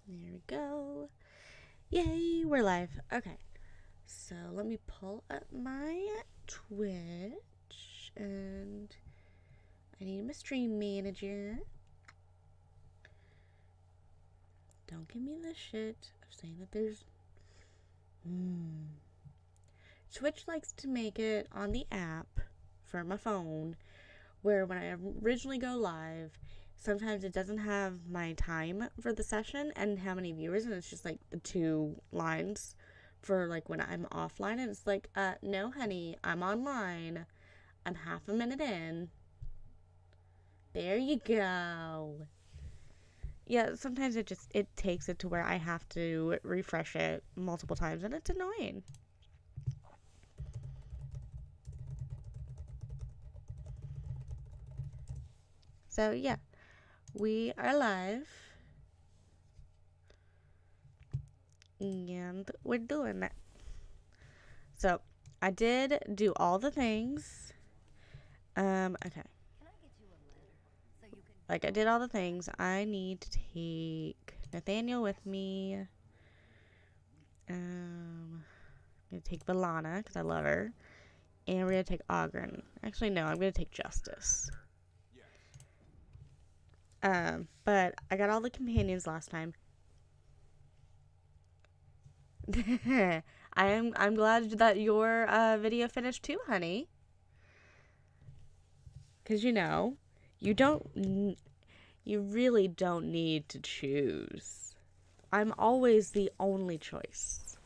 There we go. Yay, we're live. Okay, so let me pull up my Twitch, and I need my stream manager. Don't give me the shit of saying that there's... Twitch likes to make it on the app for my phone, where when I originally go live, sometimes it doesn't have my time for the session and how many viewers, and it's just like the two lines for like when I'm offline, and it's like, no honey, I'm online, I'm half a minute in. There you go. Yeah, sometimes it takes it to where I have to refresh it multiple times, and it's annoying. So yeah, we are live, and we're doing it. So I did do all the things. Okay. Like, I did all the things. I need to take Nathaniel with me. I'm gonna take Valana because I love her, and we're gonna take Ogren. Actually, no, I'm gonna take Justice. But I got all the companions last time. I'm glad that your video finished too, honey. Because you really don't need to choose. I'm always the only choice.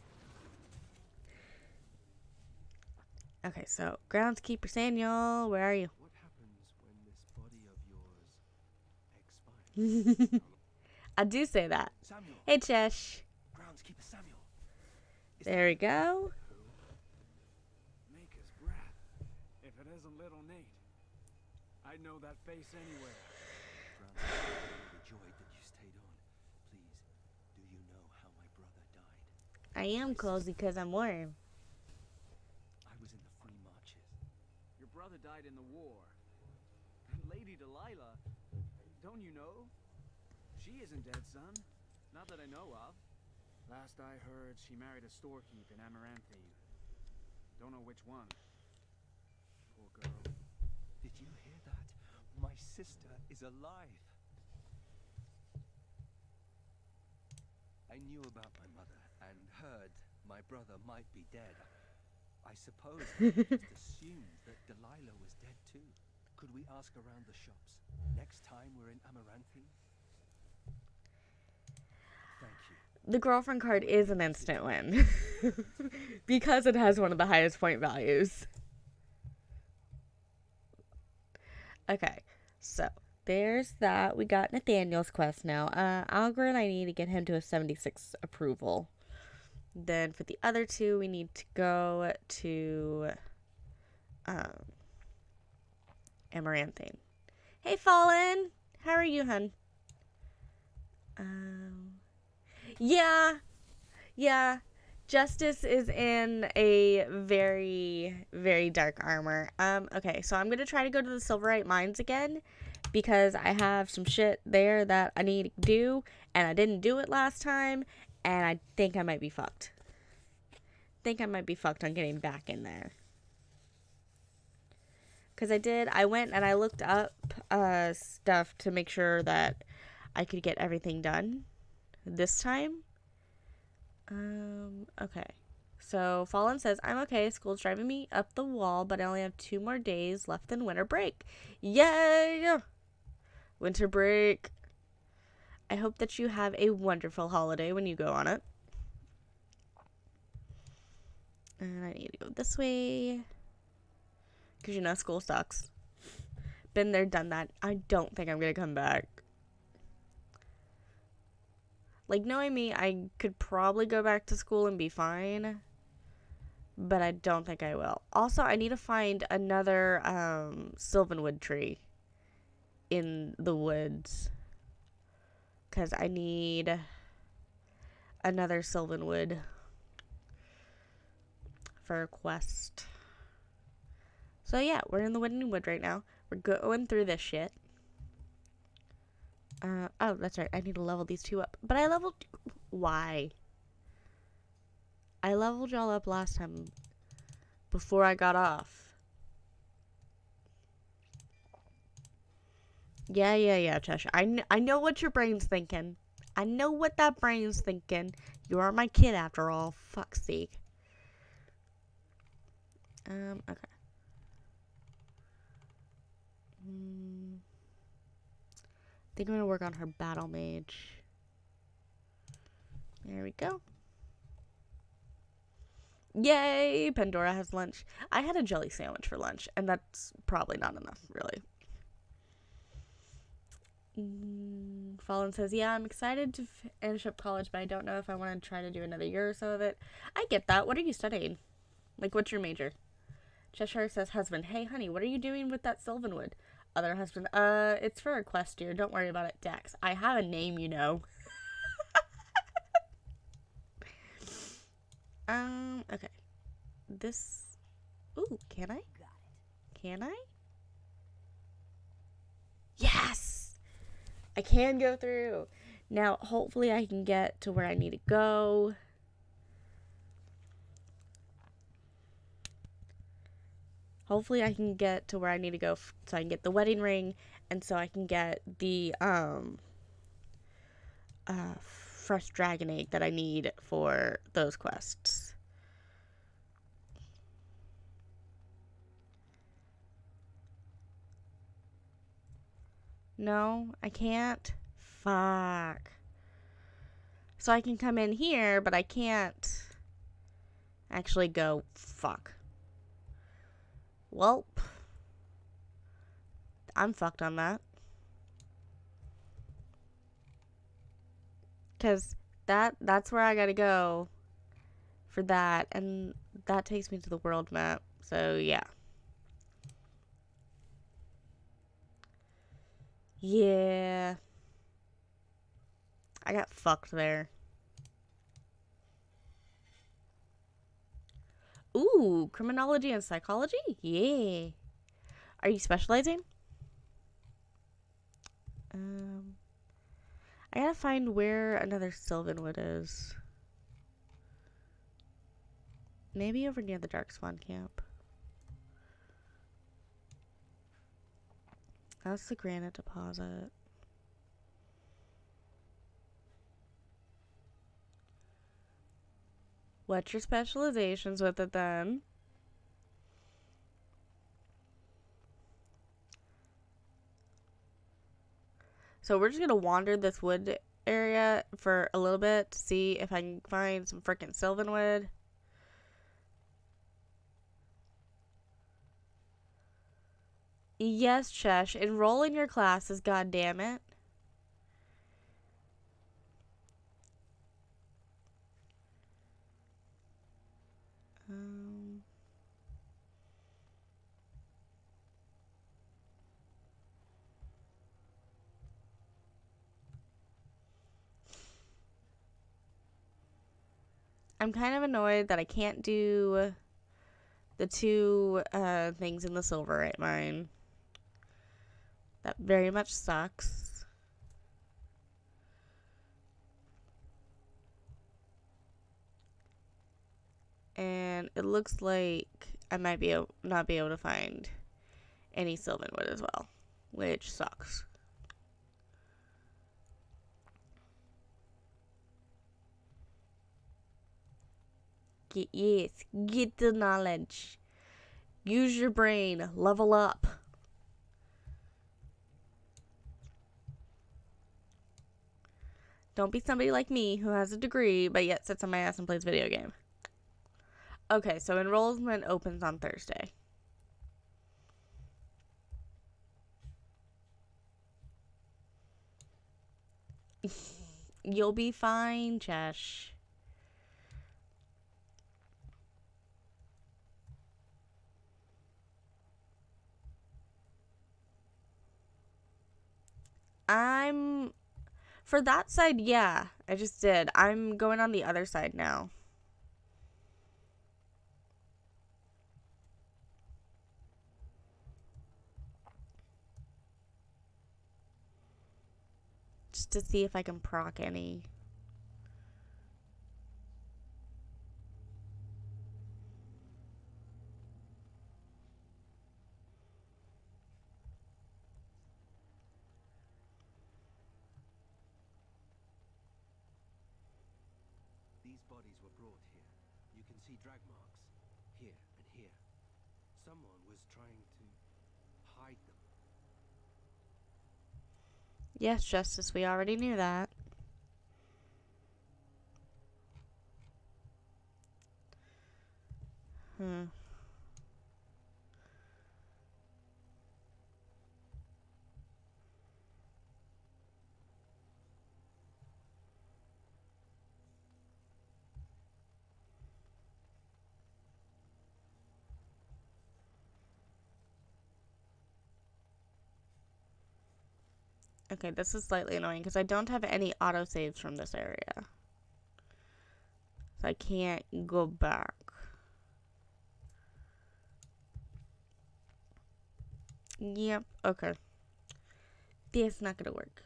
Okay, so groundskeeper Samuel, where are you? What happens when this body of yours expires? I do say that. Samuel. Hey, Chesh. Groundskeeper Samuel. There we go. Maker's breath. If it isn't little Nate. I'd know that face anywhere. Groundskeeper, I'm overjoyed that you stayed on. Please, do you know how my brother died? I am cozy because I'm warm. I was in the Free Marches. Your brother died in the war. And Lady Delilah, don't you know? She isn't dead, son. Not that I know of. Last I heard, she married a storekeep in Amaranthi. Don't know which one. Poor girl. Did you hear that? My sister is alive. I knew about my mother and heard my brother might be dead. I suppose I just assumed that Delilah was dead too. Could we ask around the shops next time we're in Amaranthi? Thank you. The girlfriend card is an instant win. Because it has one of the highest point values. Okay, so there's that. We got Nathaniel's quest now. Algren, I need to get him to a 76 approval. Then for the other two, we need to go to Amaranthine. Hey, Fallen! How are you, hun? Yeah. Justice is in a very, very dark armor. Okay, so I'm gonna try to go to the Silverite Mines again because I have some shit there that I need to do, and I didn't do it last time, and I think I might be fucked. On getting back in there. Because I went and I looked up stuff to make sure that I could get everything done this time. Okay. So Fallen says, I'm okay. School's driving me up the wall, but I only have 2 more days left in winter break. Yay! Winter break. I hope that you have a wonderful holiday when you go on it. And I need to go this way. Because, school sucks. Been there, done that. I don't think I'm going to come back. Like, knowing me, I could probably go back to school and be fine. But I don't think I will. Also, I need to find another Sylvanwood tree in the woods. Because I need another Sylvanwood for a quest. So yeah, we're in the Wooden Wood right now. We're going through this shit. Oh, that's right. I need to level these two up. But I leveled... Why? I leveled y'all up last time before I got off. Yeah, Cheshire. I know what your brain's thinking. I know what that brain's thinking. You are my kid after all. Fuck's sake. Okay. I think I'm gonna work on her battle mage. There we go. Yay! Pandora has lunch. I had a jelly sandwich for lunch, and that's probably not enough, really. Fallen says, yeah, I'm excited to finish up college, but I don't know if I want to try to do another year or so of it. I get that. What are you studying? Like, what's your major? Cheshire says, husband, hey, honey, what are you doing with that Sylvanwood? Other husband, it's for a quest, dear. Don't worry about it, Dax. I have a name, you know. Okay. This... Ooh, can I? Can I? Yes! I can go through. Now, hopefully I can get to where I need to go. Hopefully I can get to where I need to go so I can get the wedding ring and so I can get the fresh dragon egg that I need for those quests. No, I can't. Fuck. So I can come in here, but I can't actually go. Fuck. Welp. I'm fucked on that. Because that's where I gotta go for that. And that takes me to the world map. So, yeah. Yeah. I got fucked there. Ooh, criminology and psychology? Yeah. Are you specializing? I gotta find where another Sylvanwood is. Maybe over near the Darkspawn camp. That's the granite deposit. What's your specializations with it then? So we're just gonna wander this wood area for a little bit to see if I can find some freaking Sylvanwood. Yes, Chesh. Enroll in your classes, goddammit. I'm kind of annoyed that I can't do the two things in the Silverite mine. That very much sucks. And it looks like I might not be able to find any Sylvanwood as well, which sucks. Yes, get the knowledge. Use your brain. Level up. Don't be somebody like me who has a degree but yet sits on my ass and plays video game. Okay, so enrollment opens on Thursday. You'll be fine, Chesh. For that side, yeah, I just did. I'm going on the other side now. just to see if I can proc any. These bodies were brought here. You can see drag marks here and here. Someone was trying to hide them. Yes, Justice, we already knew that. Okay, this is slightly annoying because I don't have any autosaves from this area. So I can't go back. Yep, okay. That's not gonna work.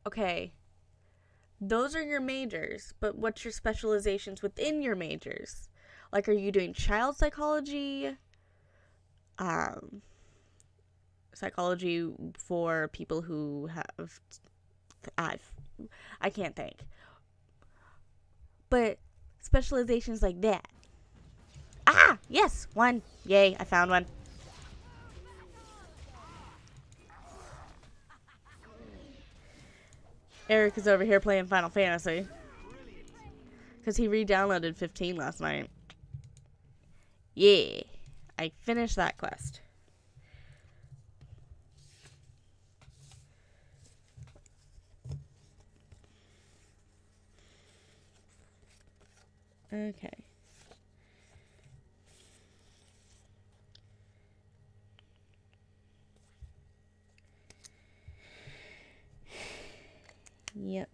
Okay. Those are your majors, but what's your specializations within your majors? Like, are you doing child psychology? Psychology for people who have... I can't think. But specializations like that. Ah! Yes! One! Yay, I found one. Eric is over here playing Final Fantasy. Because he re-downloaded 15 last night. Yeah. I finished that quest. Okay. Yep.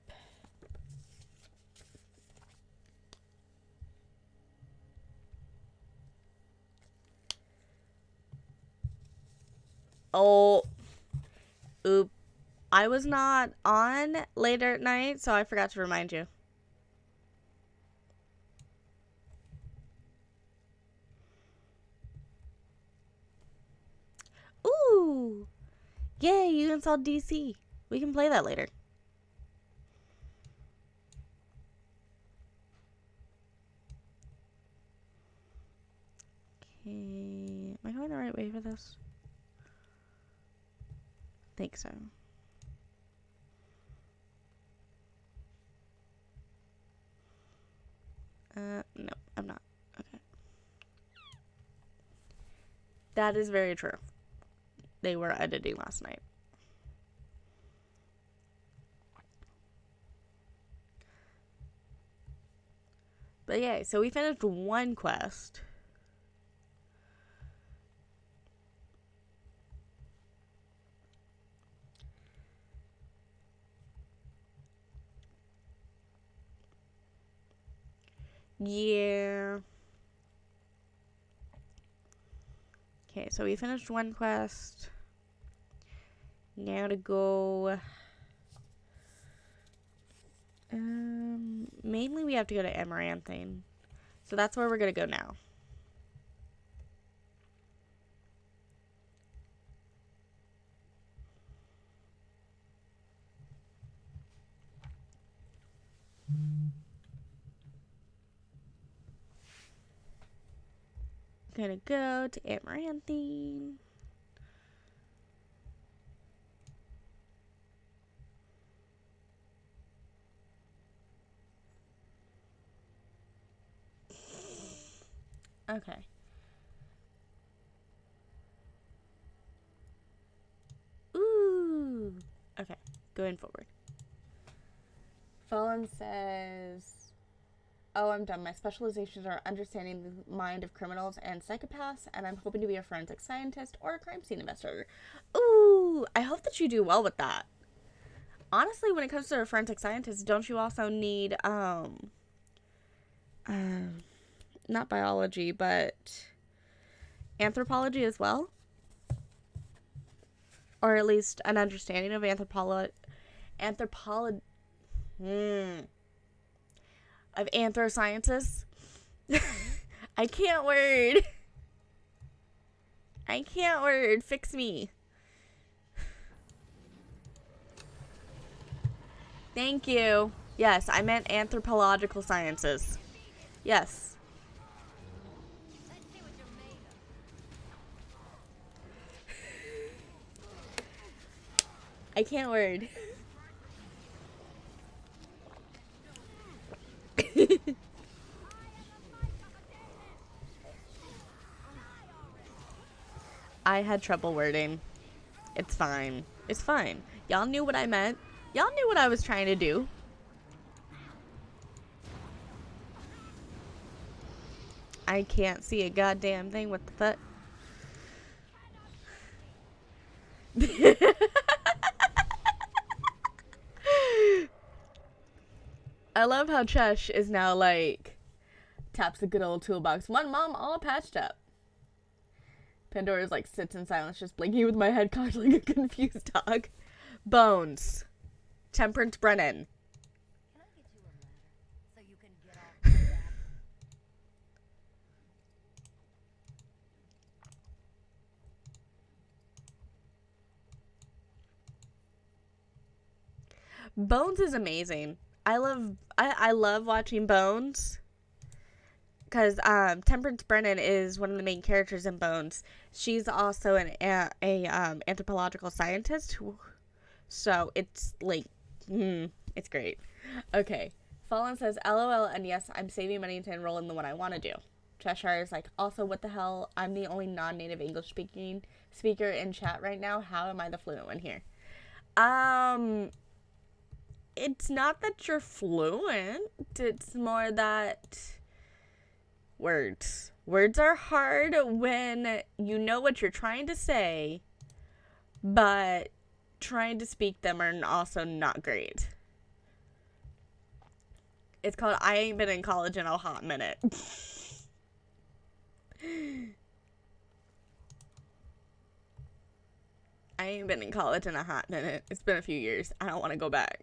Oh. Oop. I was not on later at night, so I forgot to remind you. Ooh. Yay, you installed DC. We can play that later. Okay. Am I going the right way for this? I think so. No, I'm not. Okay. That is very true. They were editing last night. But yeah, so we finished one quest. Yeah. Okay, so we finished one quest. Now to go... mainly we have to go to Amaranthine. So that's where we're going to go now. Gonna go to Amaranthine. Okay. Ooh. Okay, going forward. Fallen says... Oh, I'm done. My specializations are understanding the mind of criminals and psychopaths, and I'm hoping to be a forensic scientist or a crime scene investigator. Ooh, I hope that you do well with that. Honestly, when it comes to a forensic scientist, don't you also need, not biology, but anthropology as well, or at least an understanding of anthropology of anthrosciences. I can't word. I can't word. Fix me. Thank you. Yes, I meant anthropological sciences. Yes. I can't word. I had trouble wording. It's fine. It's fine. Y'all knew what I meant. Y'all knew what I was trying to do. I can't see a goddamn thing. What the fuck? I love how Chesh is now like taps the good old toolbox. One mom all patched up. Pandora's like sits in silence, just blinking with my head cocked like a confused dog. Bones. Temperance Brennan. Can I get you a ladder so you can get off my back? Bones is amazing. I love watching Bones because Temperance Brennan is one of the main characters in Bones. She's also a anthropological scientist, so it's like it's great. Okay, Fallen says LOL, and yes, I'm saving money to enroll in the one I want to do. Cheshire is like, also, what the hell? I'm the only non-native English speaker in chat right now. How am I the fluent one here? It's not that you're fluent. It's more that words are hard when you know what you're trying to say, but trying to speak them are also not great. It's called I ain't been in college in a hot minute. I ain't been in college in a hot minute. It's been a few years. I don't want to go back.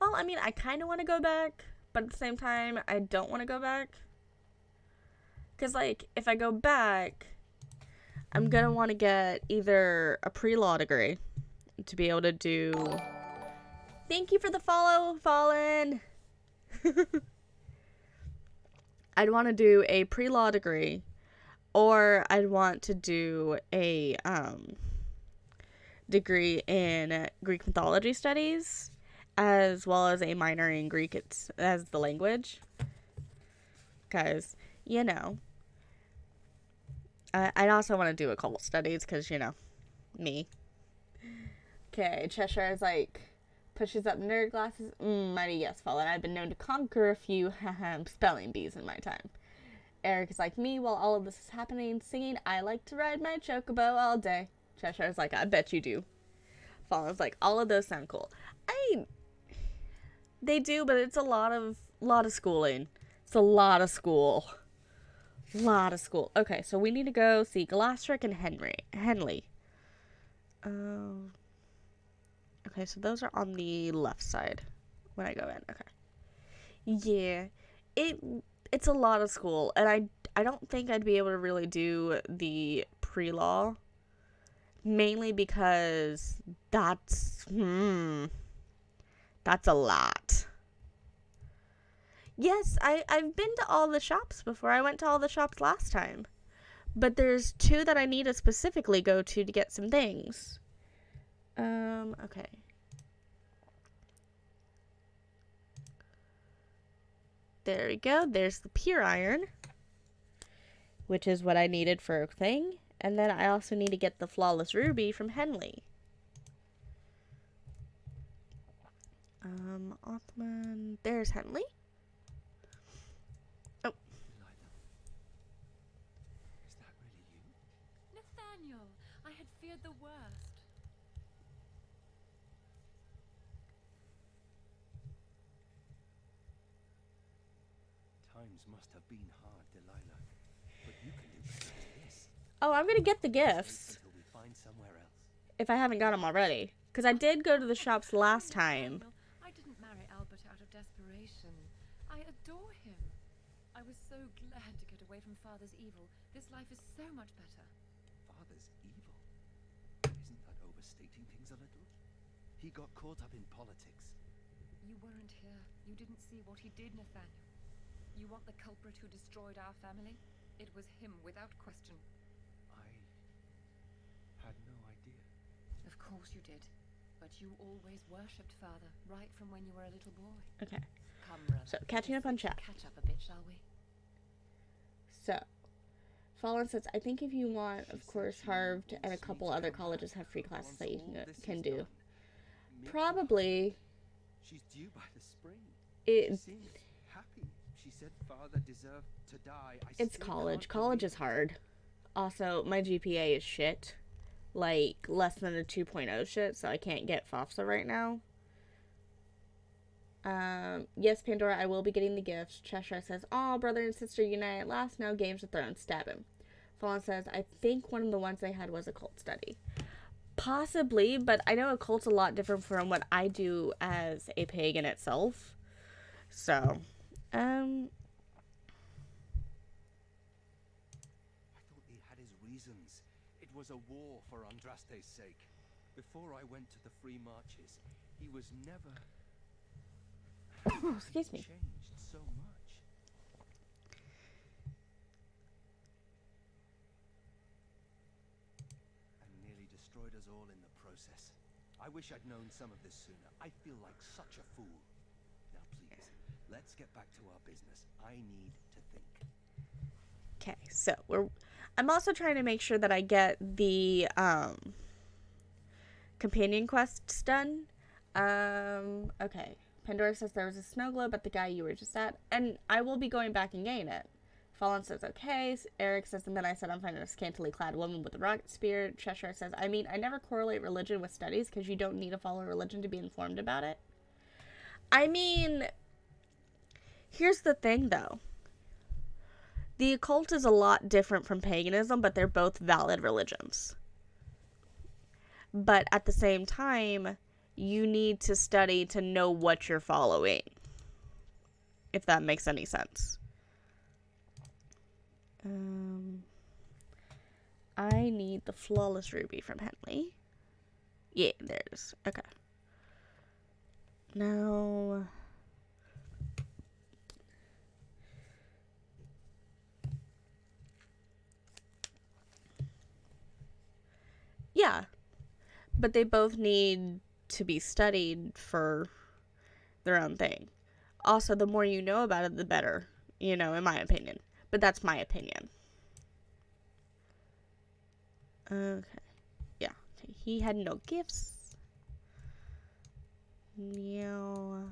Well, I mean, I kind of want to go back, but at the same time, I don't want to go back. Because, like, if I go back, I'm going to want to get either a pre-law degree to be able to do... Thank you for the follow, Fallen! I'd want to do a pre-law degree, or I'd want to do a degree in Greek mythology studies, as well as a minor in Greek as the language. Because, you know, I'd also want to do occult studies because, you know, me. Okay, Cheshire is like, pushes up nerd glasses. Mighty yes, Fallen. I've been known to conquer a few spelling bees in my time. Eric is like, me, while all of this is happening, singing, I like to ride my chocobo all day. Cheshire's like, I bet you do. Fallen's like, all of those sound cool. They do, but it's a lot of schooling. It's a lot of school. Okay, so we need to go see Glastrick and Henley. Okay, so those are on the left side when I go in. Okay. Yeah. It's a lot of school, and I don't think I'd be able to really do the pre-law, mainly because that's a lot. Yes, I've been to all the shops before. I went to all the shops last time. But there's two that I need to specifically go to get some things. Okay. There we go. There's the pure iron, which is what I needed for a thing. And then I also need to get the flawless ruby from Henley. Othman. There's Henley. Oh. Is that really you? Nathaniel, I had feared the worst. Times must have been hard, Delilah. But you can do better than this. Oh, I'm gonna get the Let's wait gifts until we find somewhere else. if I haven't got them already. Because I did go to the shops last time. Daniel, I didn't marry Albert out of desperation. I adore him. I was so glad to get away from Father's evil. This life is so much better. Father's evil. Isn't that overstating things a little? He got caught up in politics. You weren't here. You didn't see what he did, Nathaniel. You want the culprit who destroyed our family? It was him, without question. I had no idea. Of course you did. But you always worshipped Father, right from when you were a little boy. Okay. Come, brother. So, catching up on chat. Catch up a bit, shall we? So, Fallen says, I think if you want, She of said course, she Harvard and a wants me couple to other come colleges back have free classes once that you all this can is do. done. Maybe Probably. she's due by the spring. It, She seemed happy. She said Father deserved to die. it's still college. can't College believe is it. hard. Also, my GPA is shit. Like, less than a 2.0 shit, so I can't get FOFSA right now. Yes, Pandora, I will be getting the gifts. Cheshire says, "Aw, brother and sister unite at last. Now Games of Thrones. Stab him." Fallen says, I think one of the ones they had was a cult study. Possibly, but I know a cult's a lot different from what I do as a pagan itself. So, I thought he had his reasons. It was a war for Andraste's sake. Before I went to the free marches, he was never... oh, excuse me. Changed so much. And nearly destroyed us all in the process. I wish I'd known some of this sooner. I feel like such a fool. Now please, let's get back to our business. I need to think. Okay, so I'm also trying to make sure that I get the companion quests done. Okay. Pandora says there was a snow globe at the guy you were just at, and I will be going back and getting it. Fallen says okay. Eric says, and then I said I'm finding a scantily clad woman with a rocket spear. Cheshire says, I mean, I never correlate religion with studies because you don't need to follow religion to be informed about it. I mean, here's the thing though. The occult is a lot different from paganism, but they're both valid religions. But at the same time, you need to study to know what you're following. If that makes any sense. I need the flawless ruby from Henley. Yeah, there it is. Okay. Now... yeah. But they both need to be studied for their own thing. Also, the more you know about it, the better, you know, in my opinion. But that's my opinion. Okay. Yeah. Okay. He had no gifts. No.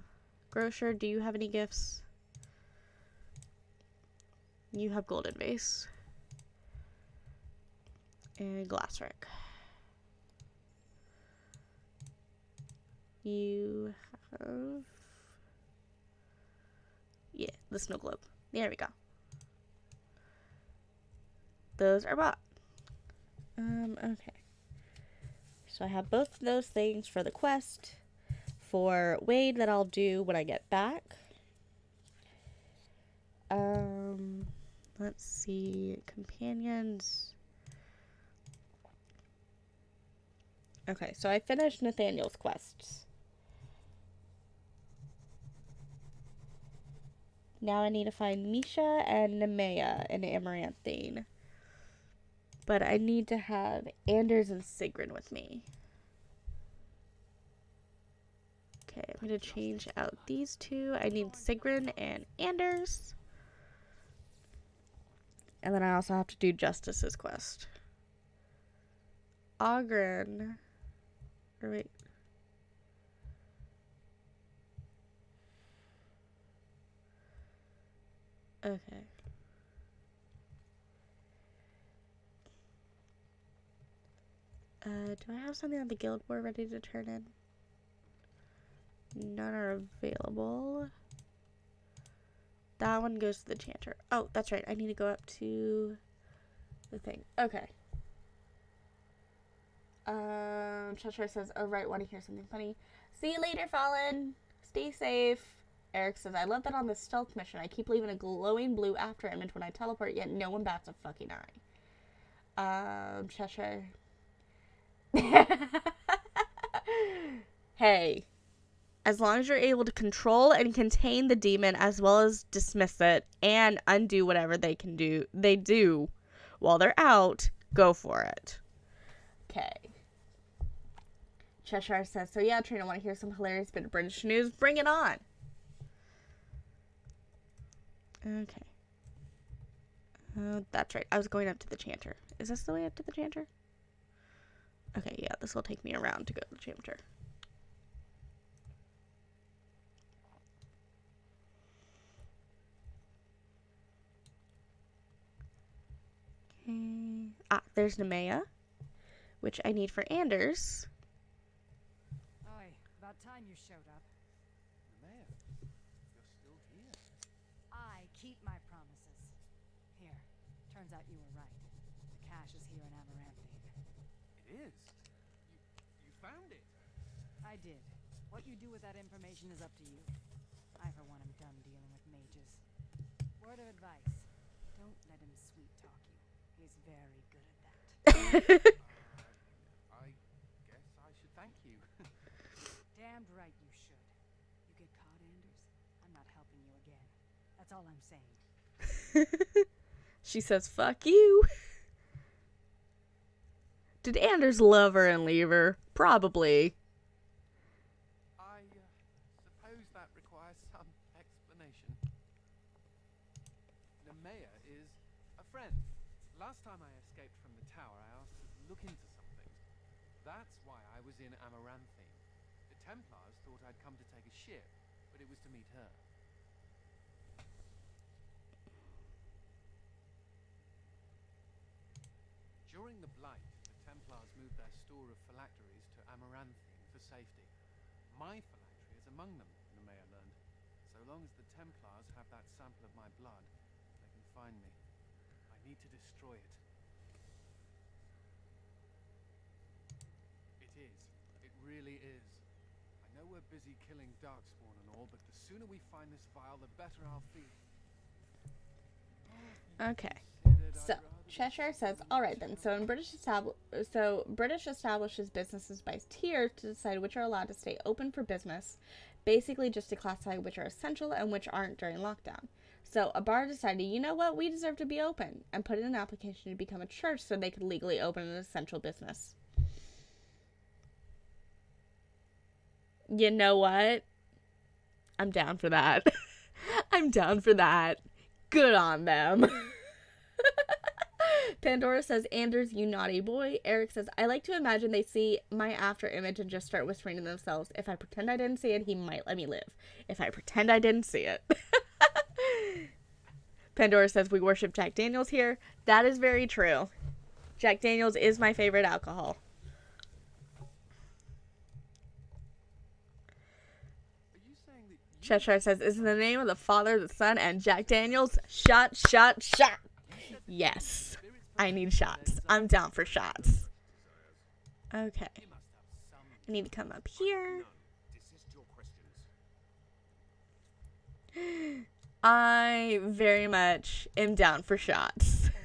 Grocer, do you have any gifts? You have golden vase. And glass rack. You have... yeah, the snow globe. There we go. Those are bought. Okay. So I have both of those things for the quest. For Wade that I'll do when I get back. Let's see. Companions. Okay, so I finished Nathaniel's quests. Now I need to find Misha and Nemea and Amaranthine. But I need to have Anders and Sigrun with me. Okay, I'm going to change out these two. I need Sigrun and Anders. And then I also have to do Justice's quest. Ogren. Or wait. Okay. Do I have something on the Guild War ready to turn in? None are available. That one goes to the Chanter. Oh, that's right. I need to go up to the thing. Okay. Cheshire says, oh, right, want to hear something funny. See you later, Fallen. Stay safe. Eric says, I love that on this stealth mission, I keep leaving a glowing blue after image when I teleport, yet no one bats a fucking eye. Cheshire. Hey. As long as you're able to control and contain the demon as well as dismiss it and undo whatever they do while they're out, go for it. Okay. Cheshire says, so yeah, Trina, want to hear some hilarious bit of British news? Bring it on. Okay. That's right. I was going up to the chanter. Is this the way up to the chanter? Okay, yeah, this will take me around to go to the chanter. Okay. Ah, there's Nemea, which I need for Anders. Oi, about time you showed up. Nemea, you're still here. I keep my promises. Here, turns out you were right. The cache is here in Amaranthine. It is. You found it. I did. What you do with that information is up to you. I, for one, am done dealing with mages. Word of advice. Don't let him sweet talk you. He's very good at that. I guess I should thank you. Damned right you should. You get caught, Anders, I'm not helping you again. That's all I'm saying. She says, fuck you. Did Anders love her and leave her? Probably. I suppose that requires some explanation. Nemea is a friend. Last time I escaped from the tower, I asked her to look into some things. That's why I was in Amaranthine. The Templars thought I'd come to take a ship, but it was to meet her. During the Blight, the Templars moved their store of phylacteries to Amaranthine for safety. My phylactery is among them, Nemea learned. So long as the Templars have that sample of my blood, they can find me. I need to destroy it. It is. It really is. I know we're busy killing Darkspawn and all, but the sooner we find this vial, the better I'll feel. Okay. So, Cheshire says, all right then. So British establishes businesses by tier to decide which are allowed to stay open for business, basically just to classify which are essential and which aren't during lockdown. So a bar decided, you know what, we deserve to be open, and put in an application to become a church so they could legally open an essential business. You know what? I'm down for that. I'm down for that. Good on them. Pandora says, Anders, you naughty boy. Eric says, I like to imagine they see my after image and just start whispering to themselves, if I pretend I didn't see it, he might let me live. If I pretend I didn't see it. Pandora says, we worship Jack Daniels here. That is very true. Jack Daniels is my favorite alcohol. Are you saying that you Cheshire says, is in the name of the Father, the Son, and Jack Daniels. Shot, shot, shot. Yes. I need shots. I'm down for shots. Okay. must have some I need to come up here. desist your questions? I very much am down for shots. All men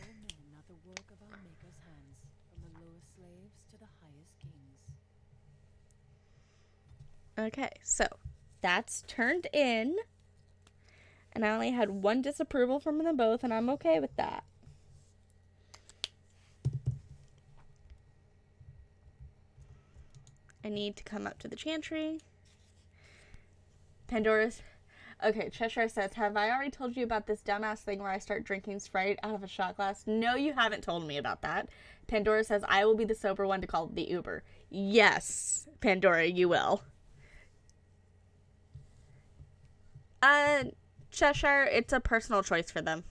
are the work of our Maker's hands, from the lowest slaves to the highest kings. Okay, so that's turned in. And I only had one disapproval from them both, and I'm okay with that. I need to come up to the chantry. Pandora's... Okay, Cheshire says, have I already told you about this dumbass thing where I start drinking Sprite out of a shot glass? No, you haven't told me about that. Pandora says, I will be the sober one to call the Uber. Yes, Pandora, you will. Cheshire, it's a personal choice for them.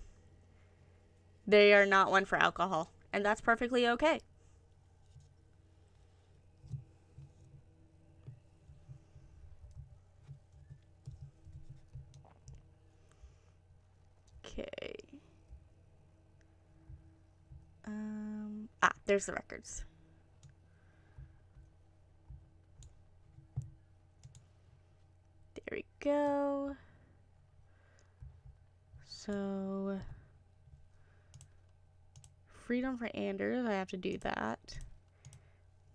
They are not one for alcohol, and that's perfectly okay. Okay. There's the records. There we go. So, freedom for Anders, I have to do that.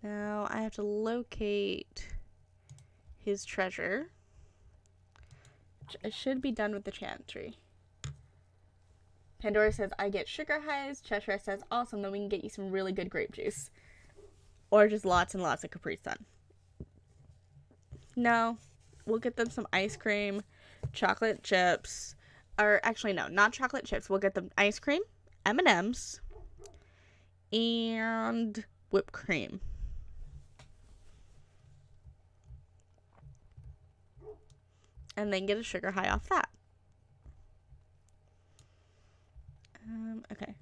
Now I have to locate his treasure. I should be done with the chantry. Pandora says, I get sugar highs. Cheshire says, awesome, then we can get you some really good grape juice. Or just lots and lots of Capri Sun. No, we'll get them some ice cream, chocolate chips. Or actually, no, not chocolate chips. We'll get them ice cream, M&Ms, and whipped cream. And then get a sugar high off that. Okay.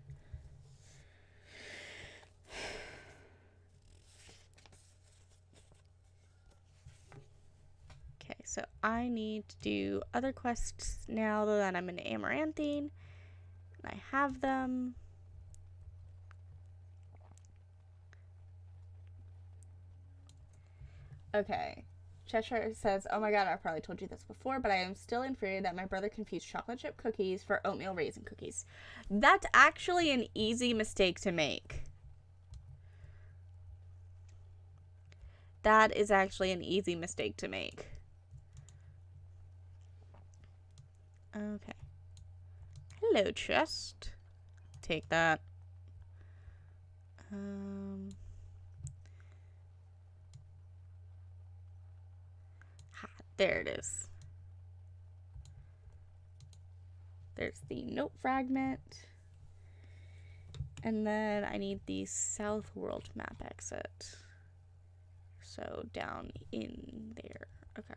Okay, so I need to do other quests now that I'm in Amaranthine. And I have them. Okay. Cheshire says, oh my god, I probably told you this before, but I am still infuriated that my brother confused chocolate chip cookies for oatmeal raisin cookies. That's actually an easy mistake to make. That is actually an easy mistake to make. Okay. Hello, chest. Take that. There it is. There's the note fragment. And then I need the South World map exit. So down in there. Okay.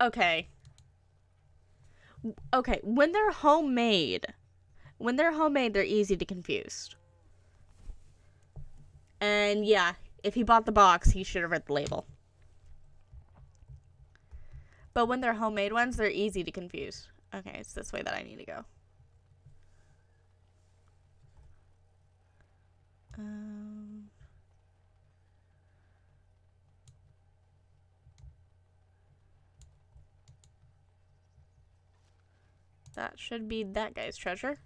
Okay. Okay, when they're homemade, they're easy to confuse. And yeah, if he bought the box, he should have read the label. But when they're homemade ones, they're easy to confuse. Okay, it's this way that I need to go. That should be that guy's treasure.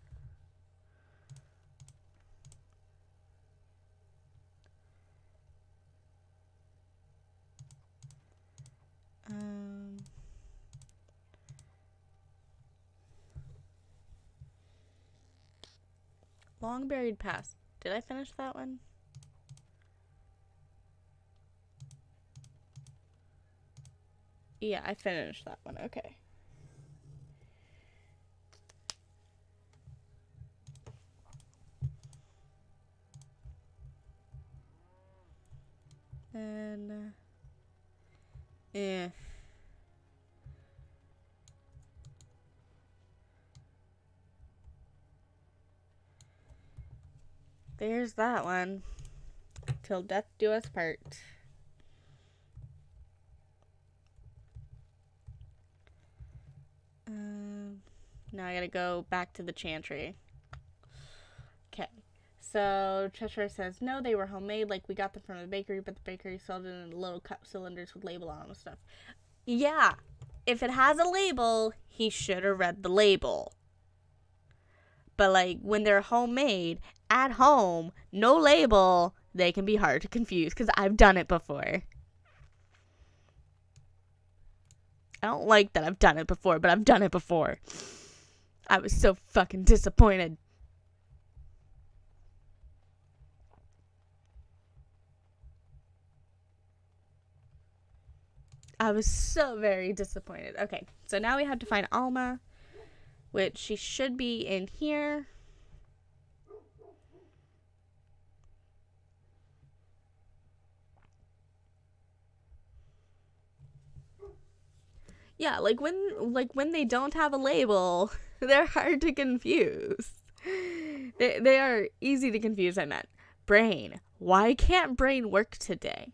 Long Buried Past. Did I finish that one? Yeah, I finished that one. Okay. And there's that one. Till death do us part. Now I gotta go back to the chantry. Okay. So Cheshire says, no, they were homemade. Like, we got them from the bakery, but the bakery sold it in little cup cylinders with label on them and stuff. Yeah. If it has a label, he should have read the label. But, like, when they're homemade, at home, no label, they can be hard to confuse, because I've done it before. I don't like that I've done it before, but I've done it before. I was so fucking disappointed. I was so very disappointed. Okay, so now we have to find Alma, which she should be in here. Yeah, like when they don't have a label, they're hard to confuse. They are easy to confuse, I meant. Brain. Why can't Brain work today?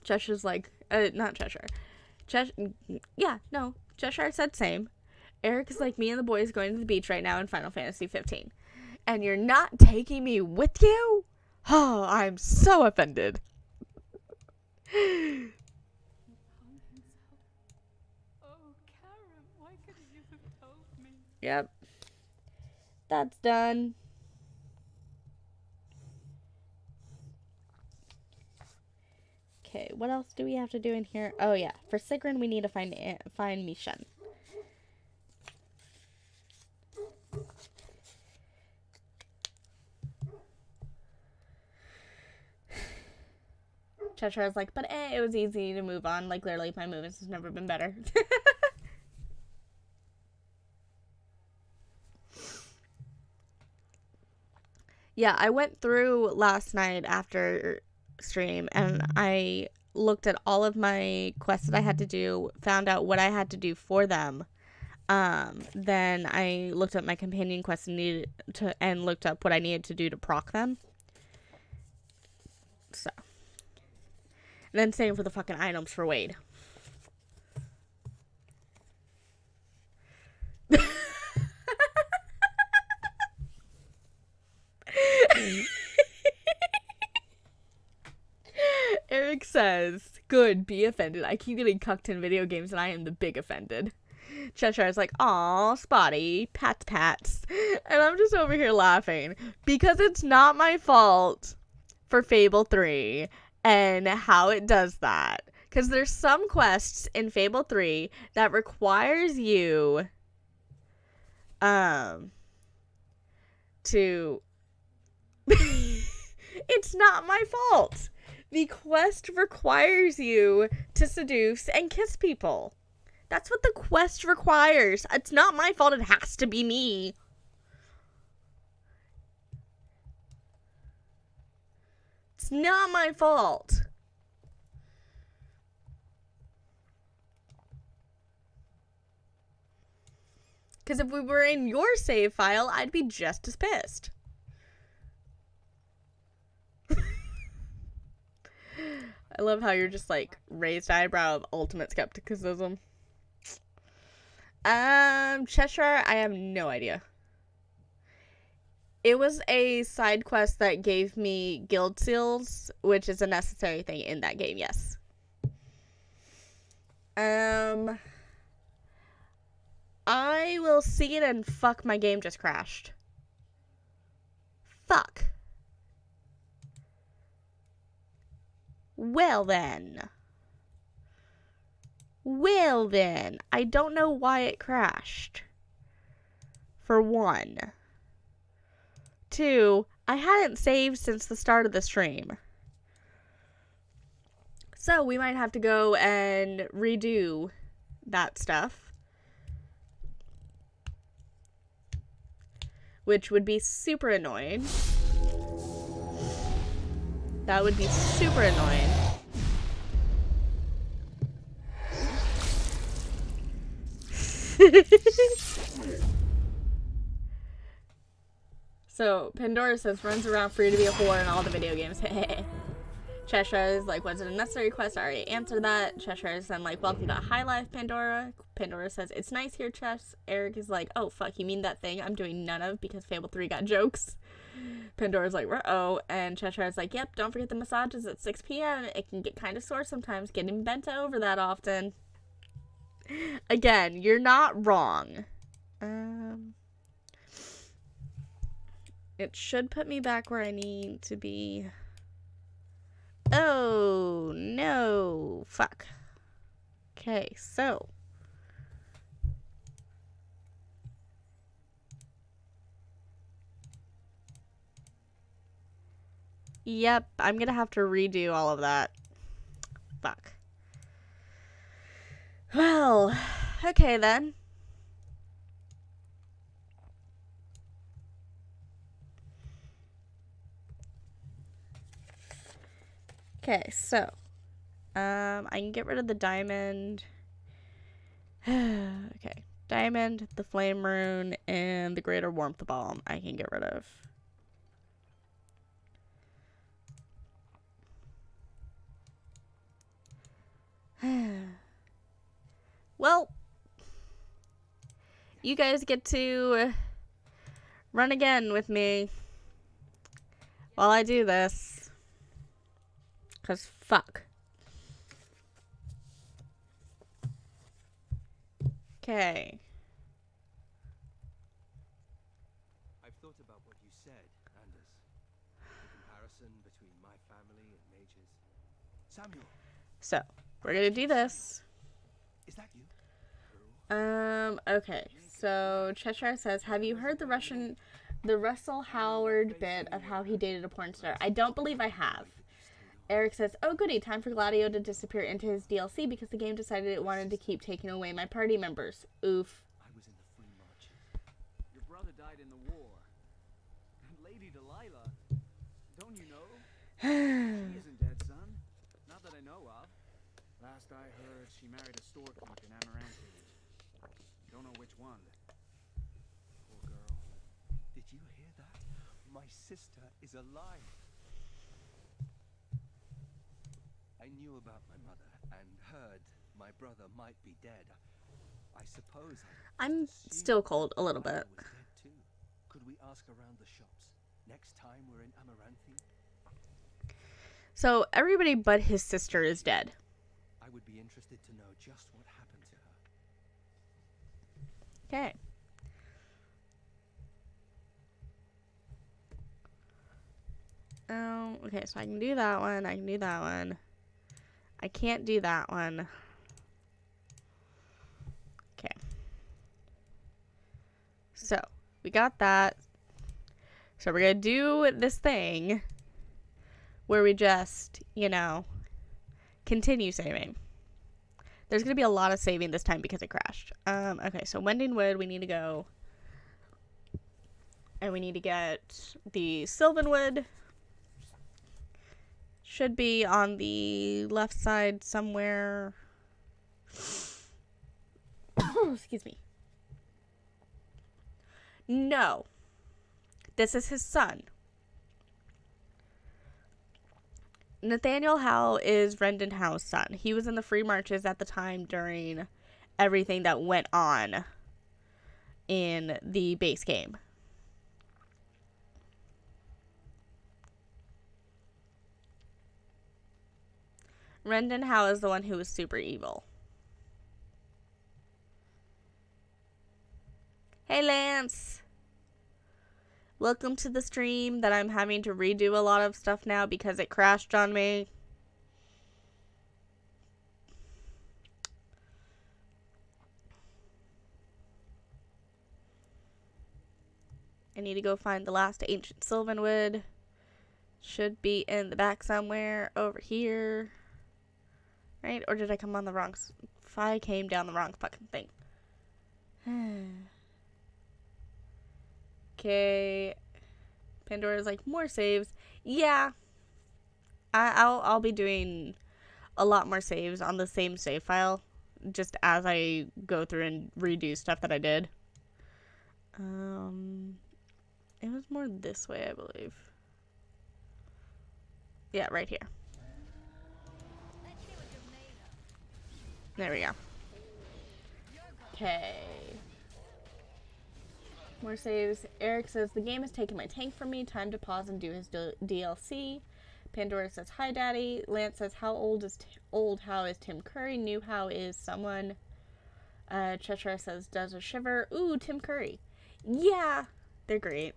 Josh is like, Not Cheshire. Yeah, no. Cheshire said same. Eric is like, me and the boys going to the beach right now in Final Fantasy 15. And you're not taking me with you? Oh, I'm so offended. Oh, Karen, why couldn't you have told me? Yep. That's done. Okay, what else do we have to do in here? Oh yeah, for Sigrun we need to find Mishen. Cheshire's like, but it was easy to move on. Like, literally, my movements has never been better. Yeah, I went through last night after stream and I looked at all of my quests that I had to do, found out what I had to do for them. Then I looked at my companion quests and looked up what I needed to do to proc them. So. And then same for the fucking items for Wade. Eric says, good, be offended. I keep getting cucked in video games and I am the big offended. Cheshire's like, aw, Spotty, pats. And I'm just over here laughing because it's not my fault for Fable 3 and how it does that. Because there's some quests in Fable 3 that requires you to... It's not my fault. The quest requires you to seduce and kiss people. That's what the quest requires. It's not my fault. It has to be me. It's not my fault. Because if we were in your save file, I'd be just as pissed. I love how you're just like raised eyebrow of ultimate skepticism. Cheshire, I have no idea. It was a side quest that gave me guild seals, which is a necessary thing in that game, yes. I will see it and fuck, my game just crashed. Fuck. Well then, I don't know why it crashed. For one. 2, I hadn't saved since the start of the stream. So we might have to go and redo that stuff. Which would be super annoying. That would be super annoying. So, Pandora says, runs around free to be a whore in all the video games. Cheshire is like, was it a necessary quest? I already answered that. Cheshire is then like, welcome to High Life, Pandora. Pandora says, it's nice here, Chess. Eric is like, oh, fuck, you mean that thing I'm doing none of because Fable 3 got jokes? Pandora's like, uh-oh. And Cheshire's like, yep, don't forget the massages at 6 p.m. It can get kind of sore sometimes getting bent over that often. Again, you're not wrong. It should put me back where I need to be. Oh, no. Fuck. Okay, so. Yep, I'm gonna have to redo all of that. Fuck. Well, okay then. Okay, so. I can get rid of the diamond. Okay. Diamond, the flame rune, and the greater warmth bomb I can get rid of. Well, you guys get to run again with me while I do this. 'Cause fuck. Okay. I've thought about what you said, Anders. The comparison between my family and Mage's. Samuel, So, we're gonna do this. is that you? Okay. So, Cheshire says, have you heard the Russell Howard bit of how he dated a porn star? I don't believe I have. Eric says, oh goody, time for Gladio to disappear into his DLC because the game decided it wanted to keep taking away my party members. Oof. I was in the free marches. Your brother died in the war. And Lady Delilah, don't you know? She isn't dead, son. Not that I know of. Last I heard, she married a storekeeper in Amaranthine. Don't know which one. Poor girl. Did you hear that? My sister is alive. I knew about my mother and heard my brother might be dead. I suppose I'm still cold a little bit. was dead too. Could we ask around the shops next time we're in Amaranthine? So, everybody but his sister is dead. I would be interested to know just what happened to her. Okay. Okay, so I can do that one. I can do that one. I can't do that one. Okay. So, we got that. So, we're going to do this thing where we just, continue saving. There's going to be a lot of saving this time because it crashed. Okay, so Wending Wood, we need to go. And we need to get the Sylvanwood. Should be on the left side somewhere. Excuse me. No. This is his son. Nathaniel Howe is Rendon Howe's son. He was in the Free Marches at the time during everything that went on in the base game. Rendon Howe is the one who was super evil. Hey, Lance. Welcome to the stream that I'm having to redo a lot of stuff now because it crashed on me. I need to go find the last ancient Sylvanwood. Should be in the back somewhere over here. Right? Or did I come on the wrong... If I came down the wrong fucking thing. Okay. Pandora's like, more saves. Yeah. I'll be doing a lot more saves on the same save file. Just as I go through and redo stuff that I did. It was more this way, I believe. Yeah, right here. There we go. Okay. More saves. Eric says, the game has taken my tank from me. Time to pause and do his DLC. Pandora says, hi, Daddy. Lance says, how old is How is Tim Curry? New How is someone. Cheshire says, does a shiver. Ooh, Tim Curry. Yeah, they're great.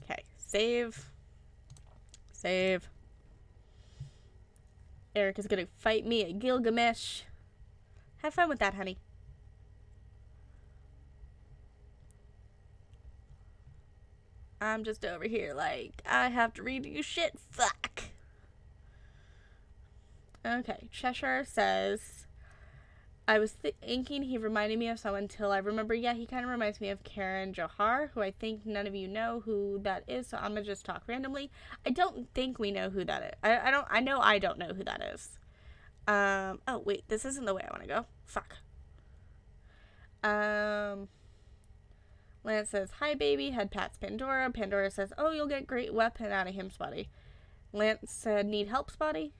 Okay, save. Save. Eric is gonna fight me at Gilgamesh. Have fun with that, honey. I'm just over here like, I have to redo shit. Fuck. Okay, Cheshire says, I was thinking he reminded me of someone till I remember. Yeah, he kind of reminds me of Karen Johar, who I think none of you know who that is, so I'm gonna just talk randomly. I don't think we know who that is. I know I don't know who that is. Oh wait, this isn't the way I want to go. Fuck. Lance says, hi baby, head pats Pandora. Pandora says, oh, you'll get great weapon out of him, Spotty. Lance said, need help, Spotty?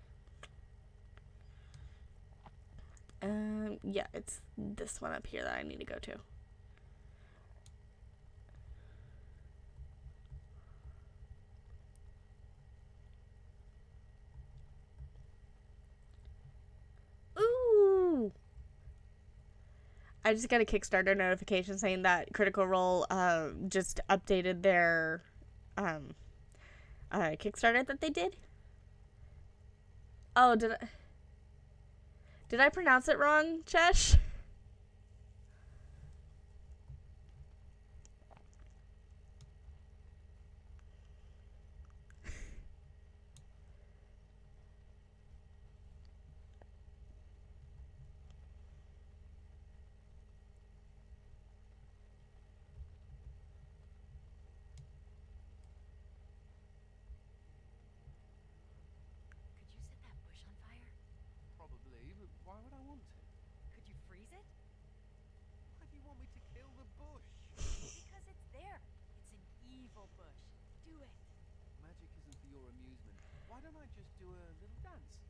Yeah, it's this one up here that I need to go to. Ooh! I just got a Kickstarter notification saying that Critical Role just updated their Kickstarter that they did. Oh, did I pronounce it wrong, Chesh? Could you set that bush on fire? Probably, but why would I want to? Could you freeze it? Why do you want me to kill the bush? Because it's there. It's an evil bush. Do it. Magic isn't for your amusement. Why don't I just do a little dance?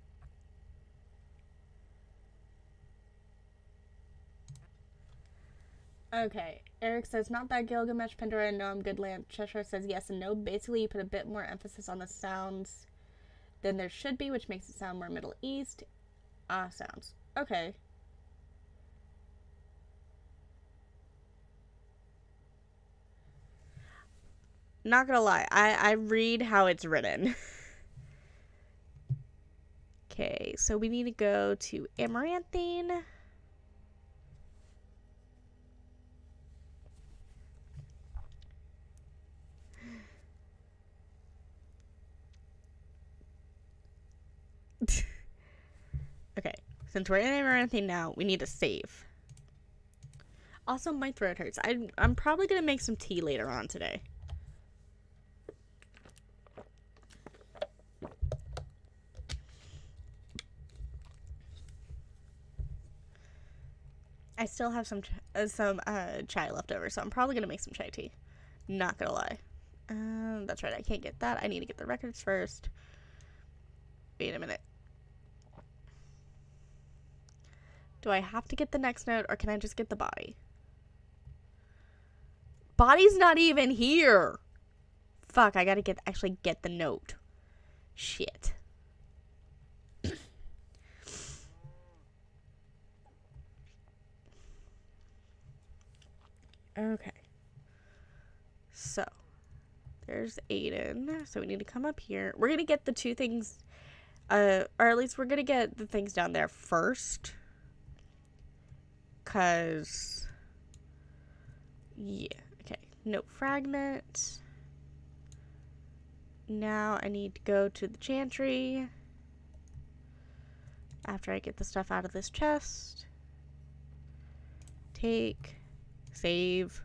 Okay. Eric says, not that Gilgamesh, Pandora, and Noam Goodland. Cheshire says yes and no. Basically, you put a bit more emphasis on the sounds than there should be, which makes it sound more Middle East. Sounds. Okay. Not gonna lie, I read how it's written. Okay, so we need to go to Amaranthine. Okay, since we're in Amaranthine now, we need to save. Also, my throat hurts. I'm probably gonna make some tea later on today. I still have some chai left over, so I'm probably gonna make some chai tea. Not gonna lie. That's right. I can't get that. I need to get the records first. Wait a minute. Do I have to get the next note, or can I just get the body? Body's not even here. Fuck, I gotta actually get the note. Shit. Okay. So, there's Aiden. So we need to come up here. We're gonna get the two things, or at least we're gonna get the things down there first. 'Cause, yeah, okay. Note fragment. Now I need to go to the chantry. After I get the stuff out of this chest. Take. Save.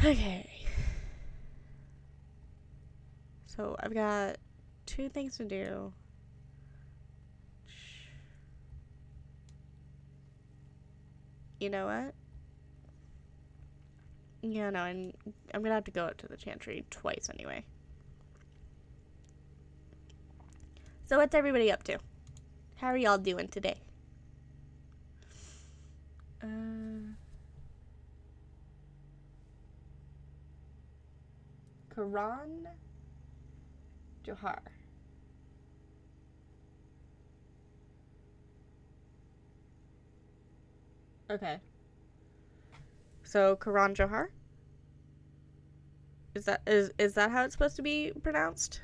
Okay. So I've got two things to do. You know what? Yeah, no, I'm gonna have to go up to the chantry twice anyway. So what's everybody up to? How are y'all doing today? Karan Johar. Okay. So Karan Johar? Is that how it's supposed to be pronounced?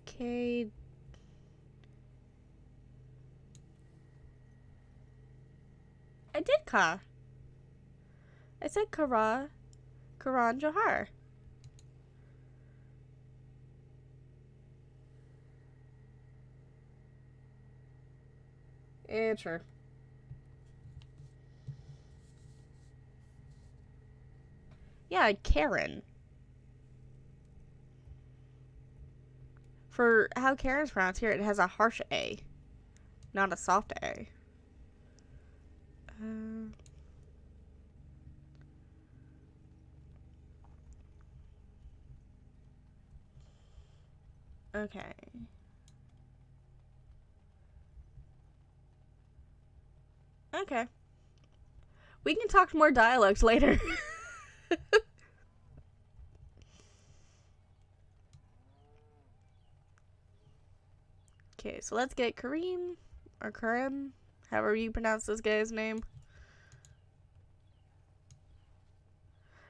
Okay. I did Ka. I said Karan Johar. True. Yeah, Karen. For how Karen's pronounced here, it has a harsh A, not a soft A. Okay. Okay. We can talk more dialects later. Okay, so let's get Kareem, or Karim, however you pronounce this guy's name.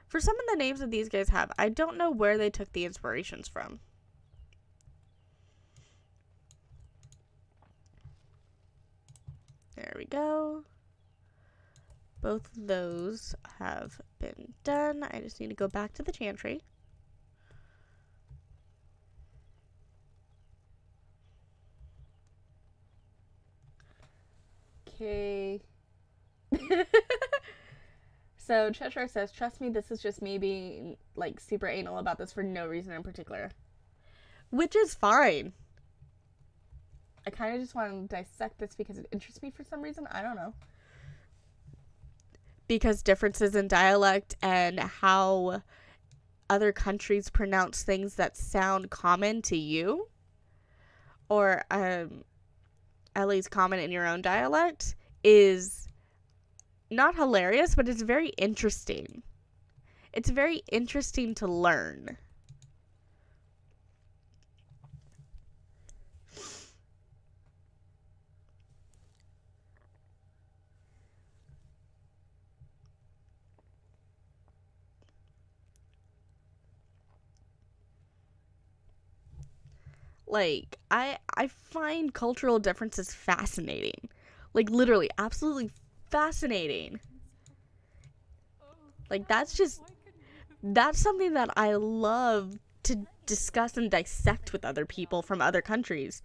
For some of the names that these guys have, I don't know where they took the inspirations from. There we go. Both of those have been done. I just need to go back to the chantry. Okay. So Cheshire says, trust me, this is just me being like super anal about this for no reason in particular. Which is fine. I kind of just want to dissect this because it interests me for some reason. I don't know. Because differences in dialect and how other countries pronounce things that sound common to you, or at least common in your own dialect, is not hilarious, but it's very interesting. It's very interesting to learn. Like, I find cultural differences fascinating. Like, literally, absolutely fascinating. Like, that's something that I love to discuss and dissect with other people from other countries.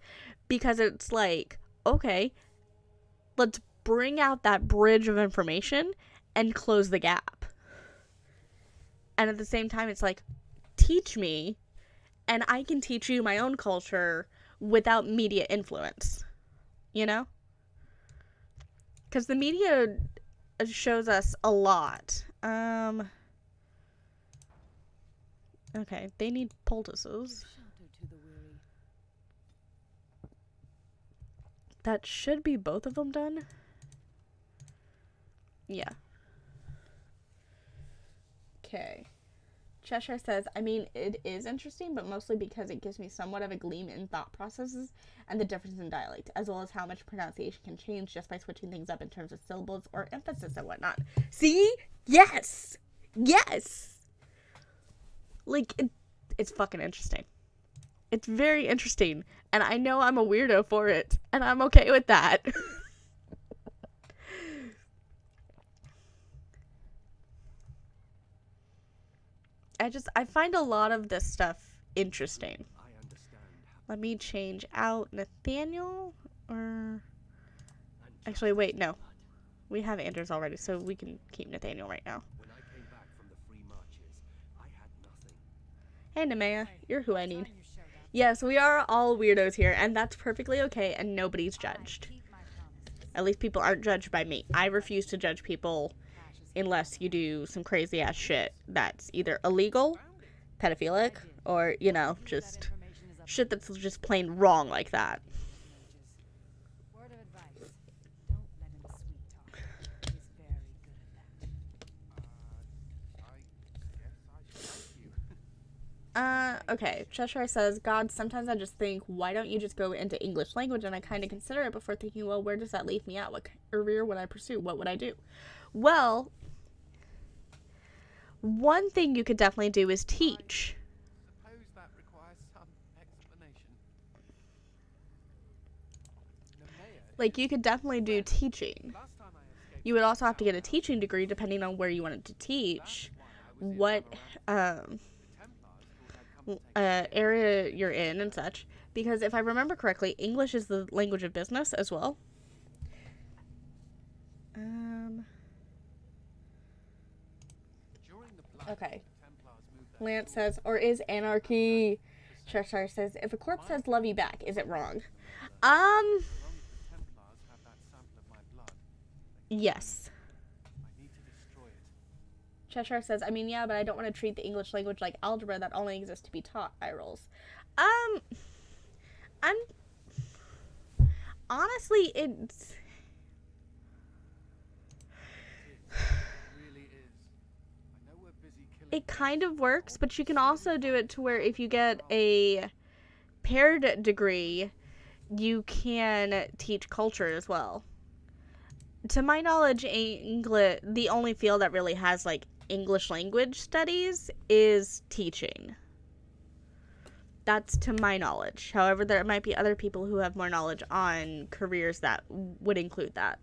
Because it's like, okay, let's bring out that bridge of information and close the gap. And at the same time, it's like, teach me, and I can teach you my own culture without media influence. You know? Because the media shows us a lot. Okay, they need poultices. That should be both of them done. Yeah. Okay. Cheshire says, I mean, it is interesting, but mostly because it gives me somewhat of a gleam in thought processes and the difference in dialect, as well as how much pronunciation can change just by switching things up in terms of syllables or emphasis and whatnot. See? Yes! Yes! Like, it's fucking interesting. It's very interesting, and I know I'm a weirdo for it, and I'm okay with that. I find a lot of this stuff interesting. I understand. Let me change out Nathaniel, or... Actually, wait, no. We have Anders already, so we can keep Nathaniel right now. When I came back from the free marches, I had nothing. Hey, Nemea, you're who I need. Yes, we are all weirdos here, and that's perfectly okay, and nobody's judged. At least people aren't judged by me. I refuse to judge people unless you do some crazy ass shit that's either illegal, pedophilic, or, you know, just shit that's just plain wrong like that. Word of advice. Don't let him sweet talk. He's very good at that. I guess I should thank you. Okay. Cheshire says, God, sometimes I just think, why don't you just go into English language? And I kind of consider it before thinking, well, where does that leave me at? What career would I pursue? What would I do? Well, one thing you could definitely do is teach. Suppose that requires some explanation. Like, you could definitely do teaching. Last time I escaped, You would also have to get a teaching degree depending on where you wanted to teach, what area you're in and such. Because if I remember correctly, English is the language of business as well. during the Okay. The Templars moved their Lance swords says, or is anarchy? for Cheshire says, if a corpse says love you back, is it wrong? So Um, long as the Templars have that sample of my blood, they can yes. find me. I need to destroy it. Cheshire says, I mean, yeah, but I don't want to treat the English language like algebra that only exists to be taught. Eye rolls. I'm honestly, it's It really is. I know we're busy killing. it kind of works, but you can also do it to where if you get a paired degree, you can teach culture as well. To my knowledge, English, the only field that really has like English language studies is teaching. That's to my knowledge. However, there might be other people who have more knowledge on careers that would include that.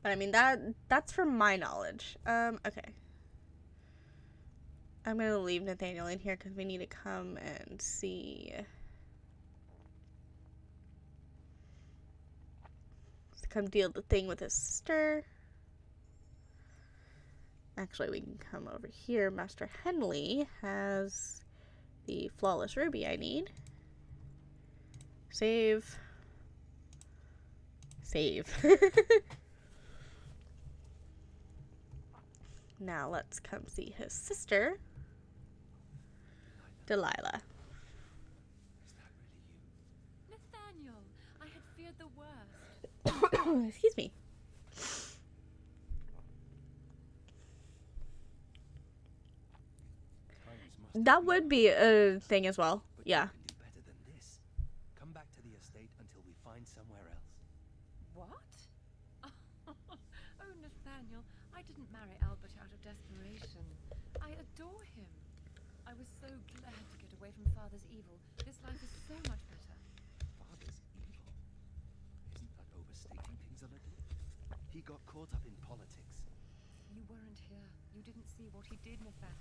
But I mean that's from my knowledge. Okay. I'm gonna leave Nathaniel in here because we need to come and see. To come deal the thing with his sister. Actually, we can come over here. Master Henley has the flawless ruby I need. Save. Save. Now let's come see his sister, Delilah. Is that really you? Nathaniel, I had feared the worst. Excuse me. Times must That have would been be hard, a thing as well. but Yeah. you can do better than this. Come back to the estate until we find somewhere else. What? Oh, Nathaniel, I didn't marry Albert out of desperation. I adore him. I was so glad to get away from Father's evil. This life is so much better. Father's evil. Isn't that overstating things a little? He got caught up in politics. You weren't here. You didn't see what he did, Nathan.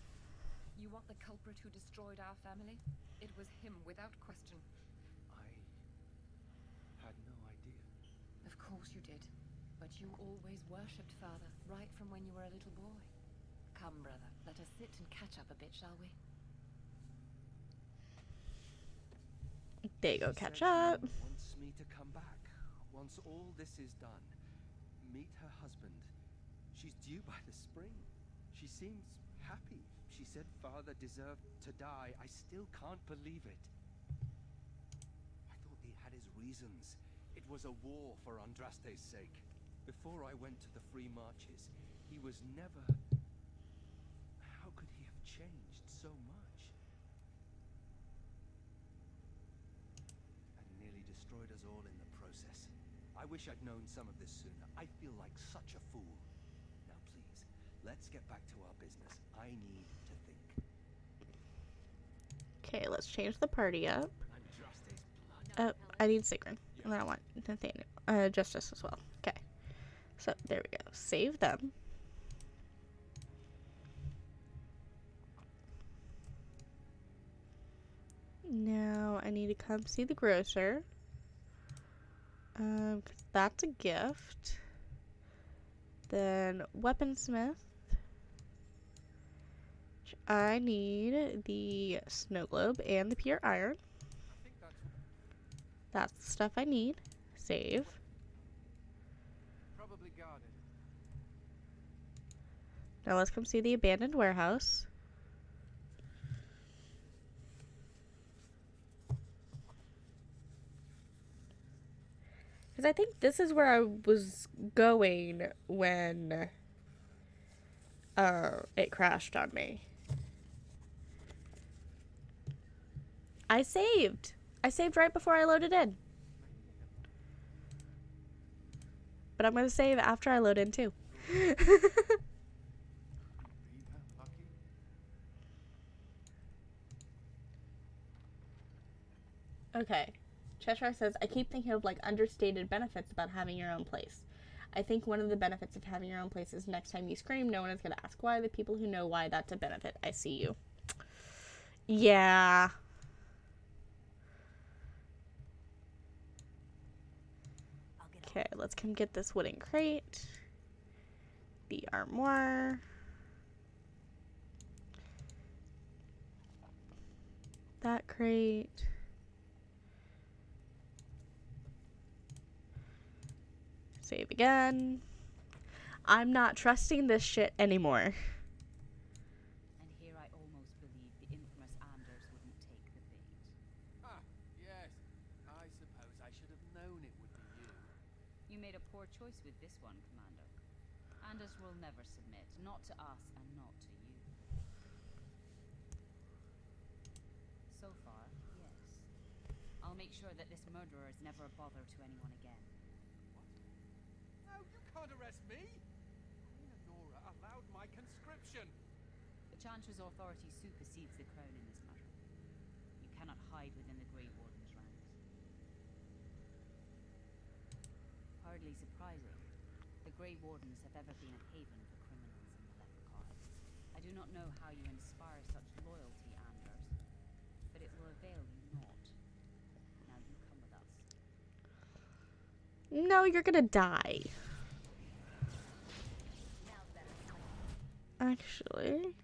You want the culprit who destroyed our family? It was him, without question. I had no idea. Of course you did. But you always worshipped Father, right from when you were a little boy. Come, brother, let us sit and catch up a bit, shall we? There you go, She catch said up. she wants me to come back. Once all this is done, meet her husband. She's due by the spring. She seems happy. She said father deserved to die. I still can't believe it. I thought he had his reasons. It was a war for Andraste's sake. Before I went to the free marches, he was never... How could he have changed so much? And nearly destroyed us all in the process. I wish I'd known some of this sooner. I feel like such a fool. Now please, let's get back to our business. I need to think. Okay, let's change the party up. Andraste's blood. I need Sigrun. And then I want Nathaniel. Justice as well. Okay. So, there we go. Save them. Now, I need to come see the grocer. 'Cause that's a gift. Then, weaponsmith. I need the snow globe and the pure iron. I think that's That's the stuff I need. Save. probably guarded. Now let's come see the abandoned warehouse. Because I think this is where I was going when it crashed on me. I saved. I saved right before I loaded in. But I'm going to save after I load in too. Leave her lucky. Okay. Cheshire says, I keep thinking of like understated benefits about having your own place. I think one of the benefits of having your own place is next time you scream, no one is going to ask why. The people who know why, that's a benefit. I see you. Yeah. Okay, let's come get this wooden crate. The armoire. That crate. Save again. I'm not trusting this shit anymore. And here I almost believed the infamous Anders wouldn't take the bait. Ah, yes. I suppose I should have known it would be you. You made a poor choice with this one, Commander. Anders will never submit, not to us and not to you. So far, yes. I'll make sure that this murderer is never a bother to anyone again. No, you can't arrest me! Queen Nora allowed my conscription! The Chantry's authority supersedes the crown in this matter. You cannot hide within the Grey Warden's ranks. Hardly surprising. The Grey Wardens have ever been a haven for criminals and the Leprechaun. I do not know how you inspire such loyalty, Anders, but it will avail you not. Now you come with us. No, you're gonna die. Actually.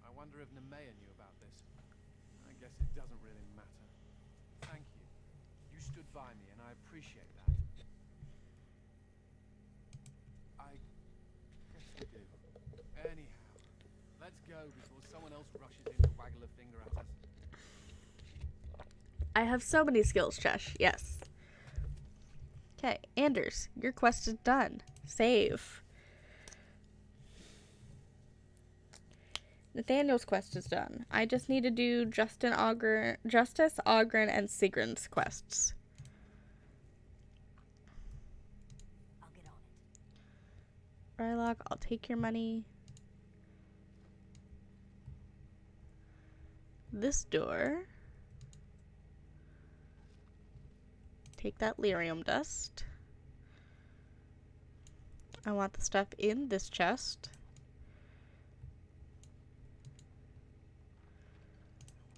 I wonder if Nemea knew about this. I guess it doesn't really matter. Thank you. You stood by me, and I appreciate that. I guess we do. Anyhow, let's go before someone else rushes in to waggle a finger at us. I have so many skills, Chesh. Yes. Okay, Anders, your quest is done. Save. Nathaniel's quest is done. I just need to do Justice, Ogren, and Sigrun's quests. I'll get on it. Rylock, I'll take your money. This door. Take that lyrium dust. I want the stuff in this chest.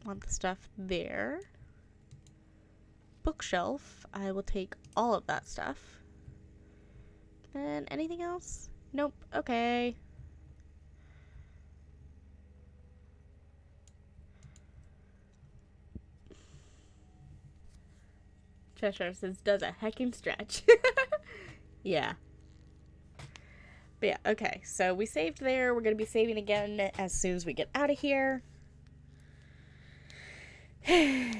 Want the stuff there. Bookshelf. I will take all of that stuff. And anything else? Nope. Okay. Cheshire says does a heckin' stretch. Yeah. But yeah, okay. So we saved there. We're going to be saving again as soon as we get out of here. And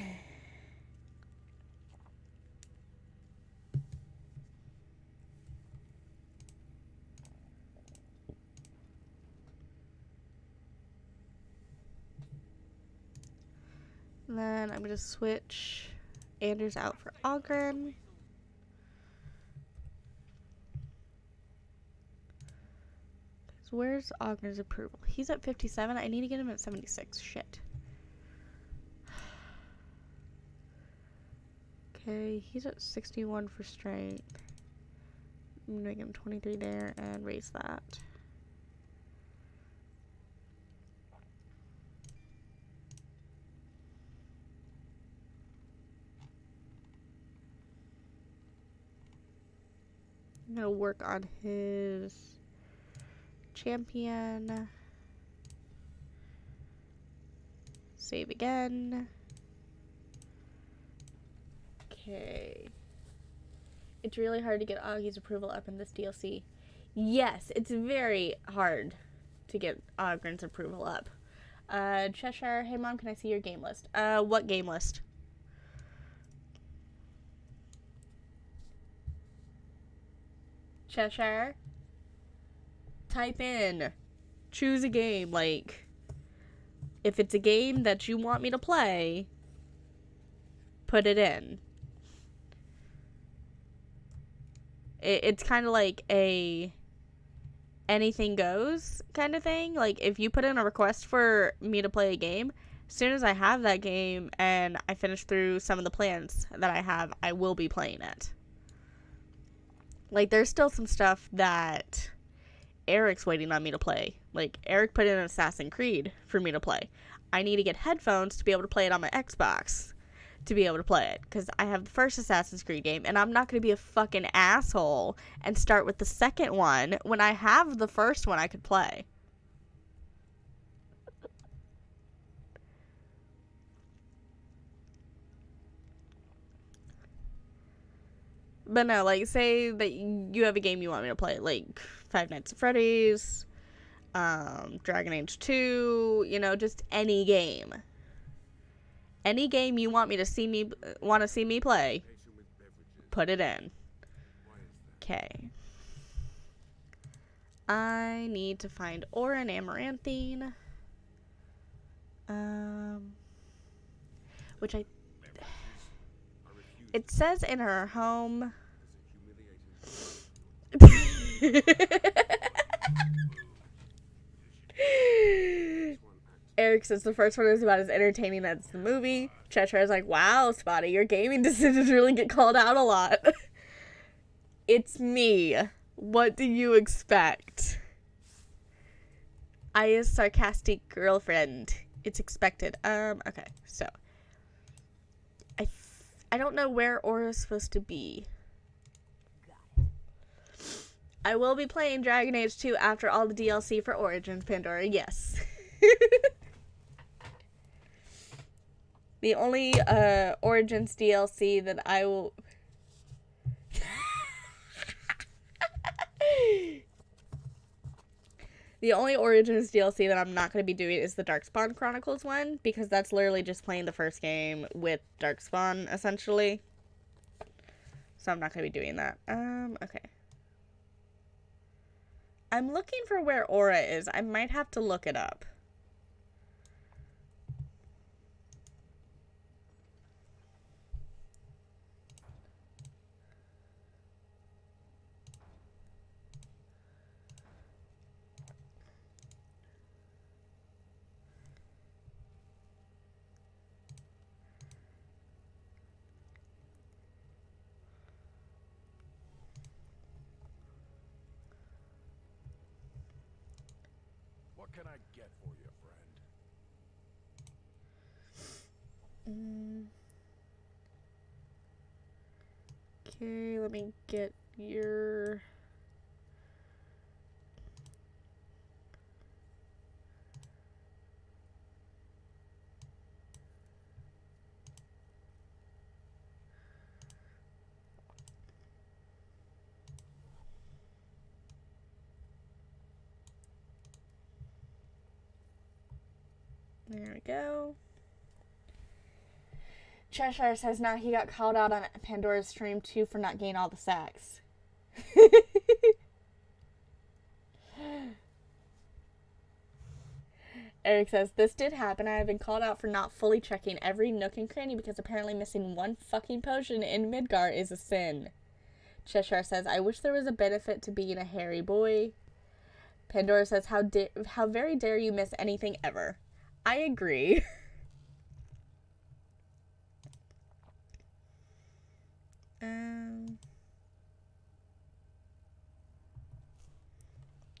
then I'm going to switch Anders out for Ogren. So where's Ogren's approval? He's at 57. I need to get him at 76. Shit. Okay, he's at 61 for strength. I'm gonna make him 23 there and raise that. I'm gonna work on his champion. Save again. Okay. It's really hard to get Augie's approval up in this DLC. Yes, it's very hard to get Ogren's approval up. Cheshire, hey mom, can I see your game list? What game list? Cheshire? Type in. Choose a game, like, if it's a game that you want me to play, put it in. It's kind of like a anything goes kind of thing. Like, if you put in a request for me to play a game, as soon as I have that game and I finish through some of the plans that I have, I will be playing it. Like, there's still some stuff that Eric's waiting on me to play. Like, Eric put in Assassin's Creed for me to play. I need to get headphones to be able to play it on my Xbox to be able to play it, because I have the first Assassin's Creed game, and I'm not going to be a fucking asshole and start with the second one when I have the first one I could play. But no, like, say that you have a game you want me to play, like Five Nights at Freddy's, Dragon Age 2, you know, just any game. Any game you want to see me play, put it in. Okay. I need to find Aura and Amaranthine. Which it says in her home. Eric says the first one is about as entertaining as the movie. Cheshire is like, wow, Spotty, your gaming decisions really get called out a lot. It's me. What do you expect? Aya's sarcastic girlfriend. It's expected. Okay, so. I don't know where Aura's supposed to be. I will be playing Dragon Age 2 after all the DLC for Origins, Pandora, yes. The only Origins DLC that I will... The only Origins DLC that I'm not going to be doing is the Darkspawn Chronicles one, because that's literally just playing the first game with Darkspawn, essentially. So I'm not going to be doing that. Okay. I'm looking for where Aura is. I might have to look it up. What can I get for you, friend? Okay, let me get your... There we go. Cheshire says now he got called out on Pandora's stream too for not getting all the sacks. Eric says, this did happen. I have been called out for not fully checking every nook and cranny because apparently missing one fucking potion in Midgar is a sin. Cheshire says, I wish there was a benefit to being a hairy boy. Pandora says, how very dare you miss anything ever. I agree.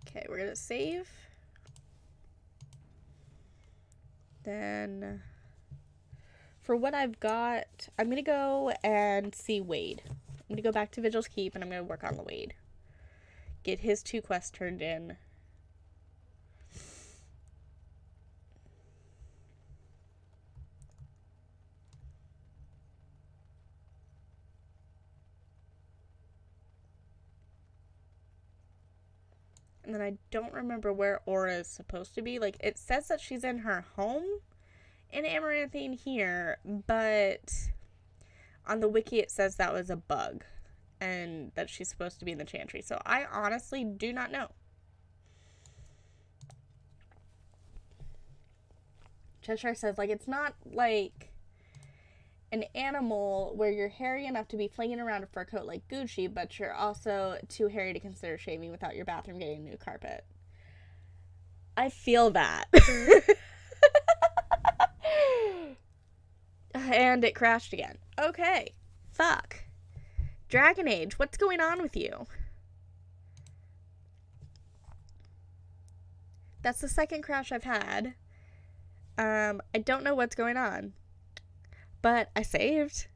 Okay, we're gonna save. Then, for what I've got, I'm gonna go and see Wade. I'm gonna go back to Vigil's Keep and I'm gonna work on the Wade. Get his 2 quests turned in. And then I don't remember where Aura is supposed to be. Like, it says that she's in her home in Amaranthine here, but on the wiki it says that was a bug and that she's supposed to be in the Chantry. So I honestly do not know. Cheshire says, like, it's not like an animal where you're hairy enough to be flinging around a fur coat like Gucci, but you're also too hairy to consider shaving without your bathroom getting new carpet. I feel that. And it crashed again. Okay. Fuck. Dragon Age, what's going on with you? That's the second crash I've had. I don't know what's going on. But I saved.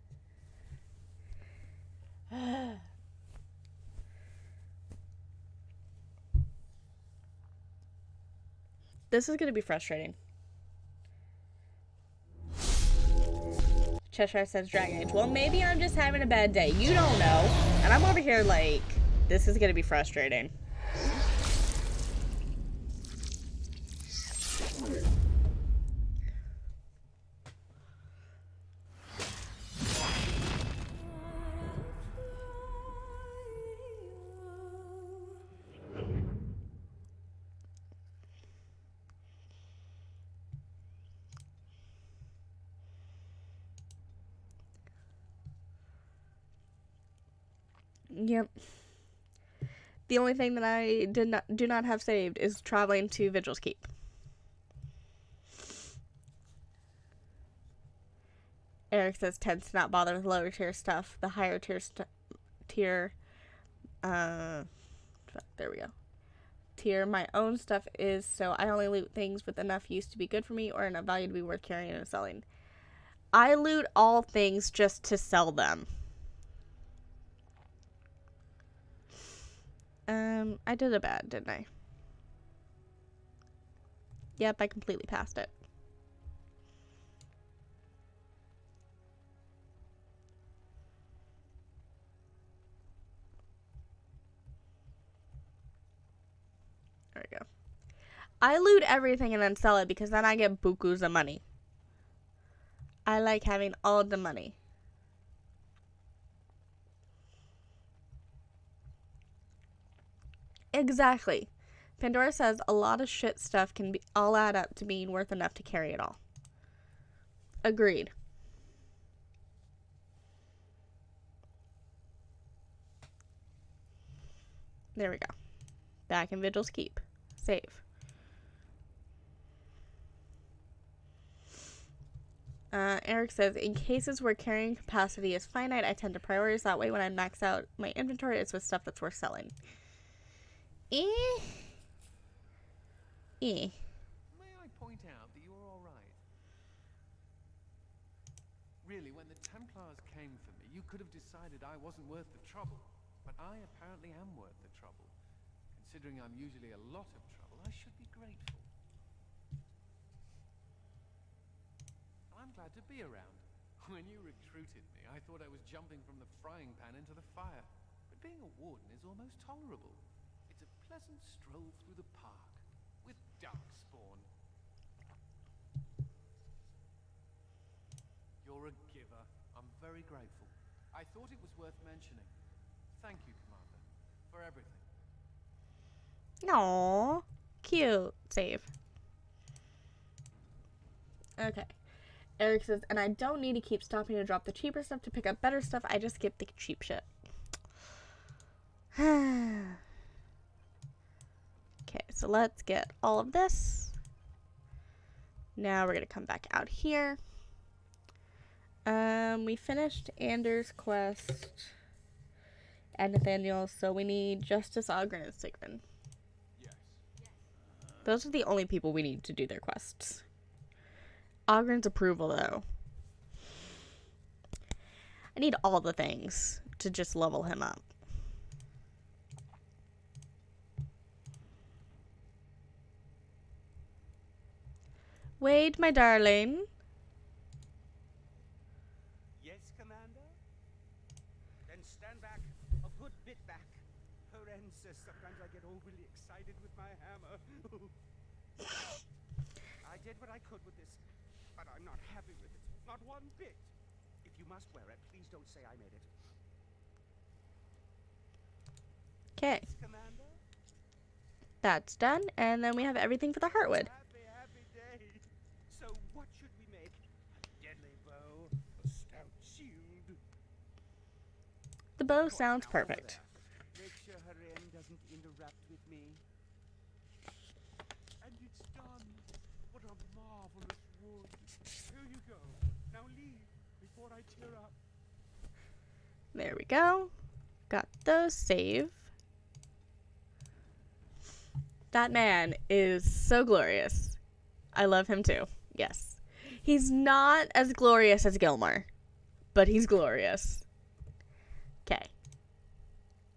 This is going to be frustrating. Cheshire says Dragon Age. Well, maybe I'm just having a bad day. You don't know. And I'm over here like, this is going to be frustrating. Yep. The only thing that I do not have saved is traveling to Vigil's Keep. Eric says tends to not bother with lower tier stuff. The higher tier there we go. Tier my own stuff is, so I only loot things with enough use to be good for me or enough value to be worth carrying and selling. I loot all things just to sell them. I did a bad, didn't I? Yep, I completely passed it. There we go. I loot everything and then sell it because then I get bukus of money. I like having all the money. Exactly. Pandora says a lot of shit stuff can be all add up to being worth enough to carry it all. Agreed. There we go. Back in Vigil's Keep. Save. Eric says, in cases where carrying capacity is finite, I tend to prioritize that way. When I max out my inventory, it's with stuff that's worth selling. May I point out that you are all right? Really, when the Templars came for me, you could have decided I wasn't worth the trouble. But I apparently am worth the trouble. Considering I'm usually a lot of trouble, I should be grateful. I'm glad to be around. When you recruited me, I thought I was jumping from the frying pan into the fire. But being a warden is almost tolerable. It's a pleasant stroll through the park with Darkspawn. You're a giver. I'm very grateful. I thought it was worth mentioning. Thank you, Commander, for everything. Aww. Cute. Save. Okay. Eric says, and I don't need to keep stopping to drop the cheaper stuff to pick up better stuff. I just skip the cheap shit. Okay, so let's get all of this. Now we're going to come back out here. We finished Anders' quest and Nathaniel, so we need Justice, Ogren, and Sigmund. Yes. Those are the only people we need to do their quests. Ogren's approval, though. I need all the things to just level him up. Wade, my darling. Yes, Commander? Then stand back, a good bit back. Horen says sometimes I get overly excited with my hammer. I did what I could with this, but I'm not happy with it. Not one bit. If you must wear it, please don't say I made it. Okay, Yes, Commander? that's done, and then we have everything for the Heartwood. Happy, happy day. So what should we make? A deadly bow, a stout The bow Of course, sounds now over perfect. there. Make sure Haren doesn't interrupt with me. And it's done. What a marvelous wood. Here you go. Now leave before I tear up. There we go. Got those save. That man is so glorious. I love him too. Yes. He's not as glorious as Gilmore, but he's glorious. Okay.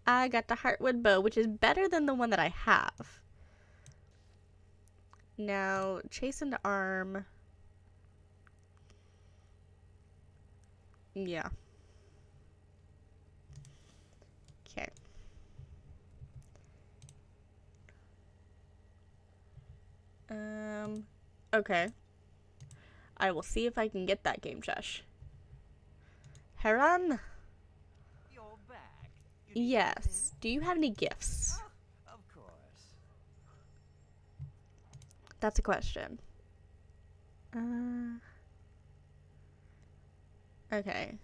I got the Heartwood bow, which is better than the one that I have. Now, chastened arm. Yeah. Okay. Okay. I will see if I can get that game chesh. Heron? You're back. Yes. Do you have any gifts? Of course. That's a question. Okay.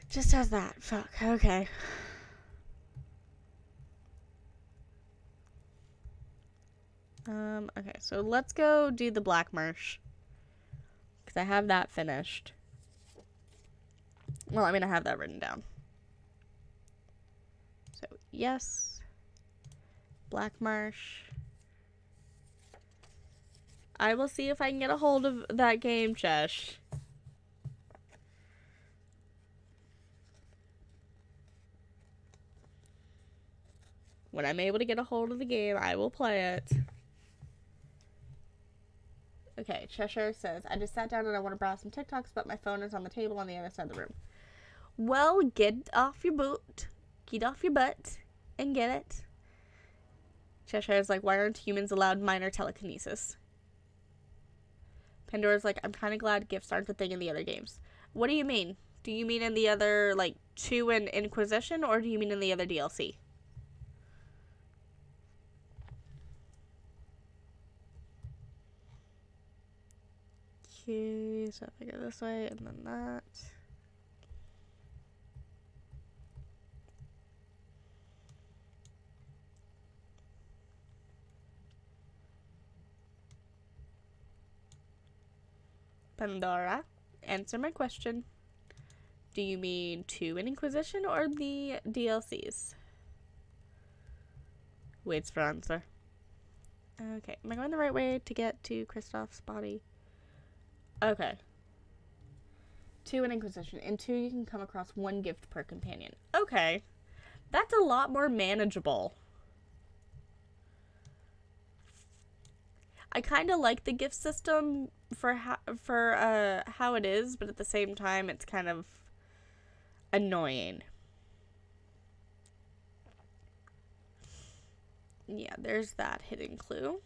Just has that. Fuck. Okay. Okay, so let's go do the Black Marsh. Because I have that finished. Well, I mean, I have that written down. So, yes. Black Marsh. I will see if I can get a hold of that game, Chesh. When I'm able to get a hold of the game, I will play it. Okay, Cheshire says, I just sat down and I want to browse some TikToks, but my phone is on the table on the other side of the room. Well, get off your boot. Get off your butt and get it. Cheshire's like, why aren't humans allowed minor telekinesis? Pandora's like, I'm kind of glad gifts aren't a thing in the other games. What do you mean? Do you mean in the other, like, 2 and Inquisition, or do you mean in the other DLC? Okay, so if I go this way and then that. Pandora, answer my question. Do you mean 2 in Inquisition or the DLCs? Waits for answer. Okay, am I going the right way to get to Kristoff's body? Okay. 2 in Inquisition. In 2, you can come across 1 gift per companion. Okay. That's a lot more manageable. I kind of like the gift system for how it is, but at the same time, it's kind of annoying. Yeah, there's that hidden clue.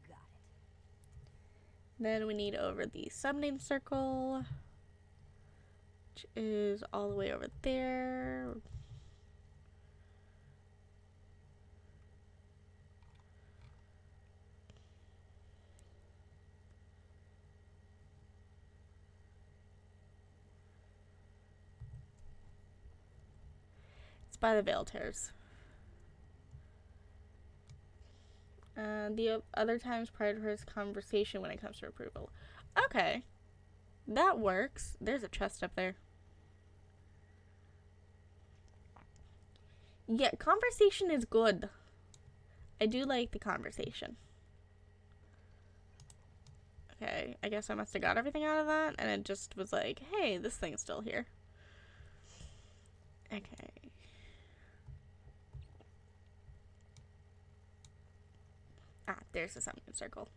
Got it. Then we need over the summoning circle, which is all the way over there. It's by the Veil Tears. The other times prioritize conversation when it comes to approval. Okay. That works. There's a chest up there. Yeah, conversation is good. I do like the conversation. Okay, I guess I must have got everything out of that, and it just was like, hey, this thing's still here. Okay. Ah, there's the summoning circle.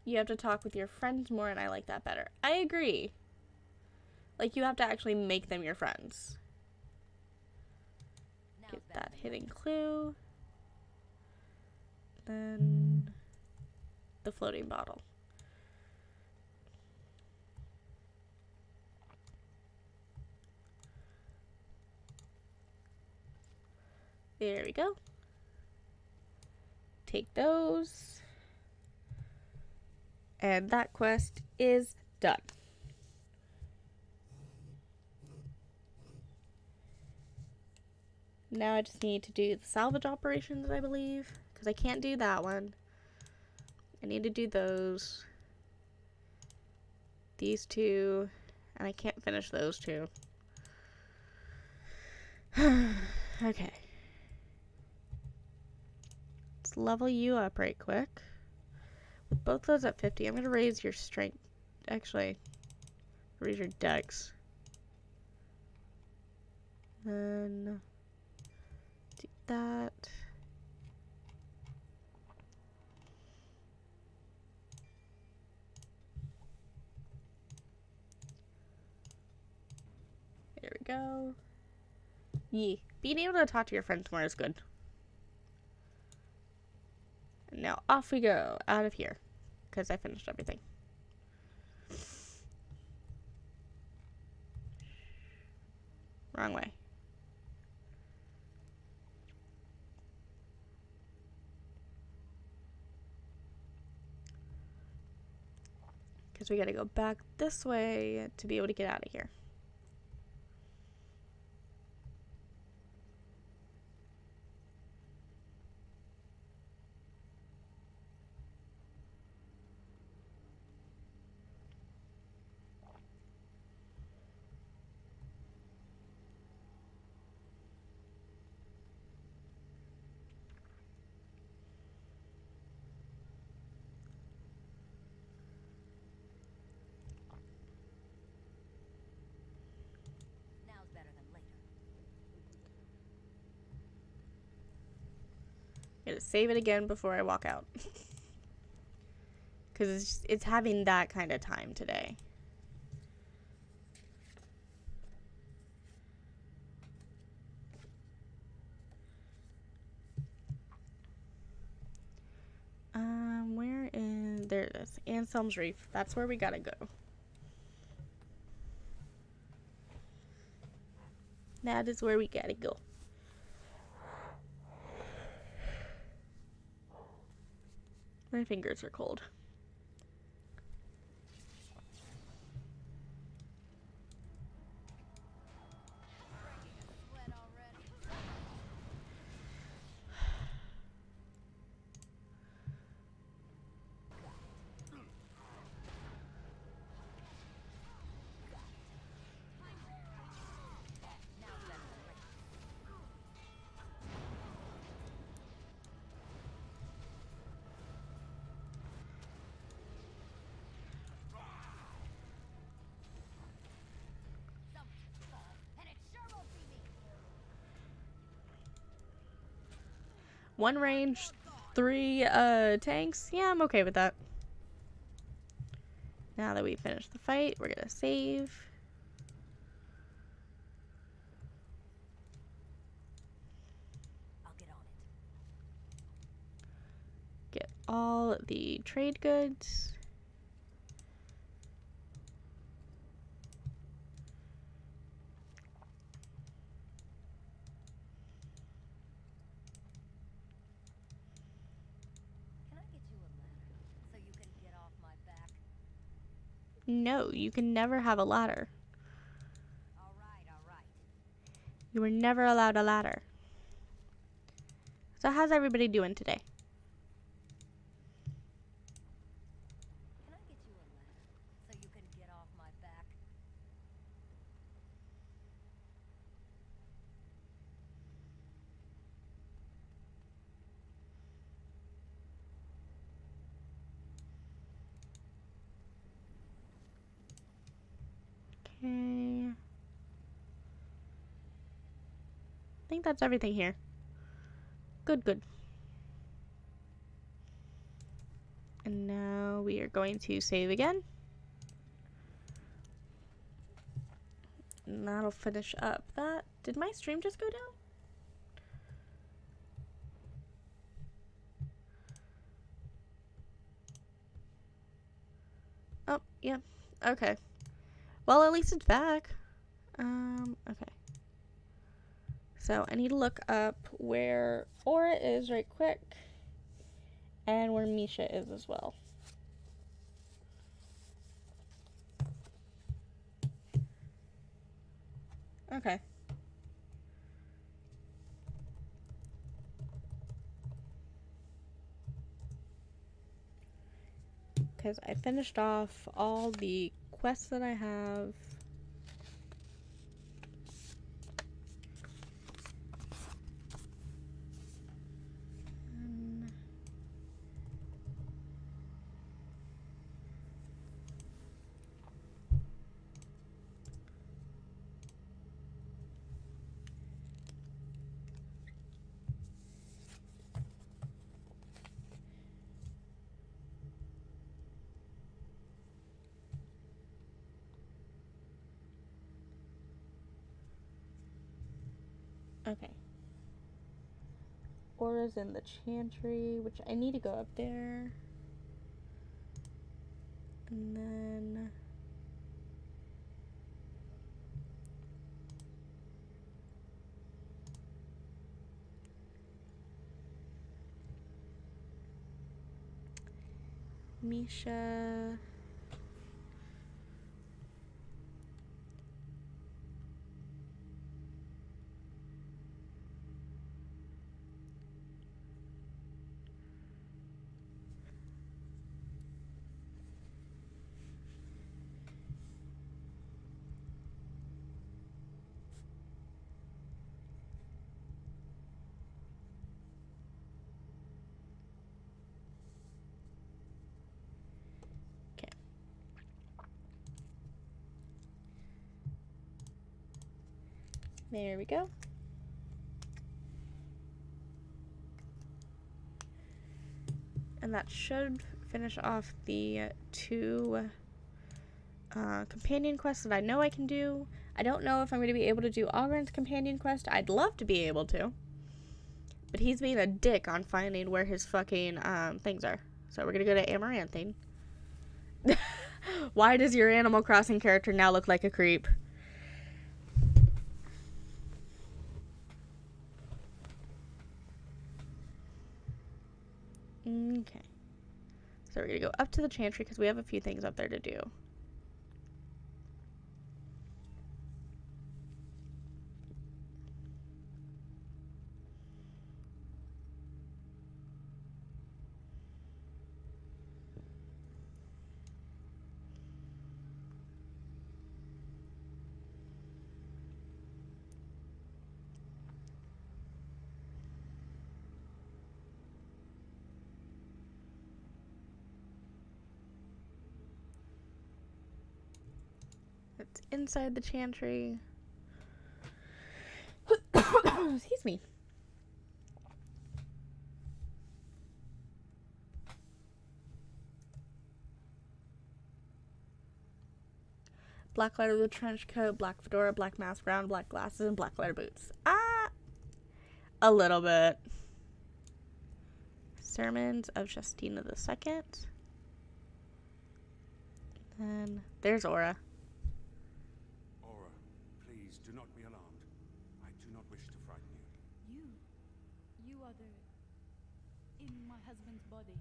You have to talk with your friends more, and I like that better. I agree. Like, you have to actually make them your friends. Get that hidden clue. Then the floating bottle. There we go. Take those. And that quest is done. Now I just need to do the salvage operations, I believe, because I can't do that one. I need to do those. These two, and I can't finish those two. Okay. Let's level you up right quick. With both those at 50, I'm going to raise your strength. Actually, raise your dex. Then do that. There we go. Yee. Being able to talk to your friends more is good. And now off we go out of here. Because I finished everything. Wrong way. Because we gotta go back this way to be able to get out of here. Now's better than later. I'm gonna save it again before I walk out. Because it's having that kind of time today. Where is... There it is. Anselm's Reef. That's where we gotta go. That is where we gotta go. My fingers are cold. Sweat already. Now's better than later. And it sure won't be me. One range, 3 tanks. Yeah, I'm okay with that. Now that we finished the fight, we're gonna save. I'll get on it. Get all the trade goods. Can I get you a ladder so you can get off my back? No, you can never have a ladder. All right. You were never allowed a ladder. So how's everybody doing today? Can I get you a ladder so you can get off my back? Okay. I think that's everything here. Good. And now we are going to save again. And that'll finish up that. Did my stream just go down? Oh, yeah. Okay. Well, at least it's back. Okay. So I need to look up where Aura is right quick, and where Misha is as well. Okay. Because I finished off all the quests that I have. Okay. Aura's in the Chantry, which I need to go up there. And then... Misha... Okay. There we go. And that should finish off the 2 companion quests that I know I can do. I don't know if I'm going to be able to do Ogren's companion quest. I'd love to be able to. But he's being a dick on finding where his fucking things are. So we're going to go to Amaranthine. Why does your Animal Crossing character now look like a creep? Okay. So we're going to go up to the Chantry because we have a few things up there to do. It's inside the Chantry. Excuse me. Black leather with a trench coat, black fedora, black mask, brown, black glasses, and black leather boots. A little bit. Sermons of Justina II. Then there's Aura. Aura, please do not be alarmed. I do not wish to frighten you. You are in my husband's body.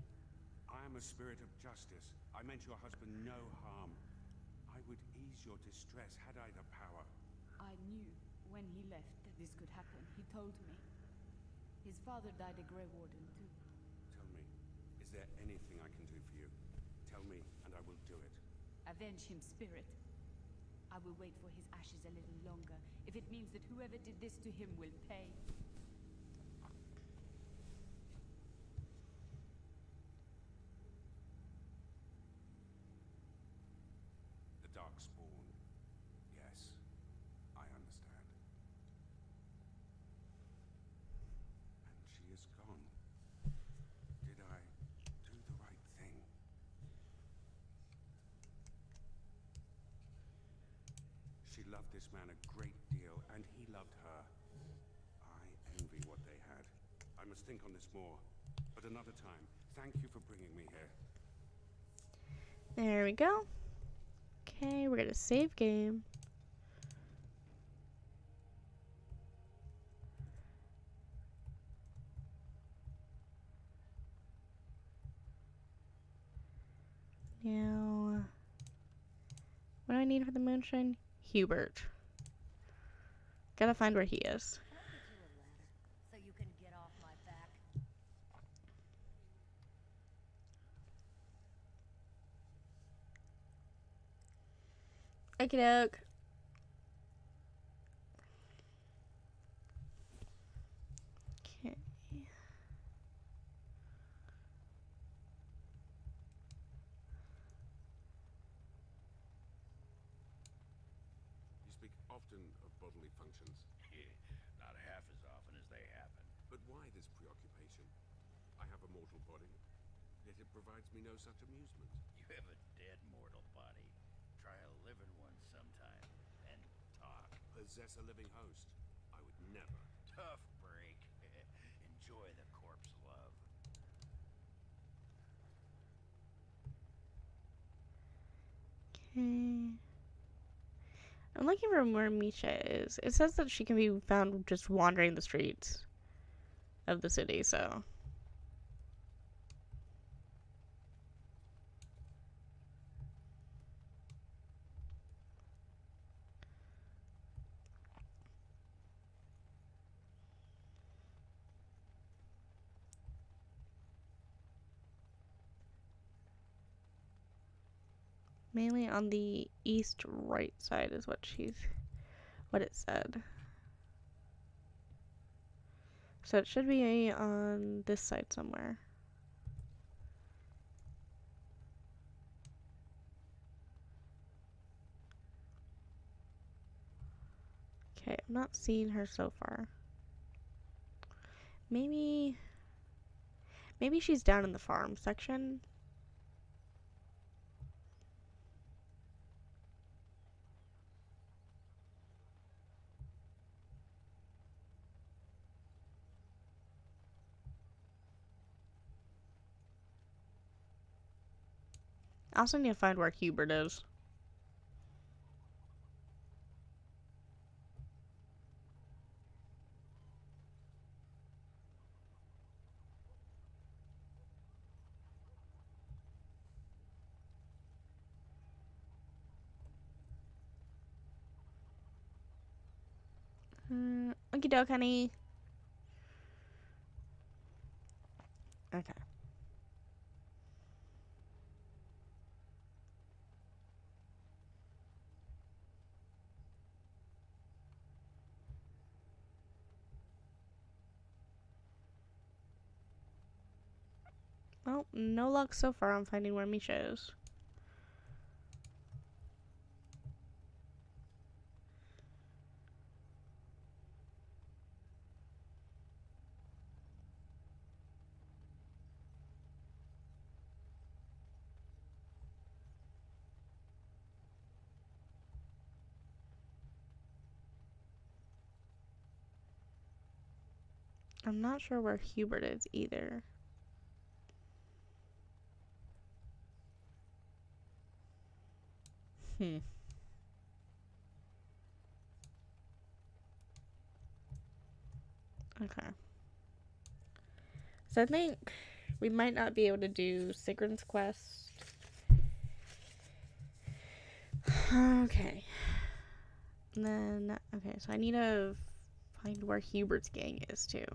I am a spirit of justice. I meant your husband no harm. I would ease your distress had I the power. I knew when he left that this could happen. He told me. His father died a Grey Warden too. Tell me, is there anything I can do for you? Tell me, and I will do it. Avenge him, spirit. I will wait for his ashes a little longer, if it means that whoever did this to him will pay. The Darkspawn. Yes, I understand. And she is gone. Did I do the right thing? She loved this man a great deal, and he loved her. I envy what they had. I must think on this more, but another time. Thank you for bringing me here. There we go. Okay, we're gonna save game. Now, what do I need for the moonshine? Hubert. Gotta find where he is. Can I get you a ladder so you can get off my back? Okie doke. Okay. You speak often of bodily functions. Not half as often as they happen. But why this preoccupation? I have a mortal body, yet it provides me no such amusement. You have a dead mortal body. Try a living one sometime, and talk. Possess a living host? I would never. Tough break. Enjoy the corpse love. Okay. I'm looking for where Misha is. It says that she can be found just wandering the streets of the city, so. Mainly on the east right side is what it said. So it should be on this side somewhere. Okay, I'm not seeing her so far. Maybe she's down in the farm section. I also need to find where Hubert is. Okie doke, honey. Okay. Well, no luck so far on finding where Misha is. I'm not sure where Hubert is either. Okay. So I think we might not be able to do Sigrun's quest. Okay. And then, okay, so I need to find where Hubert's gang is too.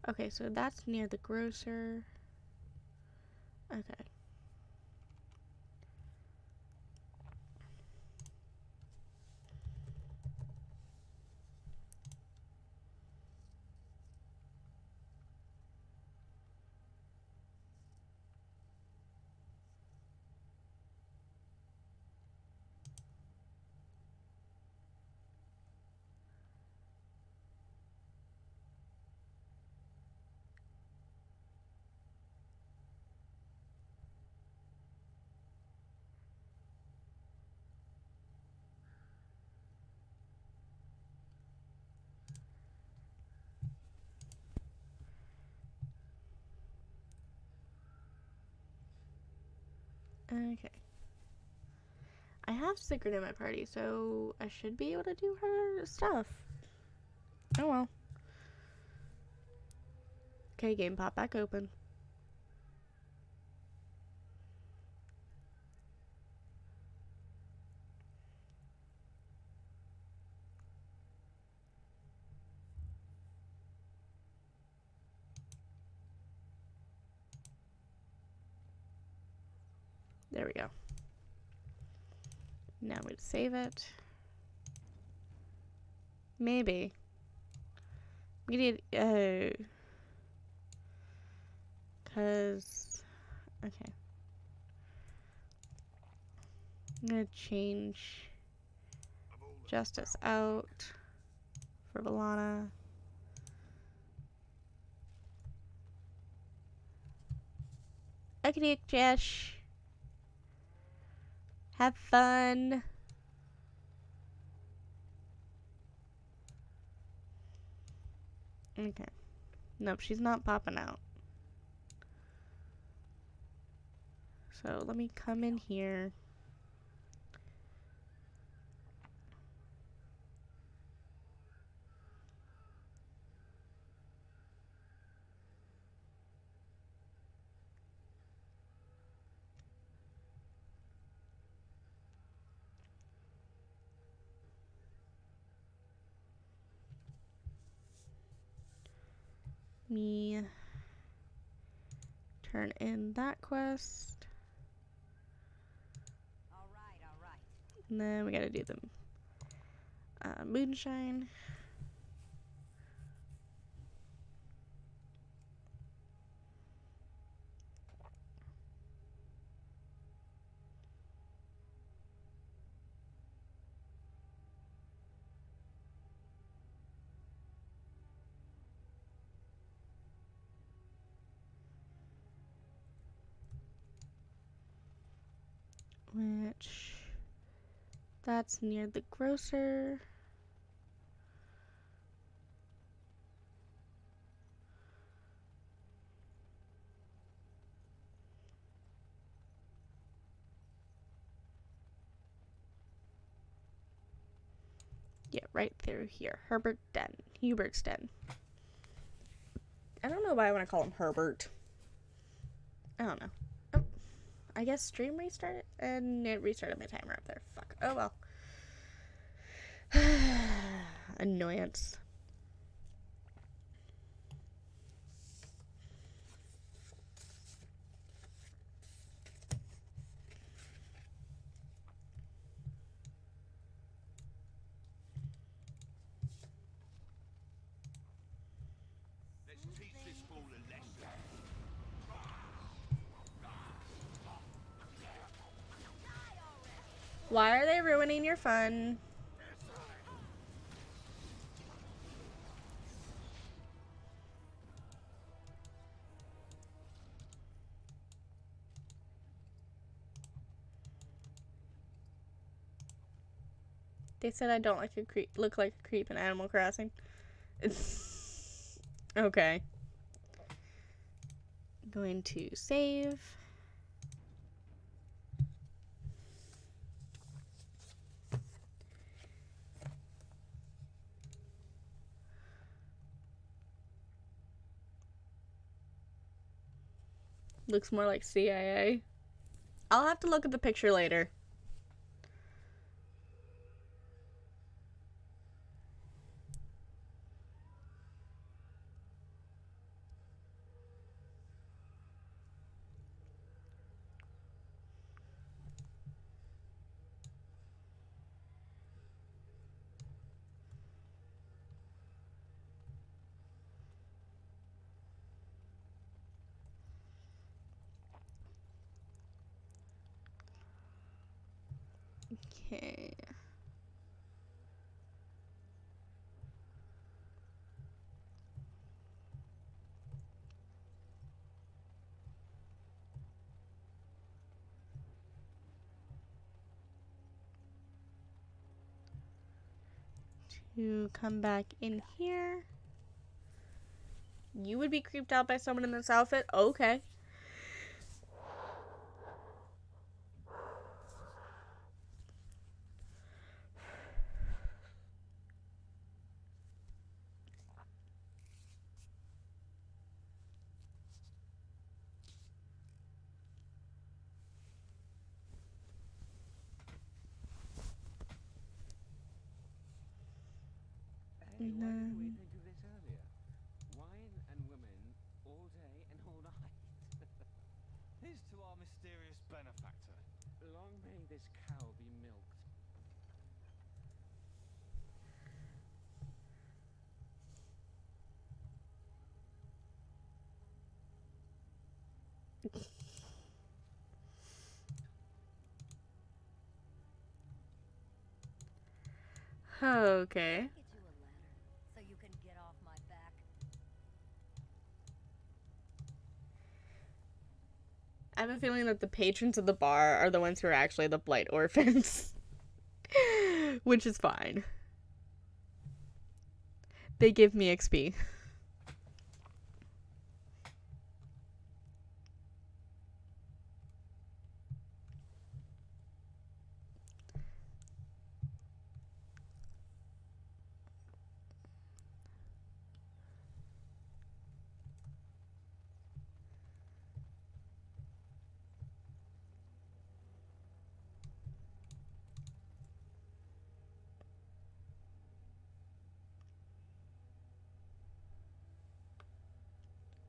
Okay, so that's near the grocer. Okay. Okay. I have Sigrid in my party, so I should be able to do her stuff. Oh well. Okay, game pop back open. There we go. Now I'm going to save it. Maybe. We need, cause, okay. I'm going to change Justice out for Valana. Okay, Jesh. Have fun. Okay. Nope, she's not popping out. So let me come in here. Me turn in that quest. All right. And then we gotta do the moonshine. Which that's near the grocer. Yeah, right through here. Hubert's den. I don't know why I want to call him Herbert. I don't know. Oh, I guess stream restarted and it restarted my timer up there. Fuck. Oh well. Annoyance. Let's teach this fool a lesson. Why are they ruining your fun? They said I don't look like a creep in Animal Crossing. Okay. Going to save. Looks more like CIA. I'll have to look at the picture later. Okay. To come back in here. You would be creeped out by someone in this outfit? Okay. Why didn't we think of this earlier? Wine and women all day and all night. Here's to our mysterious benefactor. Long may this cow be milked. Okay. Get you a ladder so you can get off my back. I have a feeling that the patrons of the bar are the ones who are actually the blight orphans. Which is fine. They give me XP.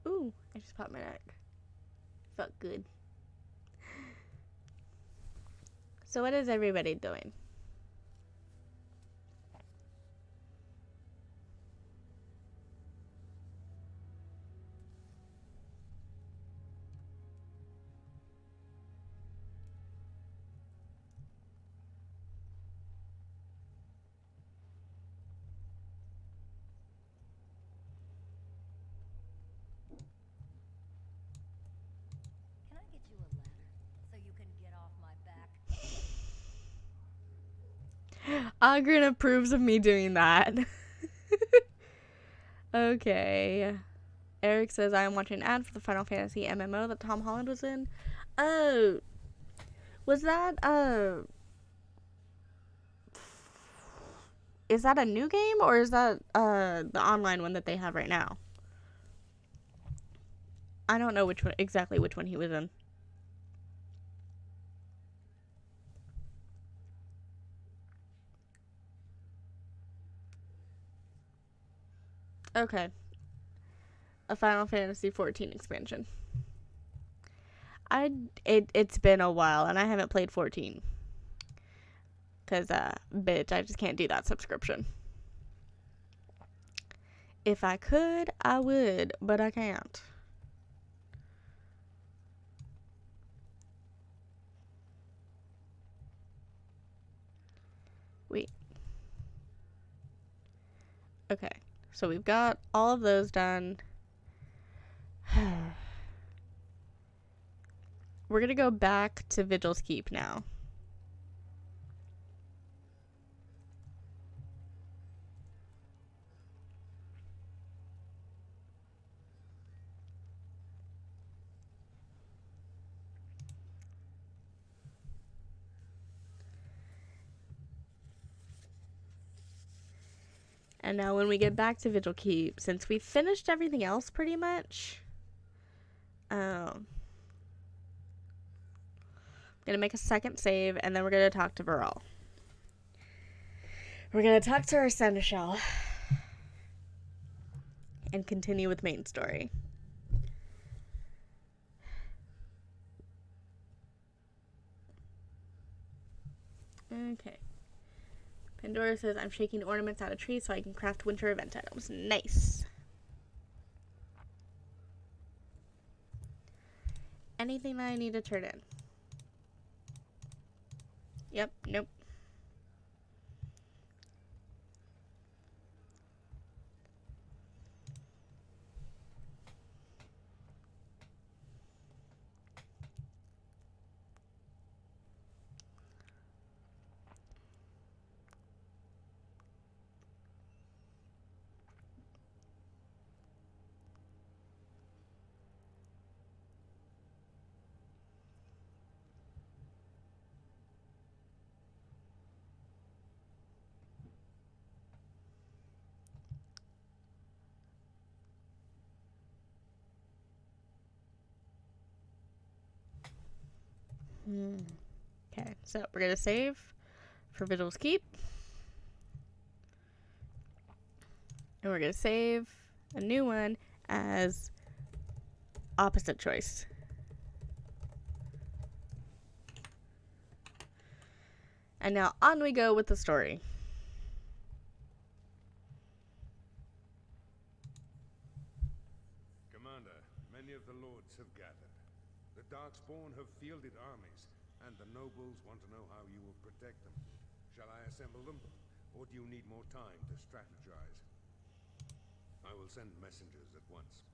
Ooh, I just popped my neck. Felt good. So what is everybody doing? Can I get you a ladder so you can get off my back? Ogren approves of me doing that. Okay. Eric says, I am watching an ad for the Final Fantasy MMO that Tom Holland was in. Oh. Was that, is that a new game, or is that, the online one that they have right now? I don't know exactly which one he was in. Okay. A Final Fantasy 14 expansion. It's been a while, and I haven't played 14. Because, bitch, I just can't do that subscription. If I could, I would, but I can't. Wait. Okay, so we've got all of those done. We're gonna go back to Vigil's Keep now. And now when we get back to Vigil Keep, since we finished everything else pretty much, I'm gonna make a second save, and then we're gonna talk to Varel. We're gonna talk to our seneschal and continue with main story. Okay. Pandora says, I'm shaking ornaments out of trees so I can craft winter event items. Nice. Anything that I need to turn in? Yep, nope. Okay, so we're gonna save for Vigil's Keep. And we're going to save a new one as opposite choice. And now on we go with the story. Commander, many of the lords have gathered. The Darkspawn have fielded armies, and the nobles want to know how you will protect them. Shall I assemble them, or do you need more time to strategize? I will send messengers at once.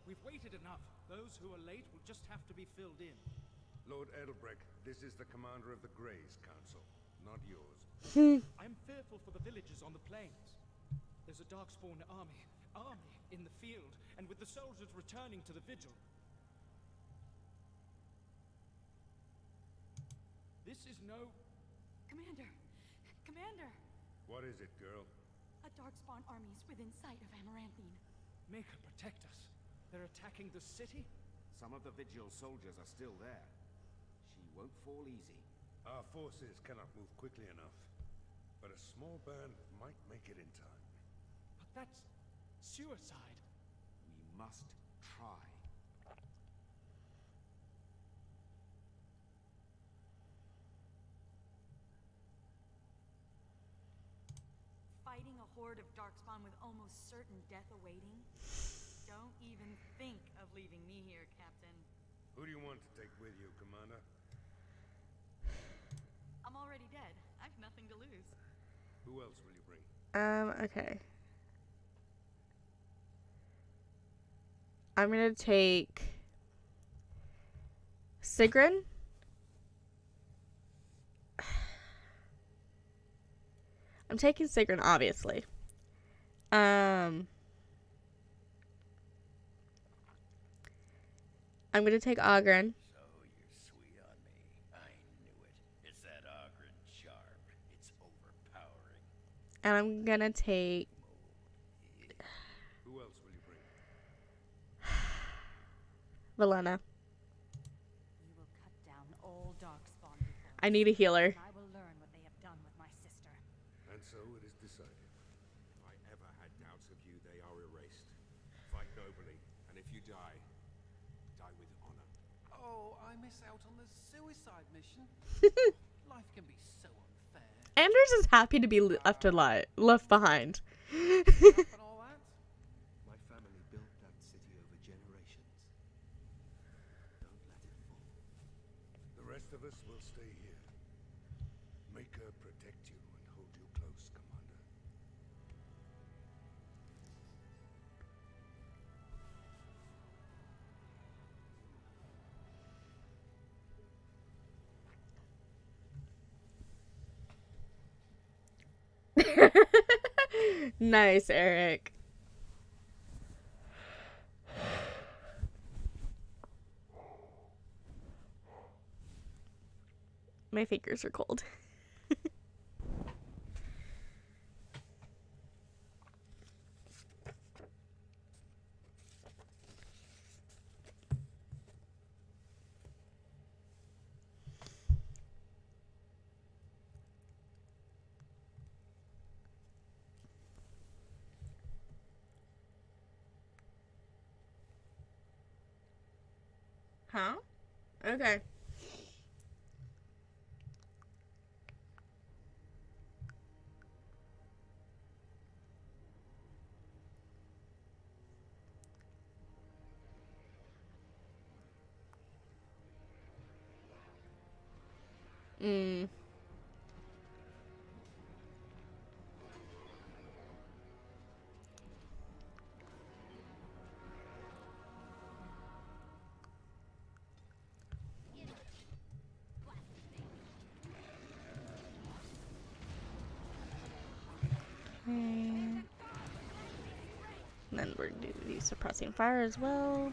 We've waited enough. Those who are late will just have to be filled in. Lord Edelbreck, this is the commander of the Greys Council, not yours. I'm fearful for the villagers on the plains. There's a Darkspawn army in the field, and with the soldiers returning to the vigil. This is no... Commander! Commander! What is it, girl? A Darkspawn army is within sight of Amaranthine. Make her protect us. They're attacking the city? Some of the Vigil soldiers are still there. She won't fall easy. Our forces cannot move quickly enough, but a small band might make it in time. But that's suicide. We must try. Fighting a horde of Darkspawn with almost certain death awaiting? Don't even think of leaving me here, Captain. Who do you want to take with you, Commander? I'm already dead. I've nothing to lose. Who else will you bring? Okay. I'm gonna take Sigrun. I'm taking Sigrun, obviously. I'm gonna take Oghren. So you're sweet on me. I knew it. It's that Oghren charm. It's overpowering. And I'm gonna take... Who else will you bring? Valenna. You will cut down all Darkspawn before I need a healer. and I will learn what they have done with my sister. And so it is decided. If I ever had doubts of you, they are erased. Fight nobly, and if you die, die with honor. Oh, I miss out on the suicide mission. Life can be so unfair. Anders is happy to be left behind. And all that. My family built that city over generations. Don't let it fall. The rest of us will stay here. Make her protect you and hold you close, Commander. Nice, Eric. My fingers are cold. Huh? Okay. Mm. And then we're going to do the suppressing fire as well.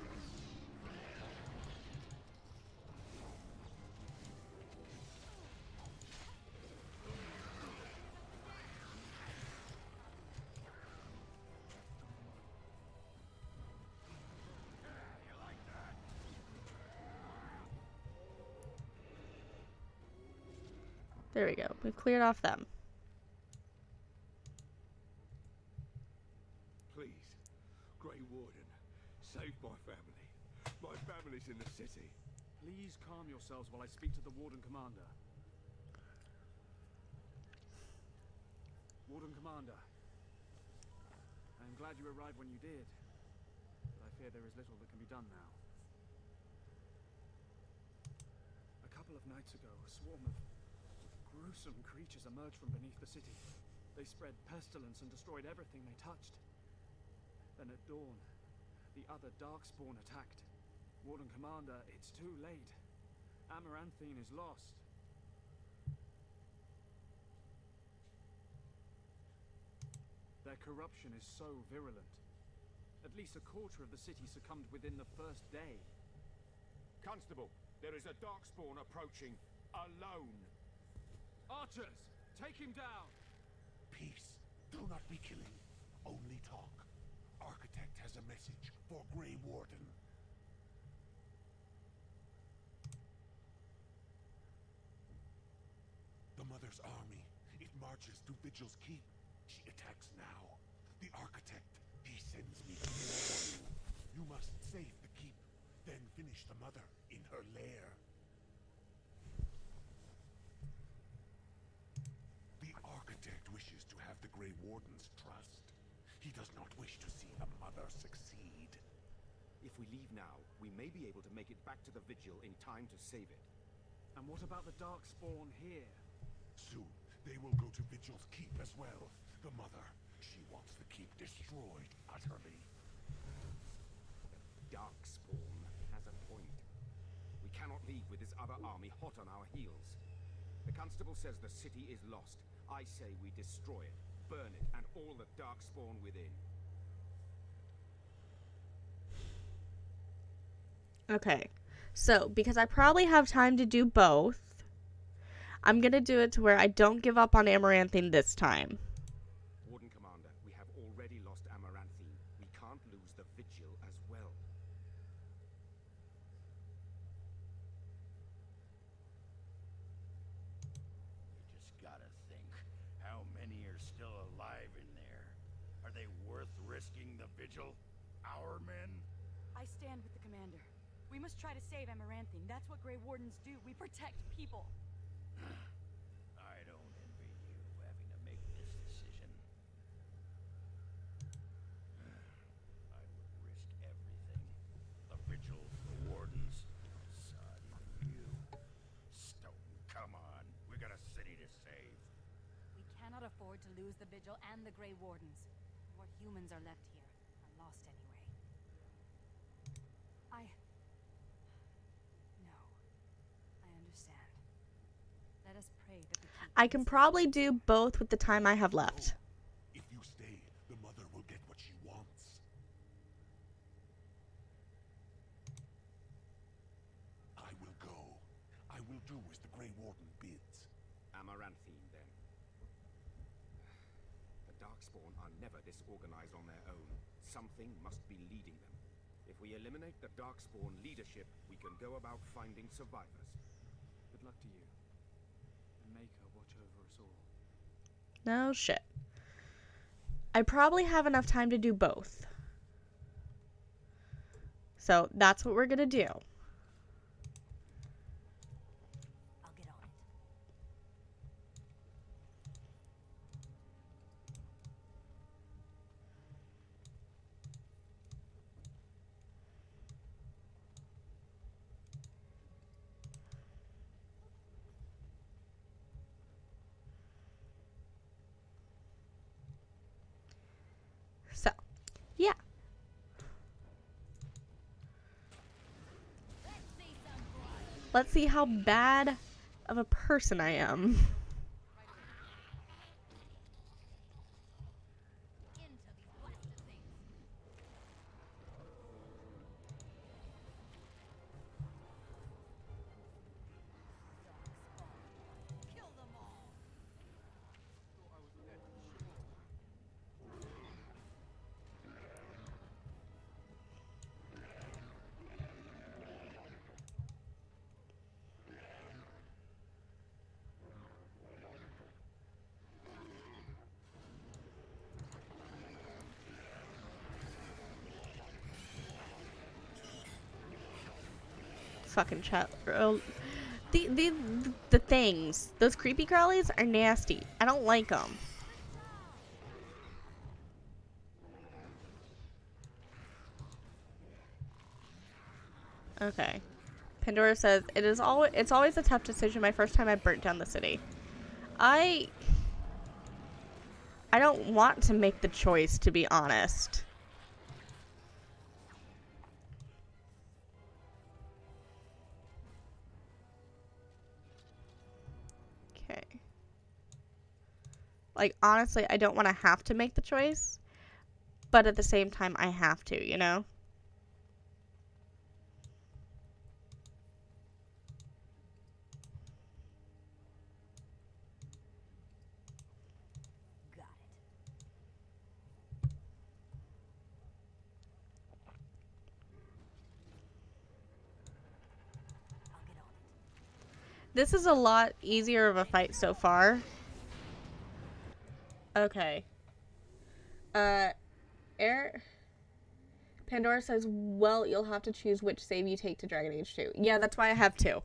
There we go. We've cleared off them. Please, Grey Warden, save my family. My family's in the city. Please calm yourselves while I speak to the Warden Commander. Warden Commander, I am glad you arrived when you did, but I fear there is little that can be done now. A couple of nights ago, a swarm of gruesome creatures emerged from beneath the city. They spread pestilence and destroyed everything they touched. Then at dawn, the other Darkspawn attacked. Warden Commander, it's too late. Amaranthine is lost. Their corruption is so virulent. At least a quarter of the city succumbed within the first day. Constable, there is a Darkspawn approaching, alone. Archers, take him down! Peace. Do not be killing. Only talk. Architect has a message for Grey Warden. The Mother's army. It marches to Vigil's Keep. She attacks now. The Architect, he sends me to warn you. You must save the Keep, then finish the Mother in her lair. The Architect wishes to have the Grey Warden's trust. He does not wish to see the Mother succeed. If we leave now, we may be able to make it back to the Vigil in time to save it. And what about the Darkspawn here? Soon, they will go to Vigil's Keep as well. The Mother, she wants the Keep destroyed utterly. The Darkspawn has a point. We cannot leave with this other army hot on our heels. The Constable says the city is lost. I say we destroy it, burn it, and all the Darkspawn within. Okay, so because I probably have time to do both, I'm gonna do it to where I don't give up on Amaranthine this time. Warden Commander, we have already lost Amaranthine. We can't lose the Vigil as well. You just gotta think, how many are still alive in there? Are they worth risking the Vigil? Our men? I stand with the commander. We must try to save Amaranthine. That's what Grey Wardens do. We protect people. I don't envy you having to make this decision. I would risk everything. The Vigil, the Wardens, Sod, even you. Stone, come on. We got a city to save. We cannot afford to lose the Vigil and the Grey Wardens. What humans are left here are lost anyway. No. I understand. Let us pray that the Keep I can probably do both with the time I have left. If you stay, the Mother will get what she wants. I will go. I will do as the Grey Warden bids. Amaranthine, then. The Darkspawn are never this organized on their own. Something must be leading them. If we eliminate the Darkspawn leadership, we can go about finding survivors. Good luck to you. And make her watch over us all. No shit. I probably have enough time to do both. So that's what we're gonna do. I'll get on it. So, yeah. Let's see how bad of a person I am. fucking the things. Those creepy crawlies are nasty. I don't like them. Okay. Pandora says, it's always a tough decision my first time I burnt down the city. I don't want to make the choice, to be honest. Okay. Like, honestly, I don't want to have to make the choice, but at the same time, I have to, you know? This is a lot easier of a fight so far. Okay. Pandora says, well, you'll have to choose which save you take to Dragon Age 2. Yeah, that's why I have two.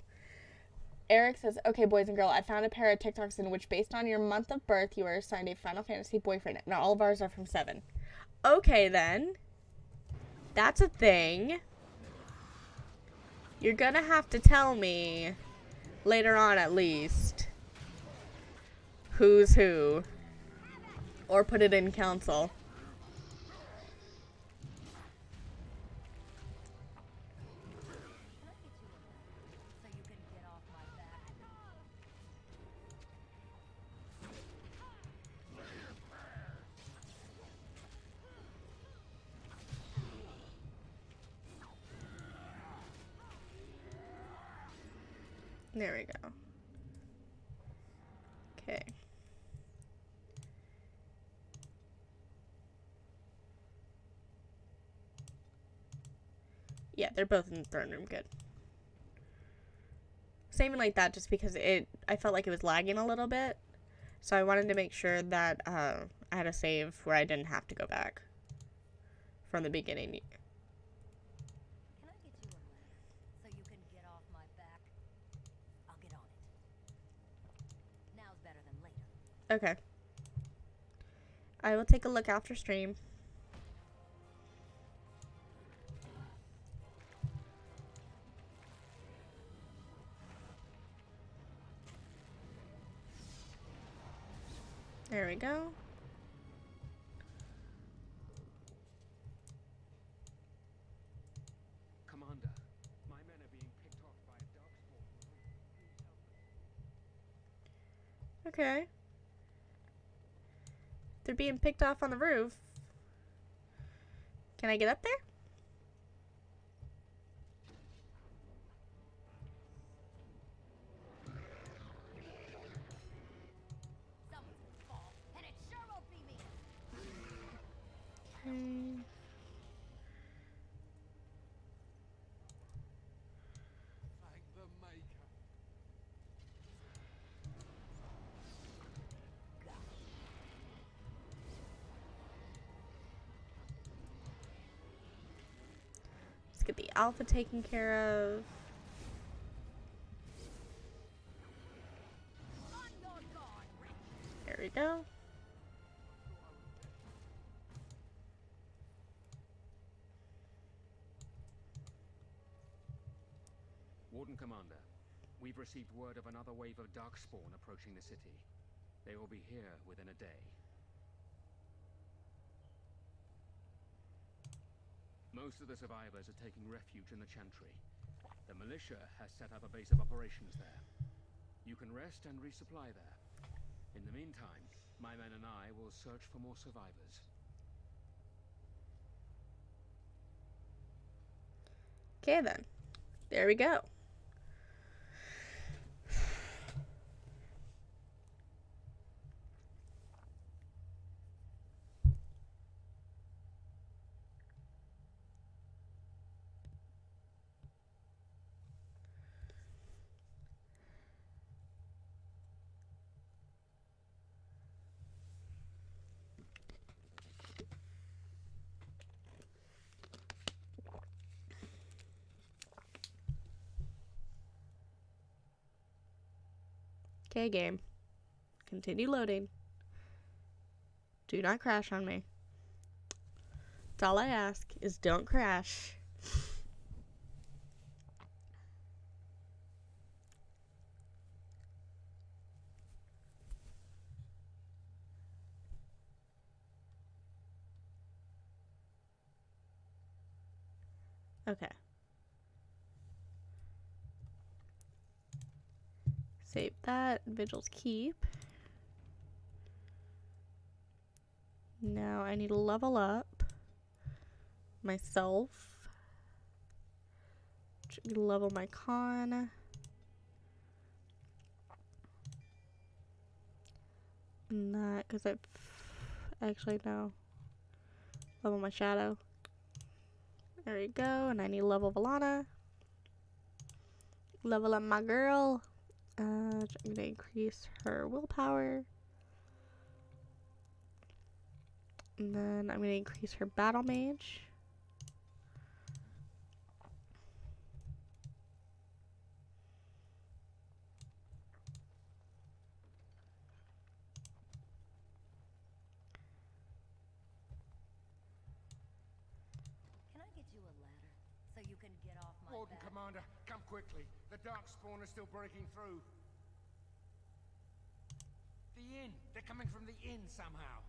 Eric says, okay, boys and girl, I found a pair of TikToks in which, based on your month of birth, you are assigned a Final Fantasy boyfriend. Now, all of ours are from 7. Okay, then. That's a thing. You're gonna have to tell me, later on at least, who's who. Or put it in council. There we go. Okay. Yeah, they're both in the throne room. Good. Saving like that just because I felt like it was lagging a little bit. So I wanted to make sure that I had a save where I didn't have to go back from the beginning. Can I get you a lift so you can get off my back? I'll get on it. Now's better than later. Okay. I will take a look after stream. There we go. Commander, my men are being picked off by a darkspawn. Okay. They're being picked off on the roof. Can I get up there? Let's get the alpha taken care of. There we go. Warden Commander, we've received word of another wave of darkspawn approaching the city. They will be here within a day. Most of the survivors are taking refuge in the Chantry. The militia has set up a base of operations there. You can rest and resupply there. In the meantime, my men and I will search for more survivors. Okay then. There we go. Okay, game. Continue loading. Do not crash on me. That's all I ask, is don't crash. Okay. Save that. Vigil's Keep. Now I need to level up myself. Level my con. And that, because I've actually no. Level my shadow. There we go. And I need to level Valana. Level up my girl. I'm going to increase her willpower. And then I'm going to increase her battle mage. Can I get you a ladder so you can get off my Warden back? Commander, come quickly. The Darkspawn are still breaking through. The inn! They're coming from the inn somehow.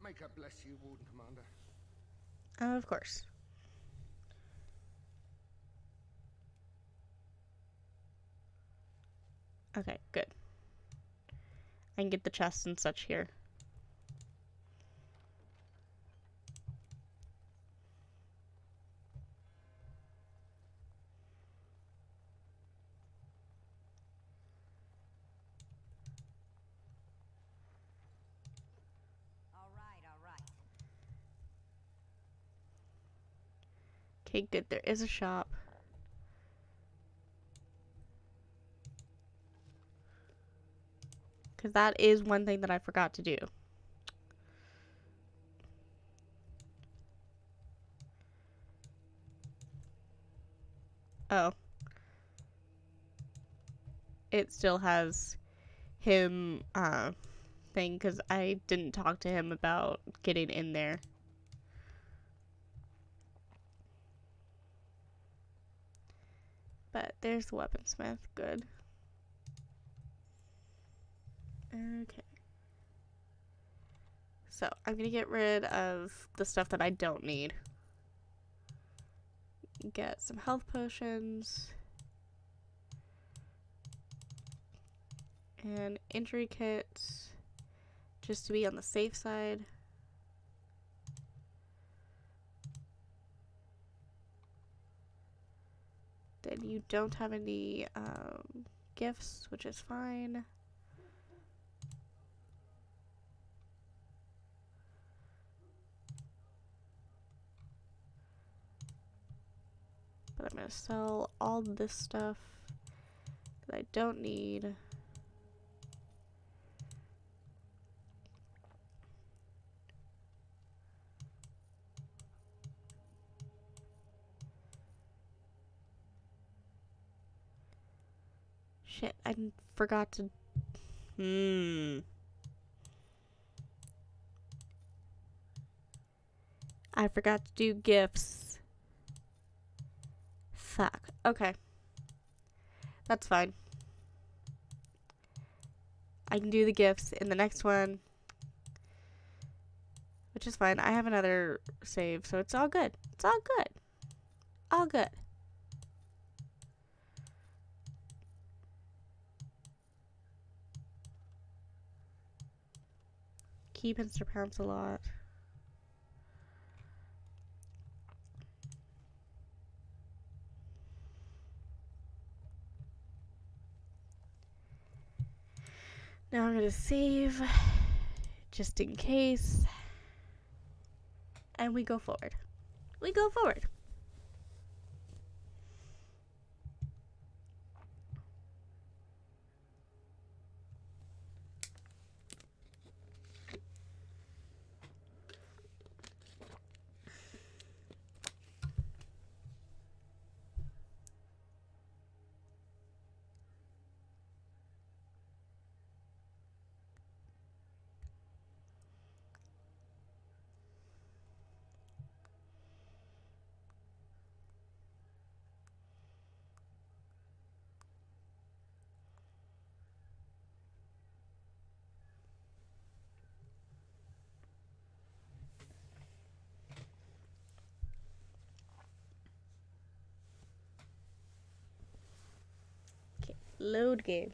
Make her bless you, Warden Commander. Of course. Okay, good. I can get the chests and such here. All right. Okay, good. There is a shop. Because that is one thing that I forgot to do. Oh. It still has him, thing, because I didn't talk to him about getting in there. But there's the weaponsmith. Good. Okay. So, I'm going to get rid of the stuff that I don't need. Get some health potions. And injury kits. Just to be on the safe side. Then you don't have any gifts, which is fine. But I'm going to sell all this stuff that I don't need. Shit, I forgot to... I forgot to do gifts. Fuck. Okay. That's fine. I can do the gifts in the next one. Which is fine. I have another save, so it's all good. It's all good. All good. Keep and Sir Pounce a lot. Now I'm going to save just in case. And we go forward. We go forward. Load game.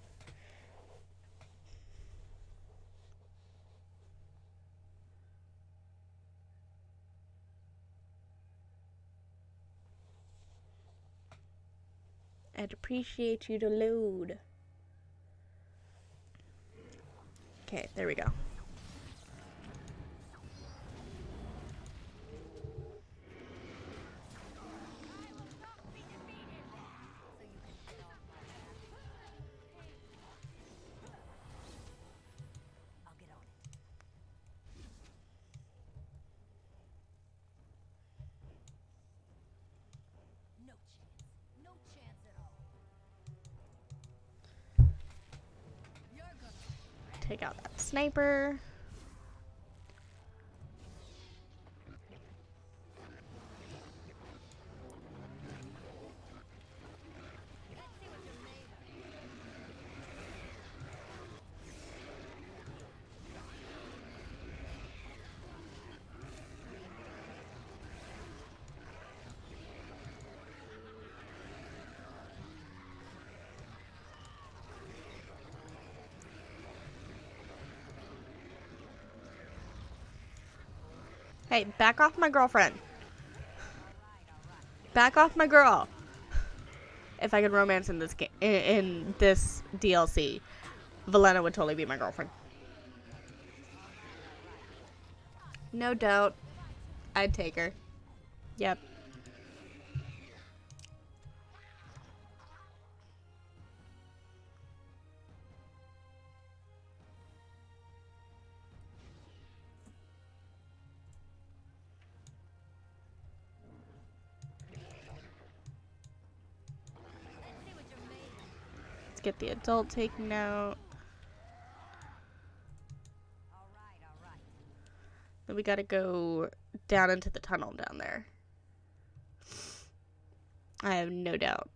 I'd appreciate you to load. Okay, there we go. I'll get on it. No chance. No chance at all. You're gonna Take out that sniper. Hey, back off my girlfriend. Back off my girl. If I could romance in this game, in this DLC, Valena would totally be my girlfriend. No doubt. I'd take her. Yep. Let's get the adult taken out. Then we gotta go down into the tunnel down there. I have no doubt.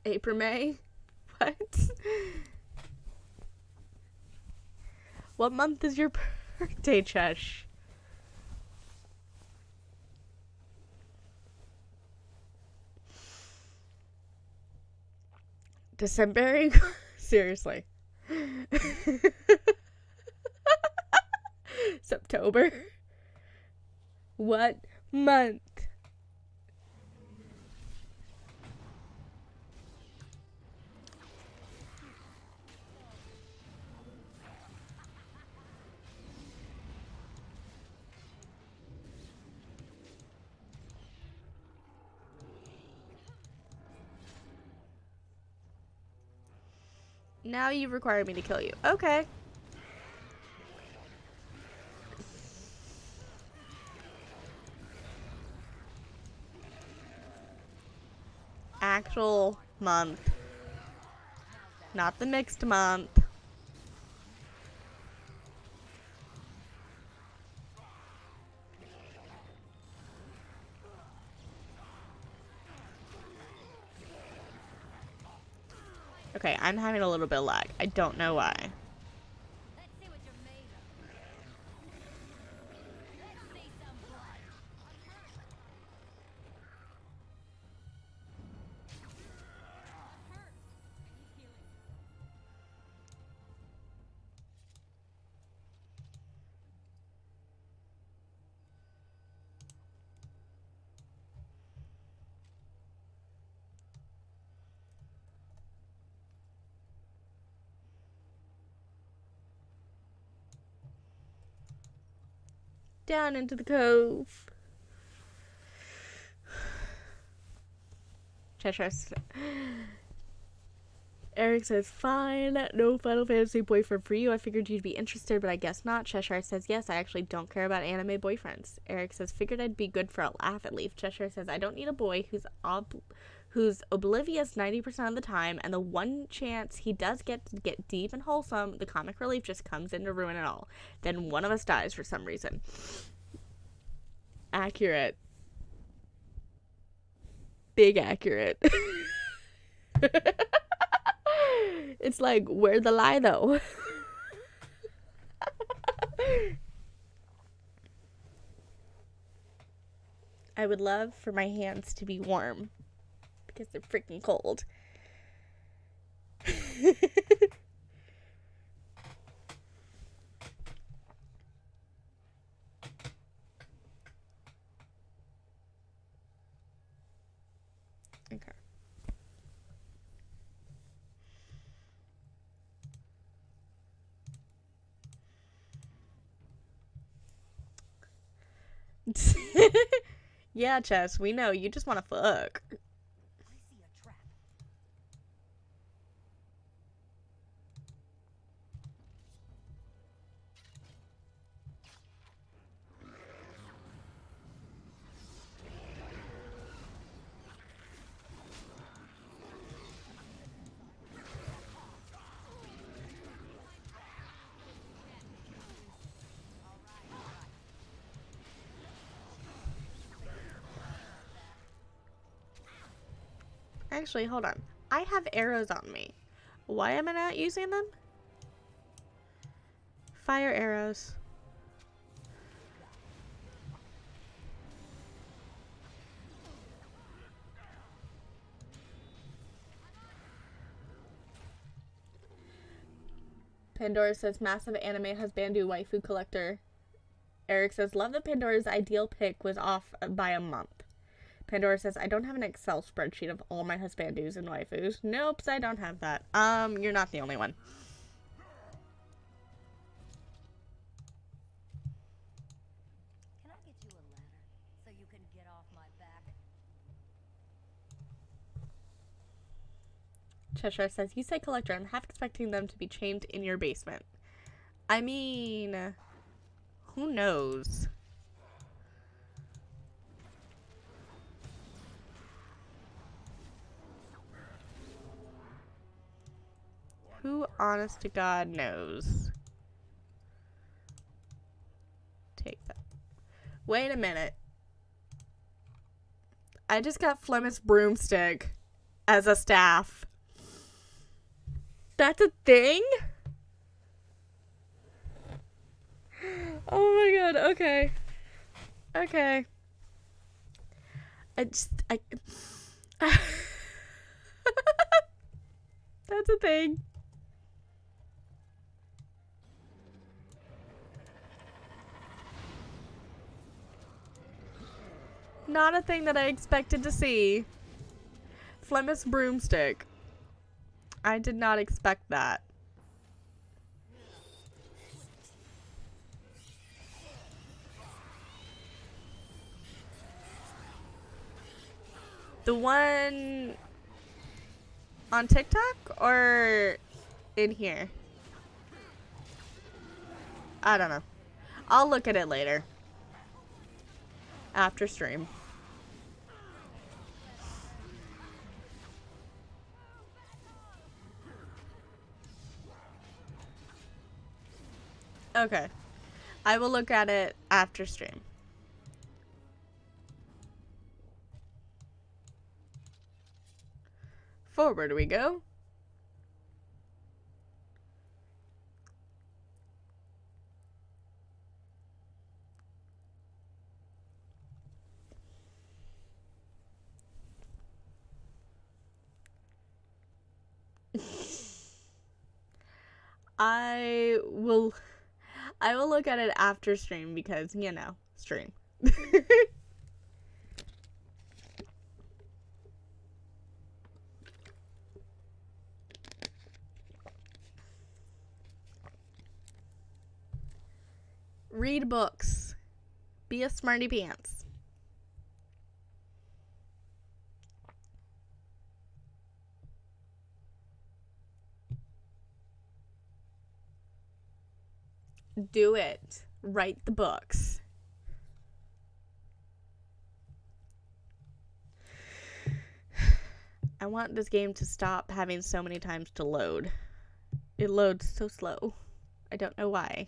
April, May? What? What month is your birthday, Chesh? December? Seriously. September? What month? Now you require me to kill you. Okay. Actual month. Not the mixed month. Okay, I'm having a little bit of lag. I don't know why. Let's see what you're made of. Let's see some blood. Down into the cove. Cheshire. Eric says, fine, no Final Fantasy boyfriend for you. I figured you'd be interested, but I guess not. Cheshire says, yes, I actually don't care about anime boyfriends. Eric says, figured I'd be good for a laugh at least. Cheshire says, I don't need a boy who's oblivious 90% of the time, and the one chance he does get to get deep and wholesome, the comic relief just comes in to ruin it all. Then one of us dies for some reason. Accurate. Big accurate. It's like, where's the lie though? I would love for my hands to be warm because they're freaking cold. Okay. Yeah, Chess, we know. You just want to fuck. Actually, hold on. I have arrows on me. Why am I not using them? Fire arrows. Pandora says, massive anime husband waifu collector. Eric says, love that Pandora's ideal pick was off by a month. Pandora says, I don't have an Excel spreadsheet of all my husbandus and waifus. Nope, I don't have that. You're not the only one. Can I get you a ladder so you can get off my back? Cheshire says, you say collector. I'm half expecting them to be chained in your basement. I mean, who knows? Who, honest to God, knows? Take that. Wait a minute. I just got Flemeth's broomstick as a staff. That's a thing? Oh my god, okay. Okay. That's a thing. Not a thing that I expected to see. Flemeth's broomstick. I did not expect that. The one on TikTok or in here? I don't know. I'll look at it later. After stream. Okay. I will look at it after stream. Forward we go. I will look at it after stream because, you know, stream. Read books. Be a smarty pants. Do it. Write the books. I want this game to stop having so many times to load. It loads so slow. I don't know why.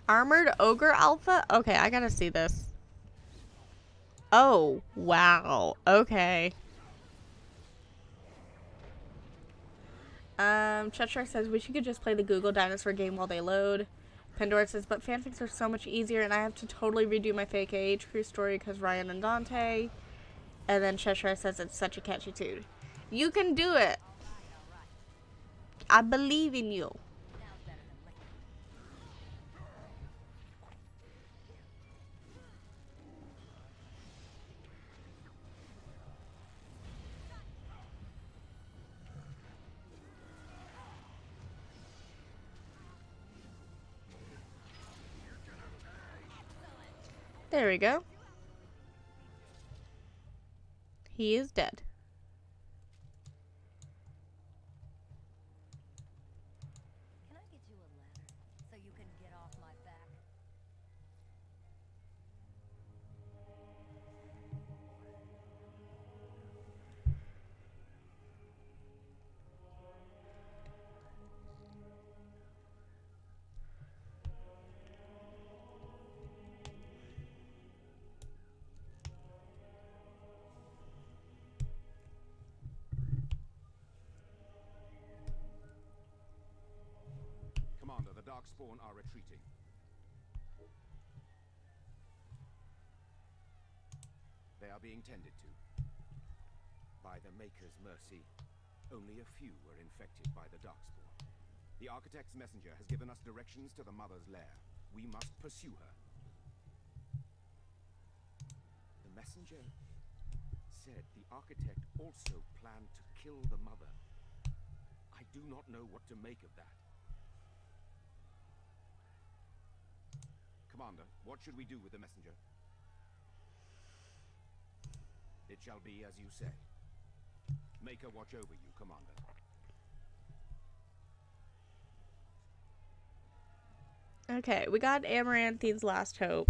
Armored Ogre Alpha? Okay, I gotta see this. Oh, wow. Okay. Cheshire says, wish you could just play the Google Dinosaur game while they load. Pandora says, but fanfics are so much easier and I have to totally redo my fake age crew story because Ryan and Dante. And then Cheshire says, it's such a catchy tune. You can do it. I believe in you. There we go. He is dead. Can I get you a ladder so you can get off my back? Commander, the Darkspawn are retreating. They are being tended to. By the Maker's mercy, only a few were infected by the Darkspawn. The Architect's messenger has given us directions to the Mother's lair. We must pursue her. The messenger said the Architect also planned to kill the Mother. I do not know what to make of that. Commander, what should we do with the messenger? It shall be as you say. Make her watch over you, Commander. Okay, we got Amaranthine's last hope.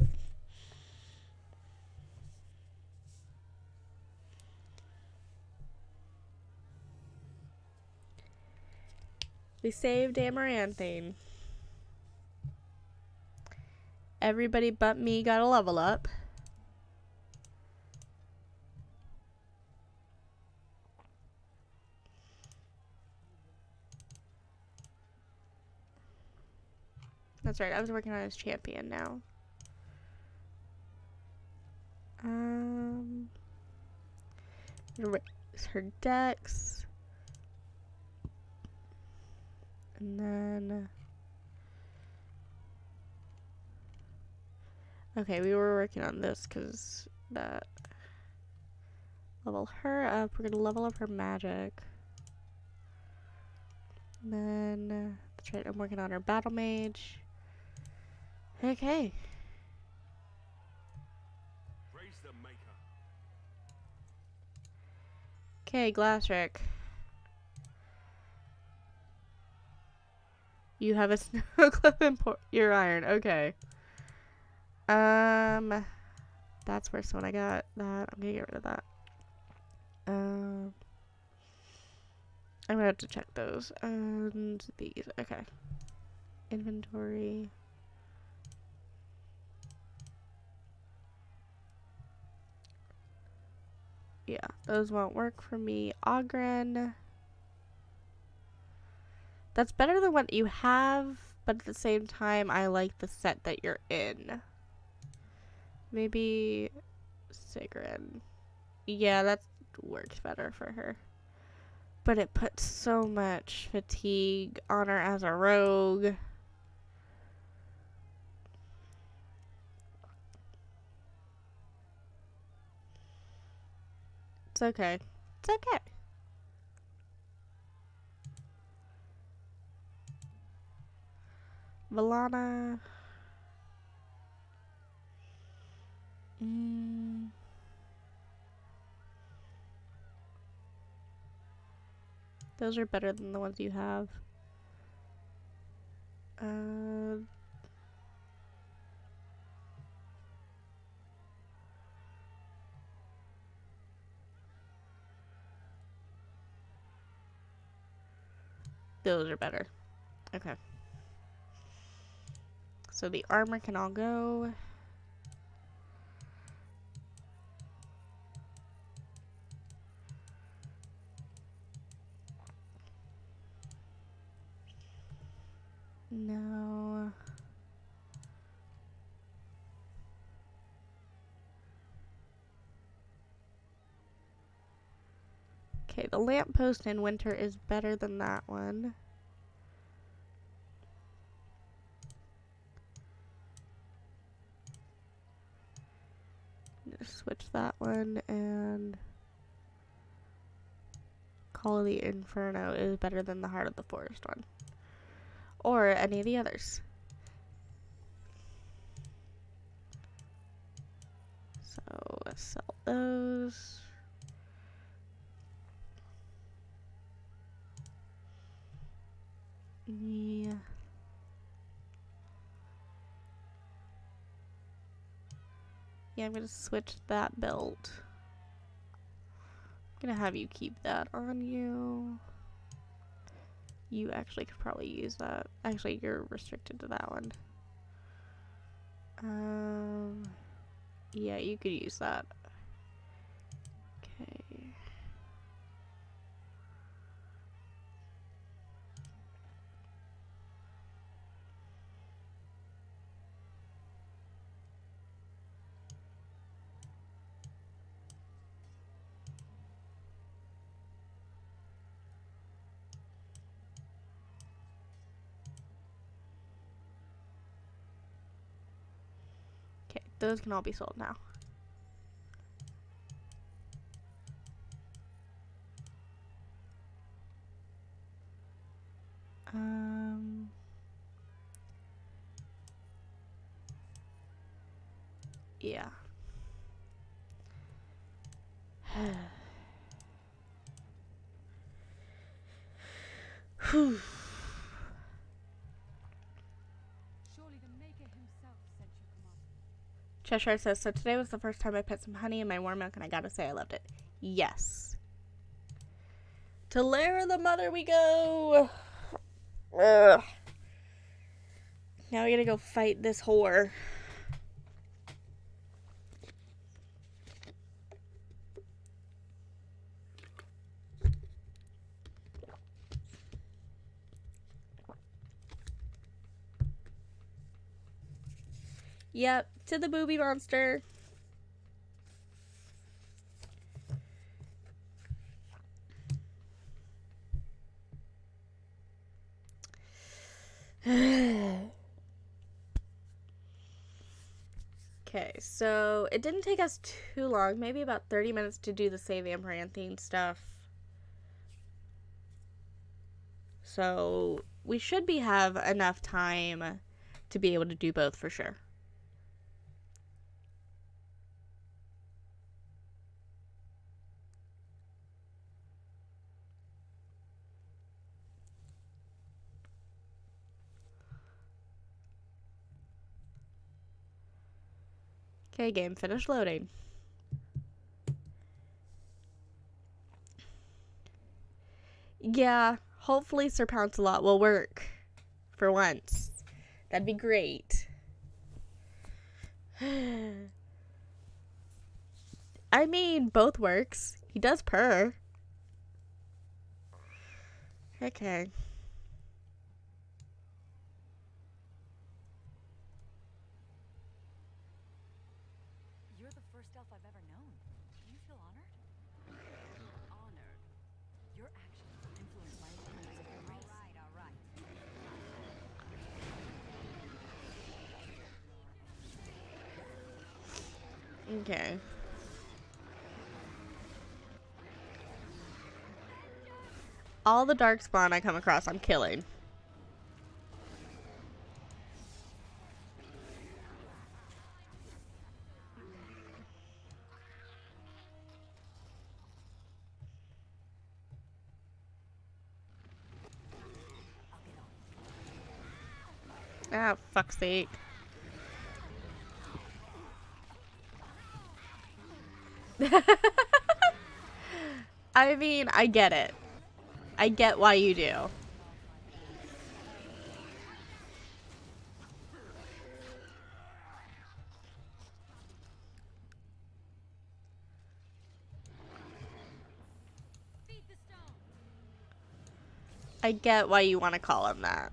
We saved Amaranthine. Everybody but me got a level up. That's right, I was working on his champion now. Raise her dex. And then... Okay, we were working on this because that... Level her up. We're gonna level up her magic. And then... That's right, I'm working on her battle mage. Okay. Praise the Maker. Okay, Glassrick. You have a snow clip in your iron. Okay. That's worse when I got that. I'm gonna get rid of that. I'm gonna have to check those. And these. Okay. Inventory. Yeah, those won't work for me. Ogren. That's better than what you have, but at the same time, I like the set that you're in. Maybe Sigrun. Yeah, that works better for her. But it puts so much fatigue on her as a rogue. It's okay. It's okay. Valana. Those are better than the ones you have. Those are better. Okay. So the armor can all go. No. Okay, the lamppost in winter is better than that one. Just switch that one, and Call of the Inferno is better than the Heart of the Forest one. Or any of the others. So, let's sell those. Yeah. Yeah, I'm gonna switch that belt. I'm gonna have you keep that on you. You actually could probably use that. Actually, you're restricted to that one. Yeah, you could use that. Okay. Okay, those can all be sold now. Yeah. Whew. Surely the Maker himself sent you, Commander. Cheshire says, so today was the first time I put some honey in my warm milk, and I gotta say I loved it. Yes. To Lara the Mother we go! Ugh. Now we gotta go fight this whore. Yep, to the booby monster. Okay, so it didn't take us too long, maybe about 30 minutes to do the Save Amaranthine stuff. So we should have enough time to be able to do both for sure. Okay, game finished loading. Yeah, hopefully Sir Pouncelot will work for once. That'd be great. I mean, both works. He does purr. Okay. You're the first elf I've ever known. you feel honored? Honored. Your actions are influenced by the rules of your race. All right. Okay. All the darkspawn I come across, I'm killing. Ah, fuck's sake. I mean, I get it. I get why you do. I get why you want to call him that.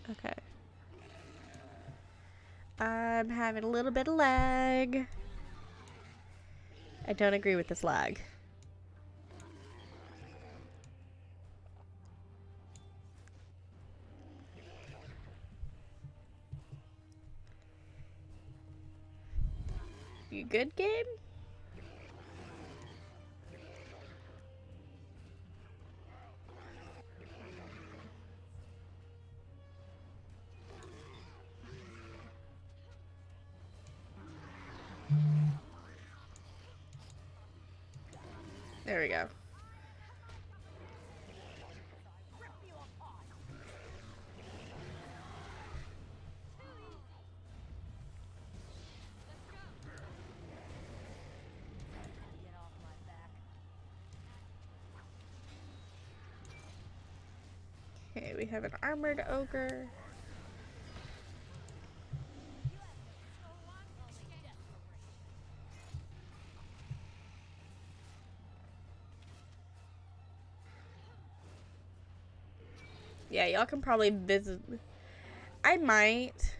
Okay. I'm having a little bit of lag. I don't agree with this lag. You good, game? There we go. Okay, we have an armored ogre. Yeah, y'all can probably visit. I might.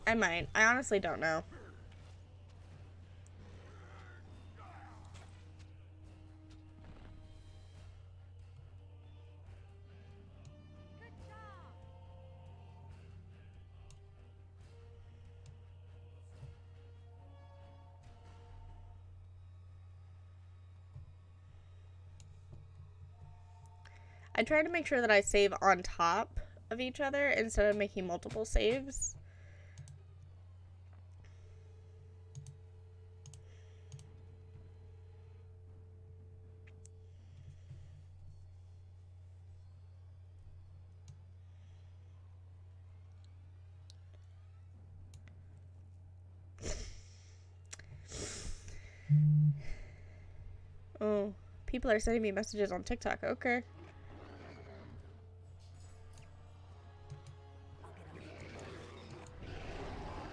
I honestly don't know. I try to make sure that I save on top of each other instead of making multiple saves. Oh, people are sending me messages on TikTok. Okay.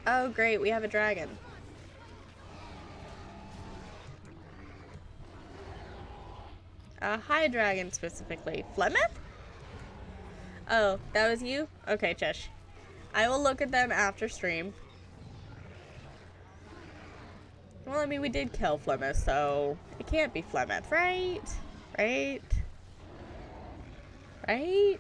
Oh, great. We have a dragon. Hi, dragon specifically. Flemeth? Oh, that was you? Okay, Chesh. I will look at them after stream. Well, I mean, we did kill Flemeth, so it can't be Flemeth, right? Right? Right?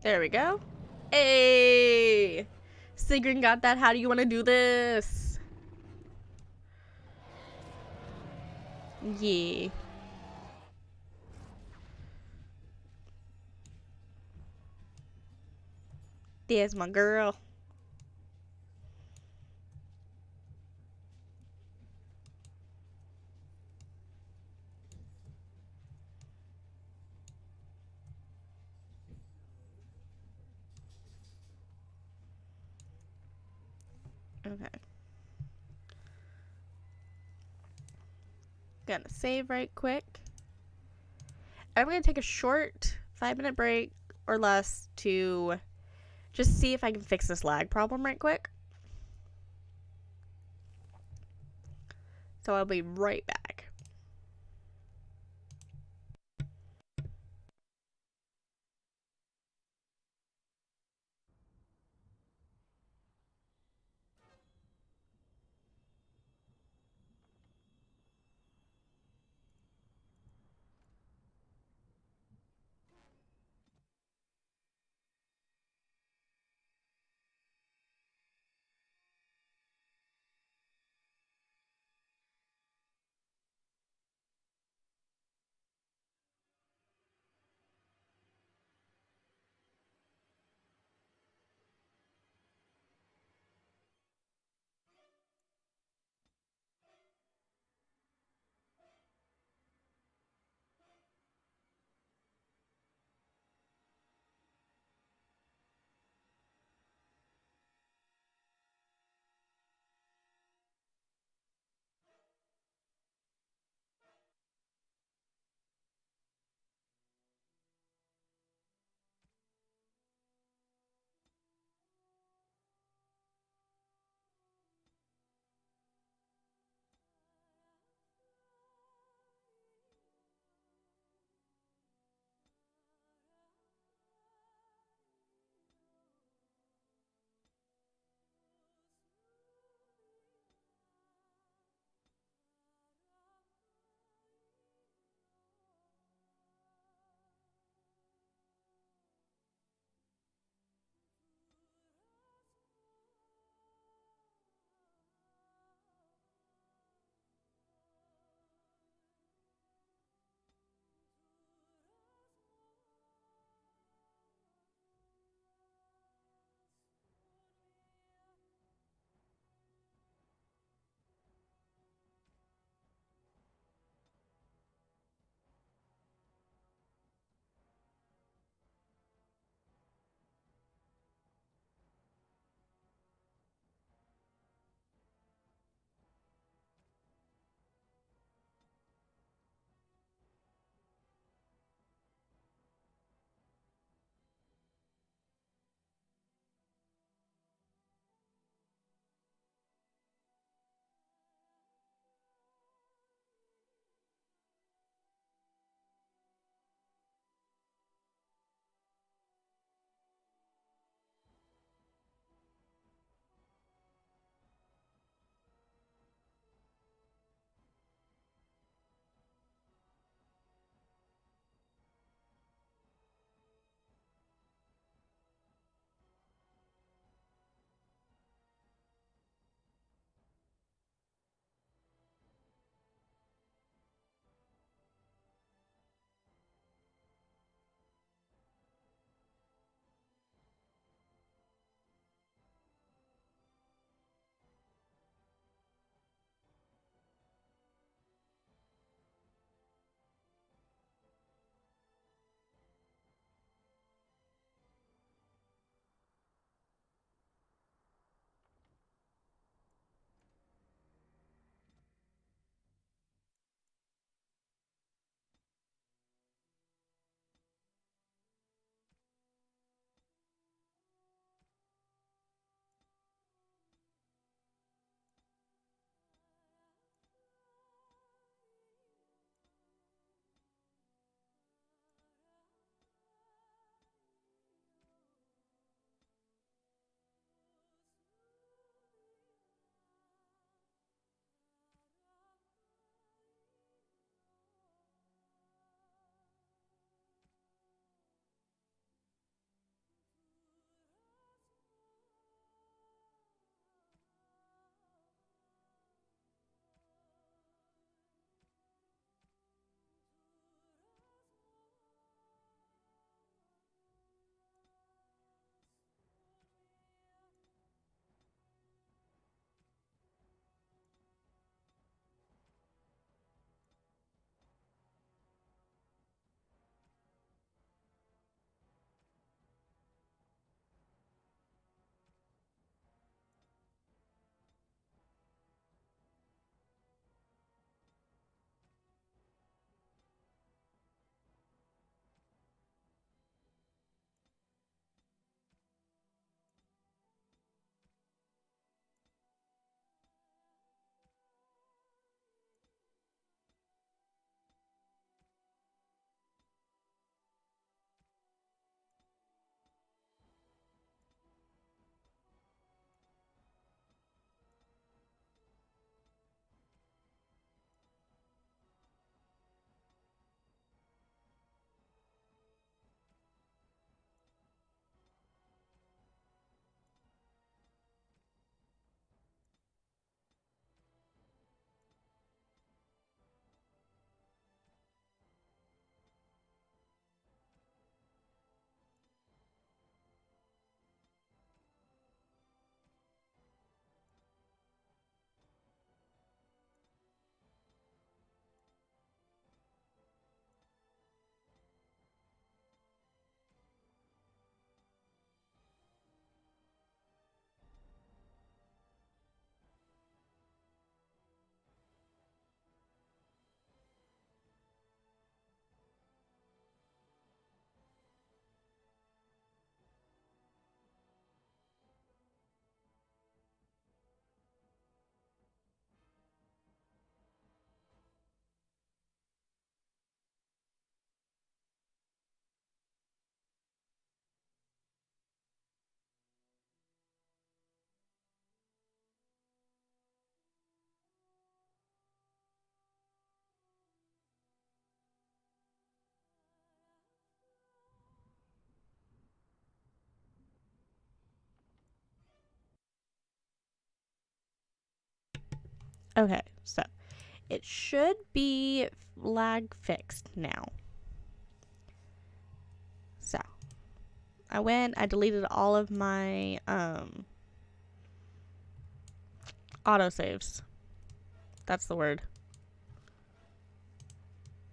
There we go. Hey! Sigrun got that. How do you want to do this? Yeah. There's my girl. Okay. Gonna save right quick. I'm gonna take a short 5-minute break or less to just see if I can fix this lag problem right quick. So I'll be right back. Okay, so it should be lag fixed now. So I deleted all of my autosaves. That's the word.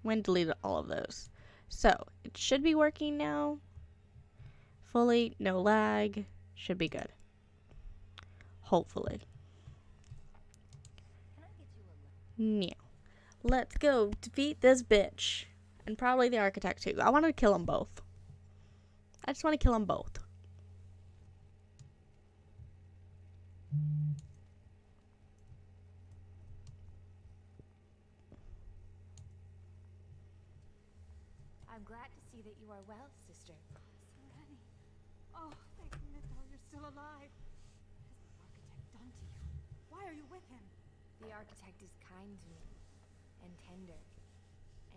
Deleted all of those. So it should be working now. Fully, no lag. Should be good. Hopefully. Now, let's go defeat this bitch. And probably the architect too. I want to kill them both. I just want to kill them both. I'm glad to see that you are well, sister. Sereni. Oh, thank Mythal, you're still alive. What has the architect done to you? Why are you with him? The architect is kind to me and tender,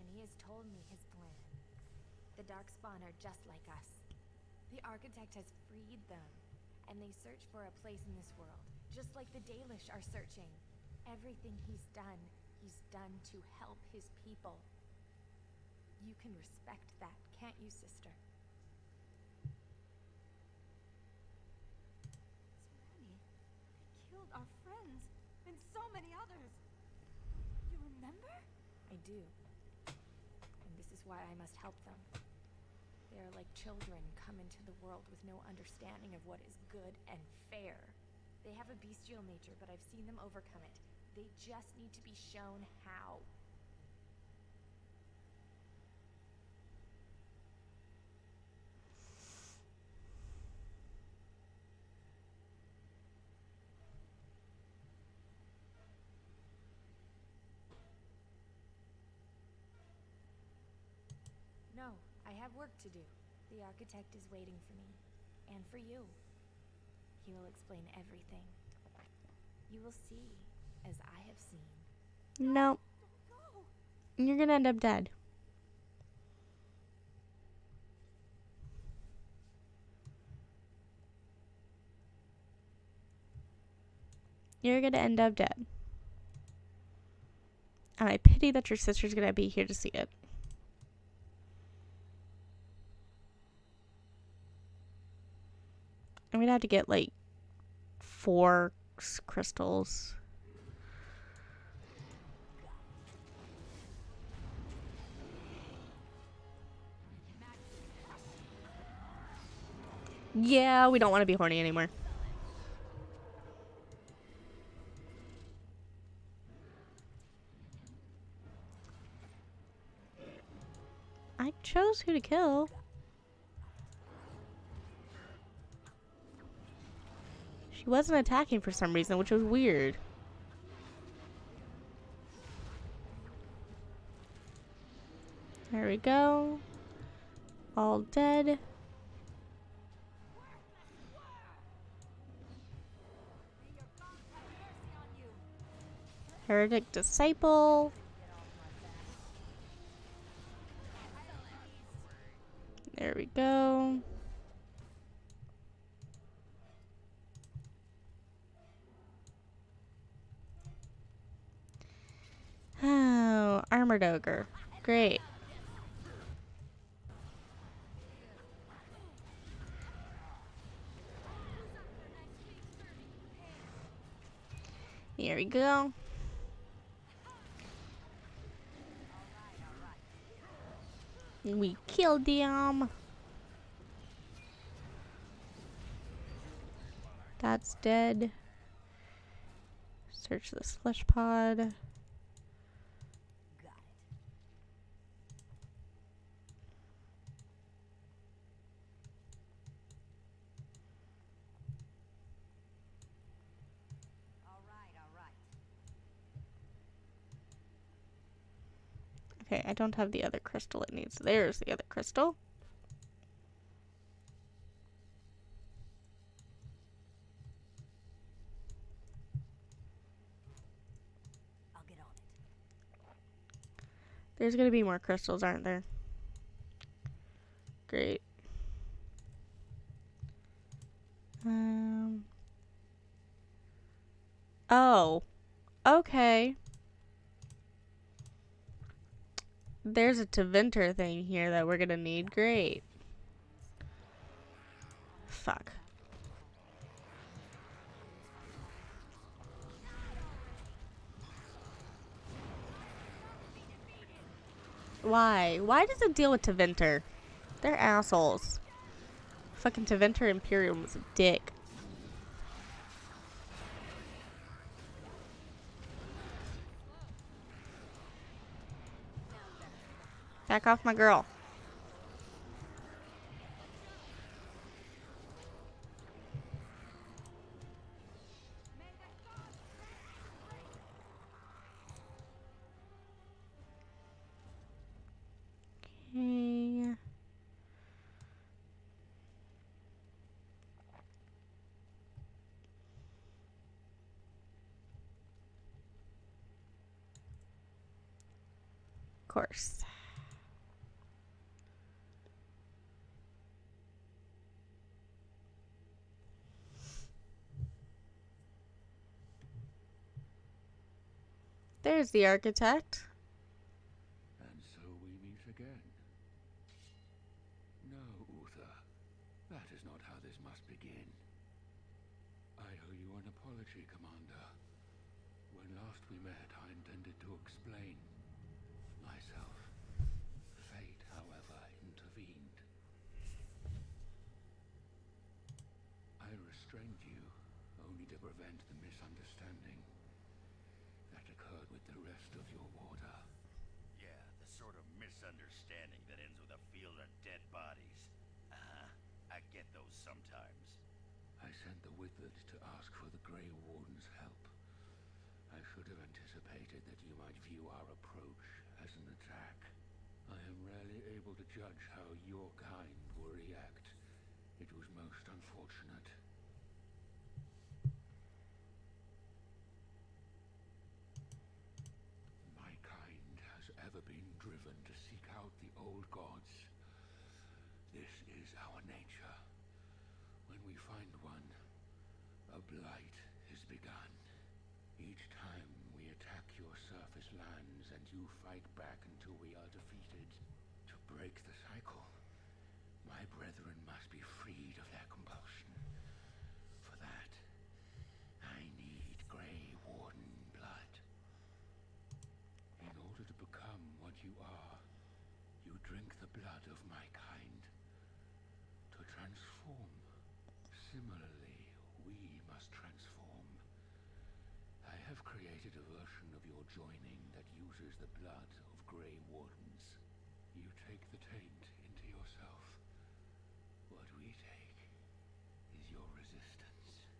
and he has told me his plan. The Darkspawn are just like us. The architect has freed them, and they search for a place in this world, just like the Dalish are searching. Everything he's done to help his people. You can respect that, can't you, sister? Sereni, they killed our friends and so many others. You remember? I do. And this is why I must help them. They are like children come into the world with no understanding of what is good and fair. They have a bestial nature, but I've seen them overcome it. They just need to be shown how. No, I have work to do. The architect is waiting for me. And for you. He will explain everything. You will see, as I have seen. No. You're gonna end up dead. You're gonna end up dead. And I pity that your sister's gonna be here to see it. I'm gonna have to get like 4 crystals. Yeah, we don't want to be horny anymore. I chose who to kill. She wasn't attacking for some reason, which was weird. There we go. All dead. Heretic Disciple. There we go. Oh, Armored Ogre. Great. Here we go. We killed him. That's dead. Search this flesh pod. Okay, I don't have the other crystal it needs. There's the other crystal. I'll get on it. There's gonna be more crystals, aren't there? Great. Oh. Okay. There's a Teventer thing here that we're gonna need. Great. Fuck. Why? Why does it deal with Teventer? They're assholes. Fucking Teventer Imperium was a dick. Back off my girl. Okay. Of course. There's the architect. And so we meet again. No, Uther. That is not how this must begin. I owe you an apology, Commander. When last we met, I intended to explain myself. Fate, however, intervened. I restrained you, only to prevent the misunderstanding that occurred with the rest of your order. Yeah, the sort of misunderstanding that ends with a field of dead bodies. I get those sometimes. I sent the Wizard to ask for the Grey Warden's help. I should have anticipated that you might view our approach as an attack. I am rarely able to judge how your kind will react. It was most unfortunate. My kind has ever been driven to seek out the old gods. This is our nature. When we find one, a blight is begun. Each time we attack your surface lands and you fight back until we are defeated. To break the cycle, my brethren must be freed of their compulsion. For that, I need Grey Warden blood. In order to become what you are, you drink the blood of my kind. To transform, similarly, we must transform. I have created a version of your joining that uses the blood of Grey Wardens. You take the taint into yourself. What we take is your resistance.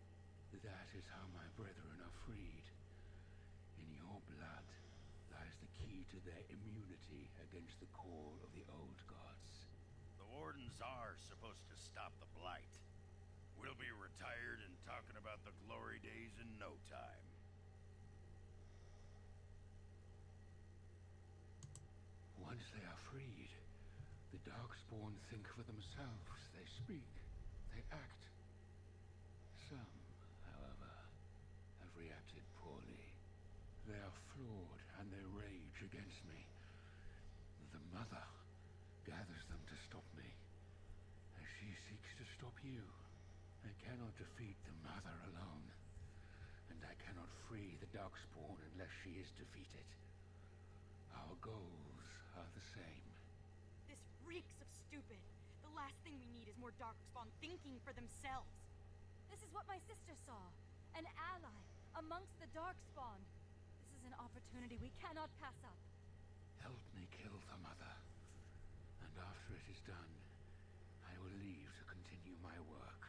That is how my brethren are freed. In your blood lies the key to their immunity against the call of the old gods. The Wardens are supposed to stop the Blight. We'll be retired and talking about the glory days in no time. Once they are freed, the Darkspawn think for themselves. They speak, they act. Some, however, have reacted poorly. They are flawed and they rage against me. The Mother gathers them to stop me, as she seeks to stop you. I cannot defeat the Mother alone, and I cannot free the Darkspawn unless she is defeated. Our goals are the same. This reeks of stupid. The last thing we need is more Darkspawn thinking for themselves. This is what my sister saw. An ally amongst the Darkspawn. This is an opportunity we cannot pass up. Help me kill the Mother, and after it is done, I will leave to continue my work.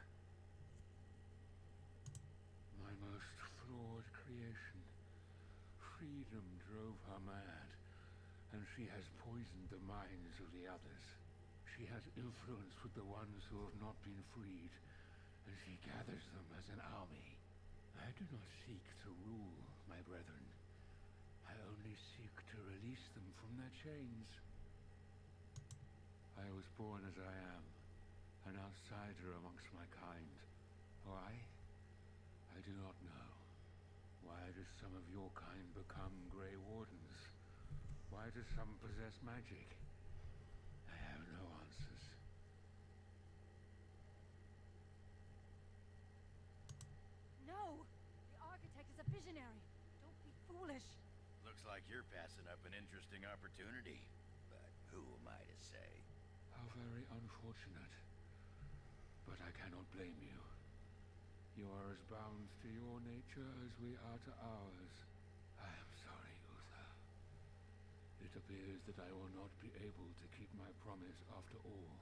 My most flawed creation. Freedom drove her mad, and she has poisoned the minds of the others. She has influence with the ones who have not been freed, and she gathers them as an army. I do not seek to rule, my brethren. I only seek to release them from their chains. I was born as I am, an outsider amongst my kind. Why? I do not know. Why does some of your kind become Grey Wardens? Why do some possess magic? I have no answers. No! The architect is a visionary. Don't be foolish. Looks like you're passing up an interesting opportunity. But who am I to say? How very unfortunate. But I cannot blame you. You are as bound to your nature as we are to ours. I am sorry, Uther. It appears that I will not be able to keep my promise after all.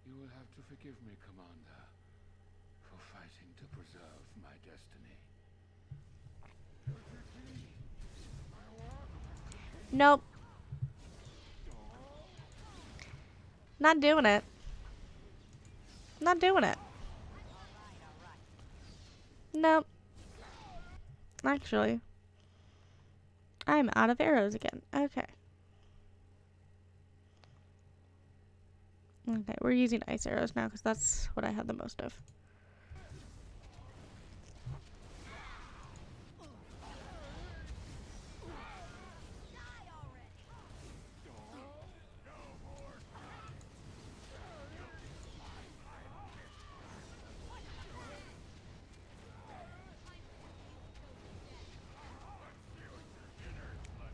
You will have to forgive me, Commander, for fighting to preserve my destiny. Nope. Not doing it. Not doing it. Nope. Actually, I'm out of arrows again. Okay. Okay, we're using ice arrows now because that's what I have the most of.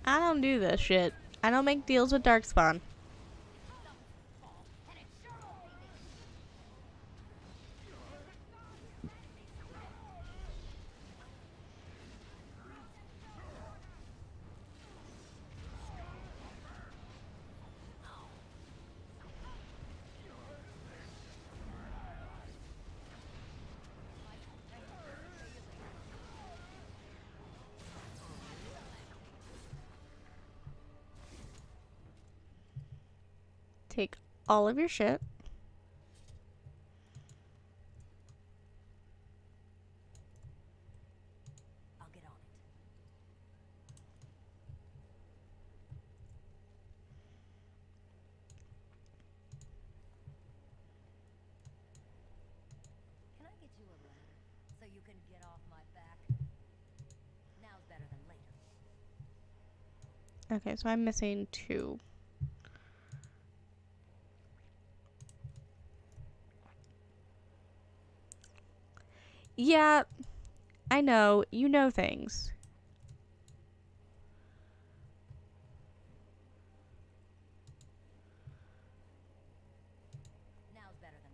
I don't do this shit. I don't make deals with Darkspawn. Take all of your shit. I'll get on it. Can I get you a ladder so you can get off my back? Now's better than later. Okay, so I'm missing 2. Yeah, I know. You know things. Now's better than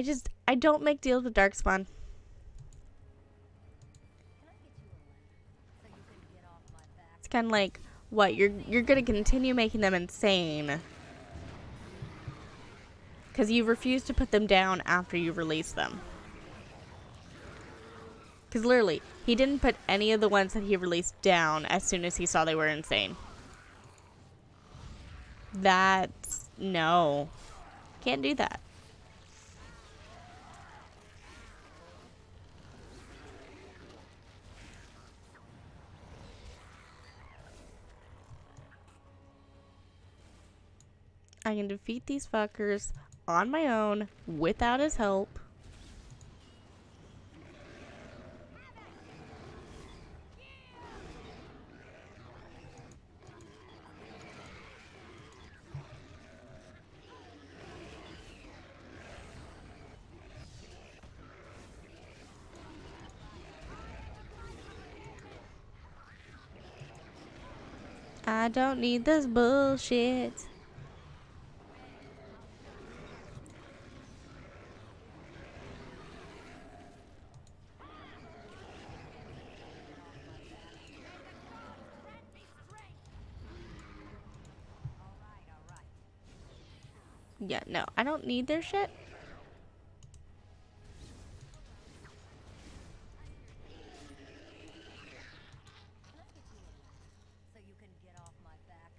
later. I don't make deals with Darkspawn. It's kind of like, what, you're gonna continue making them insane because you refuse to put them down after you release them. Because literally, he didn't put any of the ones that he released down as soon as he saw they were insane. That's... no. Can't do that. I can defeat these fuckers on my own without his help. I don't need this bullshit. Yeah, no, I don't need their shit. So you can get off my back.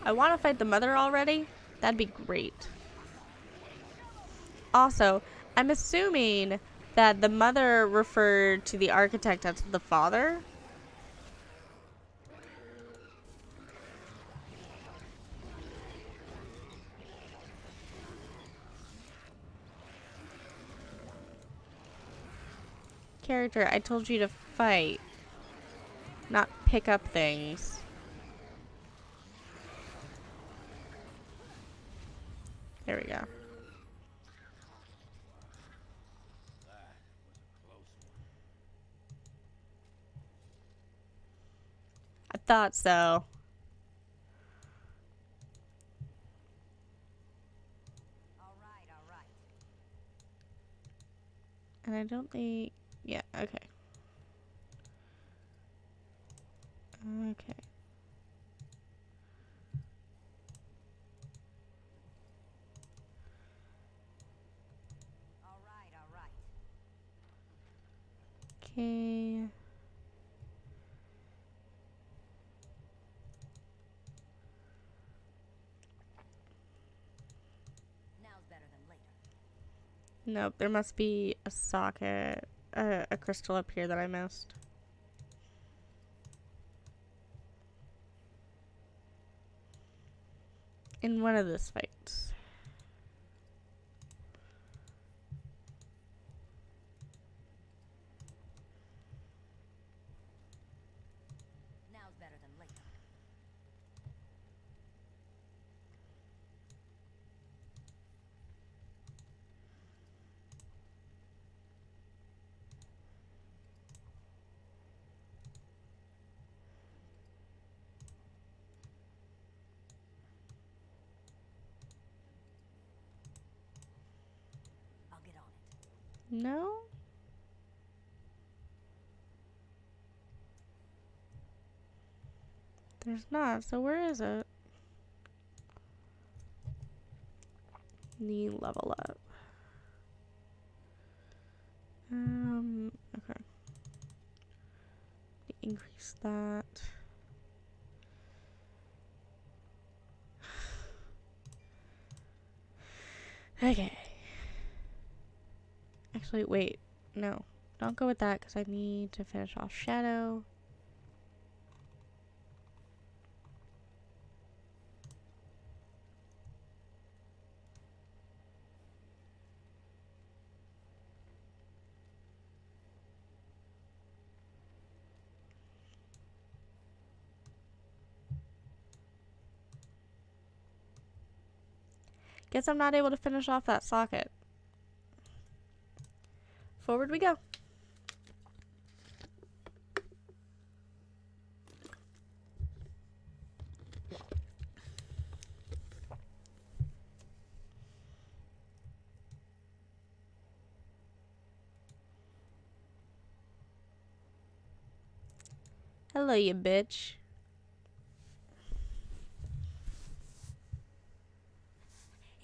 I want to fight the mother already. That'd be great. Also, I'm assuming that the mother referred to the architect as the father. Character, I told you to fight, not pick up things. There we go. I thought so. All right. And I don't think... Yeah, okay. Okay. All right. Okay. Now's better than later. Nope, there must be a socket, a crystal up here that I missed. In one of those fights. Now's better than later. I'll get on it. No? There's not, so where is it? Need level up. Okay. Increase that. Okay. Actually, wait. No. Don't go with that because I need to finish off Shadow. Guess I'm not able to finish off that socket. Forward we go. Hello, you bitch.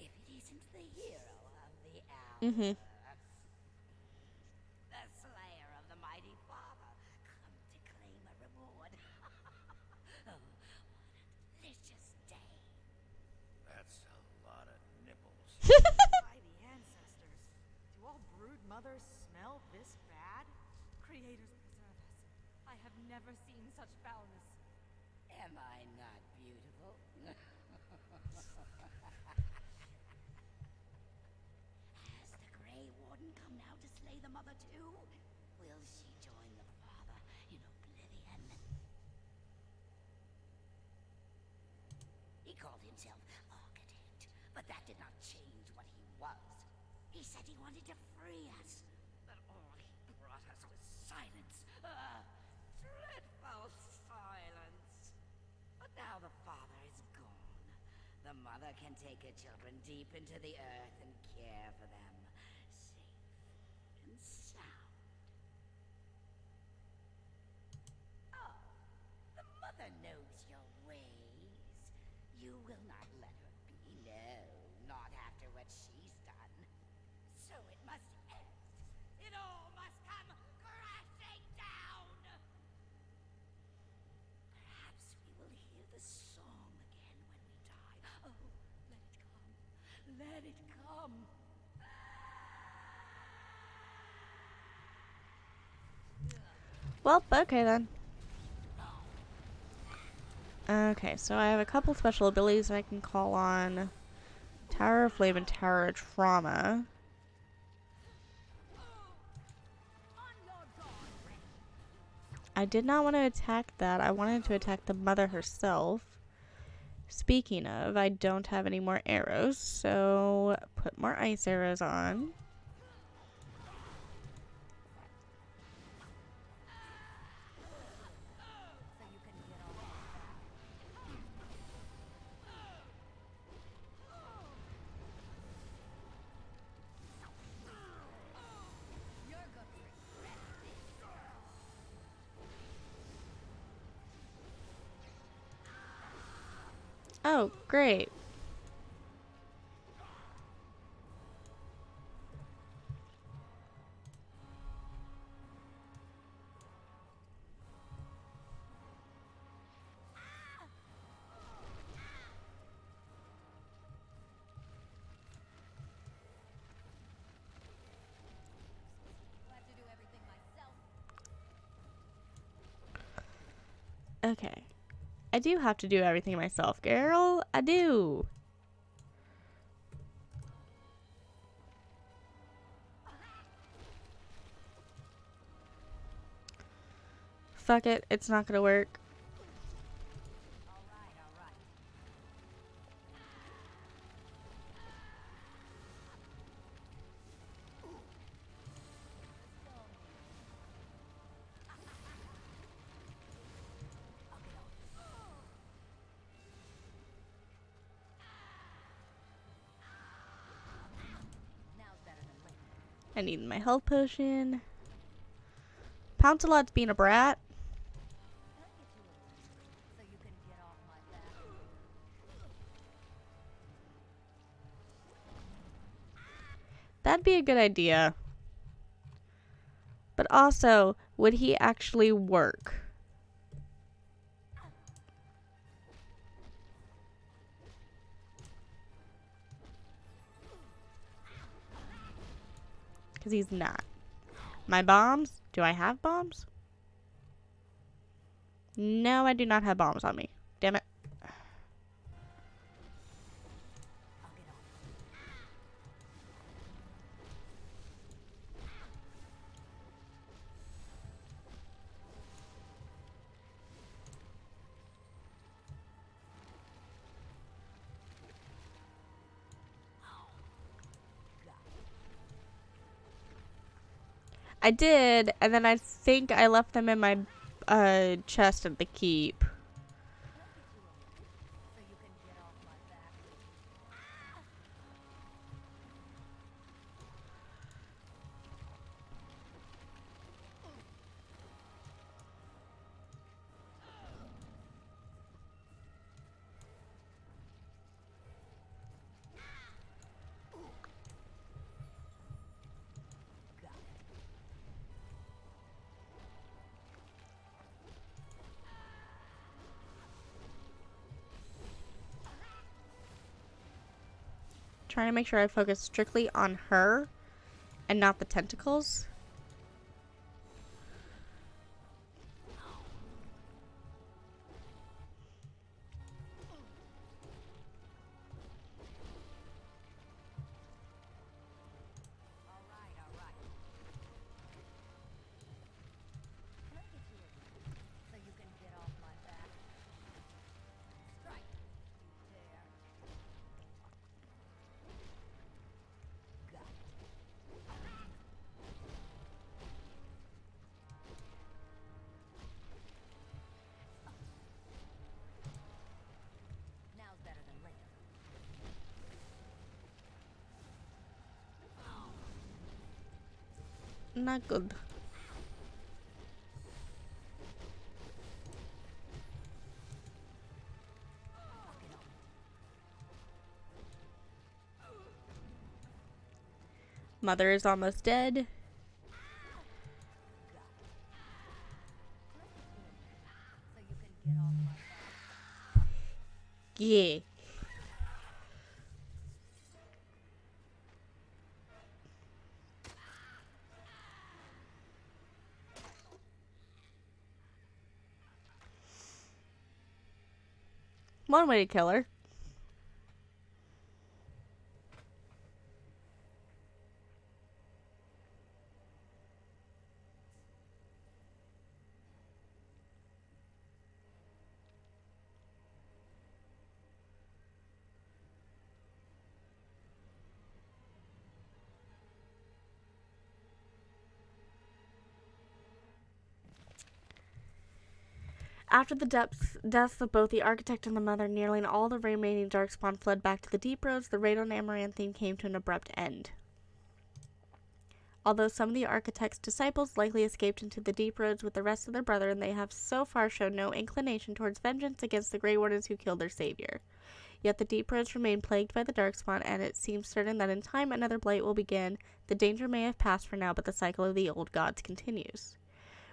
If it isn't the hero of the hour. Mm-hmm. The slayer of the mighty father, come to claim a reward. Oh, what a delicious day. That's a lot of nipples. By the ancestors, do all brood mothers smell this bad? Creators preserve us. I have never seen such foulness. Am I not beautiful? Has the Grey Warden come now to slay the mother too? Will she join the father in oblivion? He called himself Architect, but that did not change what he was. He said he wanted to free us, but all he brought us was silence. Dreadful silence. But now the father is gone. The mother can take her children deep into the earth and care for them, safe and sound. Oh, the mother knows your ways. You will not let her be, no, not after what she's done. So it must end. It all must come crashing down. Perhaps we will hear the song again when we Well, okay then. Okay, so I have a couple special abilities I can call on. Tower of Flame and Tower of Trauma. I did not want to attack that. I wanted to attack the mother herself. Speaking of, I don't have any more arrows, so put more ice arrows on. Oh, great. Okay. I do have to do everything myself, girl. I do. Fuck it. It's not gonna work. I need my health potion. Pouncelot's being a brat. That'd be a good idea. But also, would he actually work? Because he's not. My bombs? Do I have bombs? No, I do not have bombs on me. Damn it. I did, and then I think I left them in my chest at the keep. Trying to make sure I focus strictly on her and not the tentacles. Not good. Mother is almost dead. Yeah. One way to kill her. After the deaths of both the architect and the mother, nearly all the remaining Darkspawn fled back to the Deep Roads. The raid on Amaranthine came to an abrupt end. Although some of the architect's disciples likely escaped into the Deep Roads with the rest of their brethren, they have so far shown no inclination towards vengeance against the Grey Wardens who killed their savior. Yet the Deep Roads remain plagued by the Darkspawn, and it seems certain that in time another blight will begin. The danger may have passed for now, but the cycle of the old gods continues.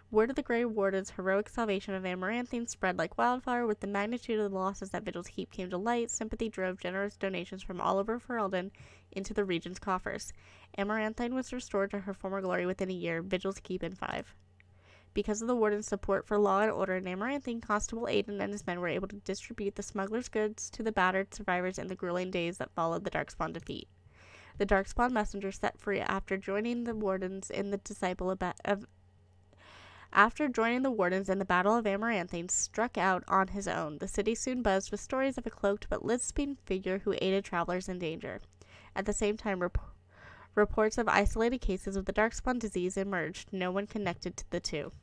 Word of the Grey Warden's heroic salvation of Amaranthine spread like wildfire. With the magnitude of the losses that Vigil's Keep came to light, sympathy drove generous donations from all over Ferelden into the region's coffers. Amaranthine was restored to her former glory within a year, Vigil's Keep in 5. Because of the Warden's support for law and order in Amaranthine, Constable Aiden and his men were able to distribute the smuggler's goods to the battered survivors in the grueling days that followed the Darkspawn defeat. The Darkspawn messenger set free after joining the Wardens in the Battle of Amaranthine, struck out on his own. The city soon buzzed with stories of a cloaked but lisping figure who aided travelers in danger. At the same time, reports of isolated cases of the Darkspawn disease emerged, no one connected to the two.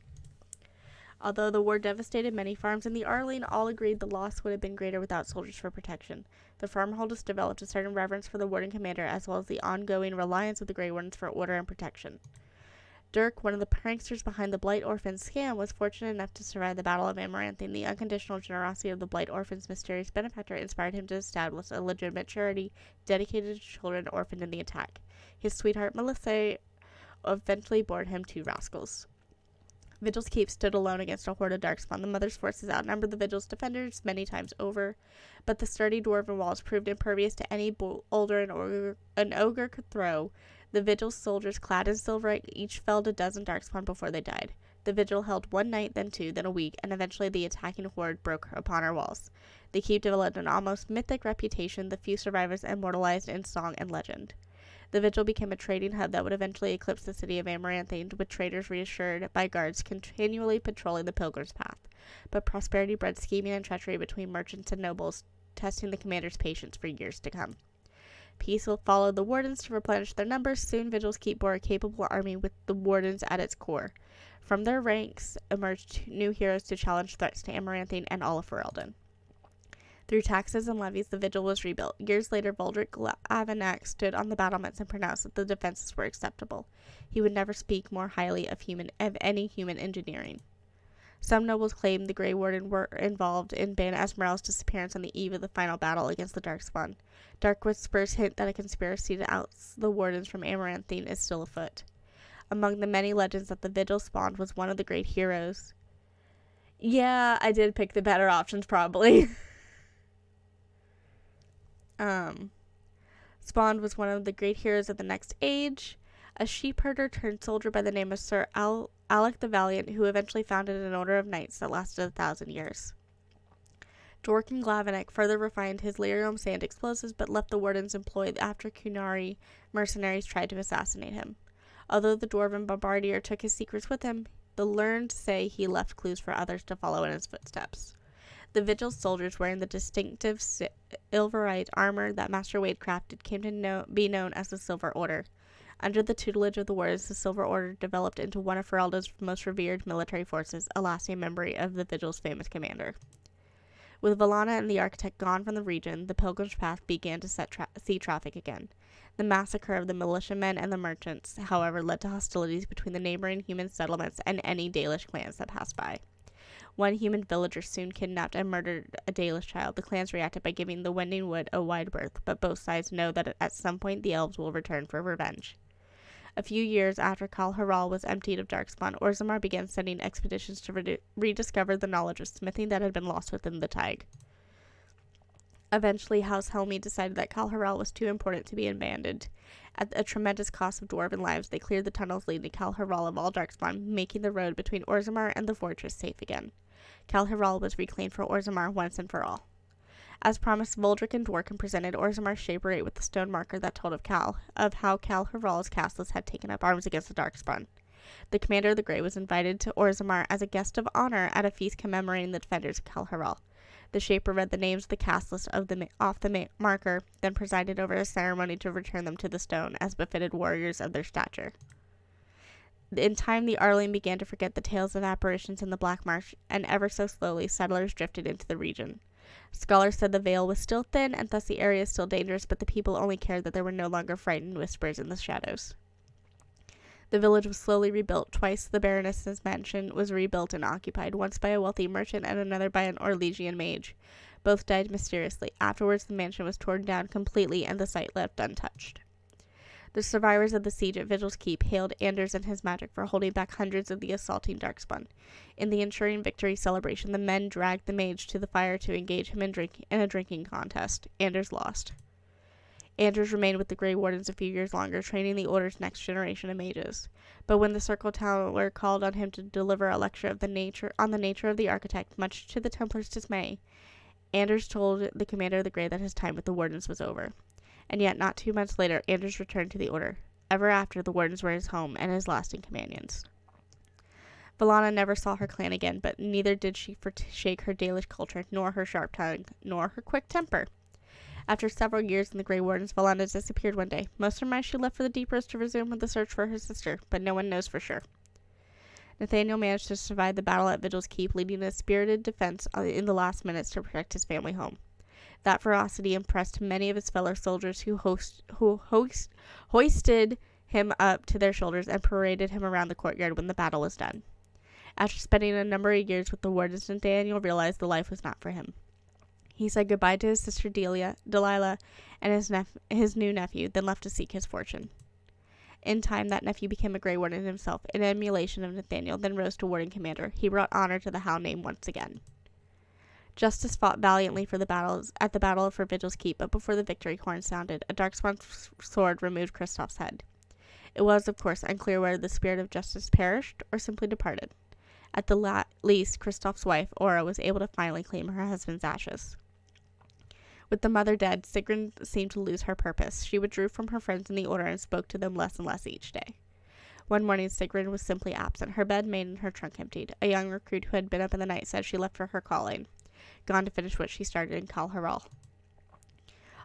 Although the war devastated many farms in the Arlene, all agreed the loss would have been greater without soldiers for protection. The farmholders developed a certain reverence for the Warden Commander, as well as the ongoing reliance of the Grey Wardens for order and protection. Dirk, one of the pranksters behind the Blight Orphans scam, was fortunate enough to survive the Battle of Amaranthine. The unconditional generosity of the Blight Orphans' mysterious benefactor inspired him to establish a legitimate charity dedicated to children orphaned in the attack. His sweetheart, Melissa, eventually bore him 2 rascals. Vigil's Keep stood alone against a horde of Darkspawn. The Mother's forces outnumbered the Vigil's defenders many times over, but the sturdy dwarven walls proved impervious to any boulder an ogre could throw. The Vigil's soldiers, clad in silverite, each felled a dozen Darkspawn before they died. The Vigil held 1 night, then 2, then a week, and eventually the attacking horde broke upon our walls. The Keep developed an almost mythic reputation, the few survivors immortalized in song and legend. The Vigil became a trading hub that would eventually eclipse the city of Amaranthine, with traders reassured by guards continually patrolling the Pilgrim's Path. But prosperity bred scheming and treachery between merchants and nobles, testing the commander's patience for years to come. Peace will follow the Wardens to replenish their numbers. Soon Vigil's Keep bore a capable army with the Wardens at its core. From their ranks emerged new heroes to challenge threats to Amaranthine and all of Ferelden. Through taxes and levies, the Vigil was rebuilt. Years later, Voldrick Avanac stood on the battlements and pronounced that the defenses were acceptable. He would never speak more highly of any human engineering. Some nobles claimed the Grey Warden were involved in Ban Esmeralda's disappearance on the eve of the final battle against the Darkspawn. Dark whispers hint that a conspiracy to oust the Wardens from Amaranthine is still afoot. Among the many legends that the Vigil spawned was one of the great heroes. Yeah, I did pick the better options, probably. Spawned was one of the great heroes of the next age, a sheepherder turned soldier by the name of Sir Alec the Valiant, who eventually founded an order of knights that lasted 1,000 years. Dorkin Glavenek further refined his lyrium sand explosives, but left the Wardens employed after Cunari mercenaries tried to assassinate him. Although the dwarven bombardier took his secrets with him, the learned say he left clues for others to follow in his footsteps. The Vigil soldiers, wearing the distinctive silverite armor that Master Wade crafted, came to be known as the Silver Order. Under the tutelage of the Wardens, the Silver Order developed into one of Ferelden's most revered military forces, a lasting memory of the Vigil's famous commander. With Valana and the Architect gone from the region, the Pilgrim's Path began to see traffic again. The massacre of the militiamen and the merchants, however, led to hostilities between the neighboring human settlements and any Dalish clans that passed by. One human villager soon kidnapped and murdered a Dalish child. The clans reacted by giving the Wending Wood a wide berth, but both sides know that at some point the elves will return for revenge. A few years after Kal Haral was emptied of Darkspawn, Orzammar began sending expeditions to rediscover the knowledge of smithing that had been lost within the Tig. Eventually, House Helmi decided that Kal Haral was too important to be abandoned. At a tremendous cost of dwarven lives, they cleared the tunnels leading to Kal Haral of all Darkspawn, making the road between Orzammar and the fortress safe again. Kal Haral was reclaimed for Orzammar once and for all. As promised, Voldrik and Dworkin presented Orzammar Shaperate with the stone marker that told of how Kal Haral's castles had taken up arms against the Darkspawn. The commander of the Grey was invited to Orzammar as a guest of honor at a feast commemorating the defenders of Kal Haral. The Shaper read the names of the castles off the marker, then presided over a ceremony to return them to the stone, as befitted warriors of their stature. In time, the Arling began to forget the tales of apparitions in the Black Marsh, and ever so slowly settlers drifted into the region. Scholars said the veil was still thin, and thus the area still dangerous, but the people only cared that there were no longer frightened whispers in the shadows. The village was slowly rebuilt. Twice the Baroness's mansion was rebuilt and occupied, once by a wealthy merchant and another by an Orlesian mage. Both died mysteriously. Afterwards, the mansion was torn down completely and the site left untouched. The survivors of the siege at Vigil's Keep hailed Anders and his magic for holding back hundreds of the assaulting Darkspawn. In the ensuing victory celebration, the men dragged the mage to the fire to engage him in a drinking contest. Anders lost. Anders remained with the Grey Wardens a few years longer, training the Order's next generation of mages. But when the Circle Tower called on him to deliver a lecture on the nature of the Architect, much to the Templars' dismay, Anders told the commander of the Grey that his time with the Wardens was over. And yet, not 2 months later, Anders returned to the Order. Ever after, the Wardens were his home and his lasting companions. Valana never saw her clan again, but neither did she forsake her Dalish culture, nor her sharp tongue, nor her quick temper. After several years in the Grey Wardens, Valana disappeared one day. Most surmise she left for the Deep Rose to resume with the search for her sister, but no one knows for sure. Nathaniel managed to survive the battle at Vigil's Keep, leading a spirited defense in the last minutes to protect his family home. That ferocity impressed many of his fellow soldiers who hoisted him up to their shoulders and paraded him around the courtyard when the battle was done. After spending a number of years with the Wardens, Nathaniel realized the life was not for him. He said goodbye to his sister Delilah and his new nephew, then left to seek his fortune. In time, that nephew became a Grey Warden himself, in emulation of Nathaniel, then rose to Warden Commander. He brought honor to the Howe name once again. Justice fought valiantly at the battle for Vigil's Keep, but before the victory horn sounded, a Darkspawn sword removed Kristoff's head. It was, of course, unclear whether the spirit of justice perished or simply departed. At the least, Kristoff's wife, Aura, was able to finally claim her husband's ashes. With the mother dead, Sigrun seemed to lose her purpose. She withdrew from her friends in the Order and spoke to them less and less each day. One morning, Sigrun was simply absent, her bed made and her trunk emptied. A young recruit who had been up in the night said she left for her calling, gone to finish what she started in Kal Haral.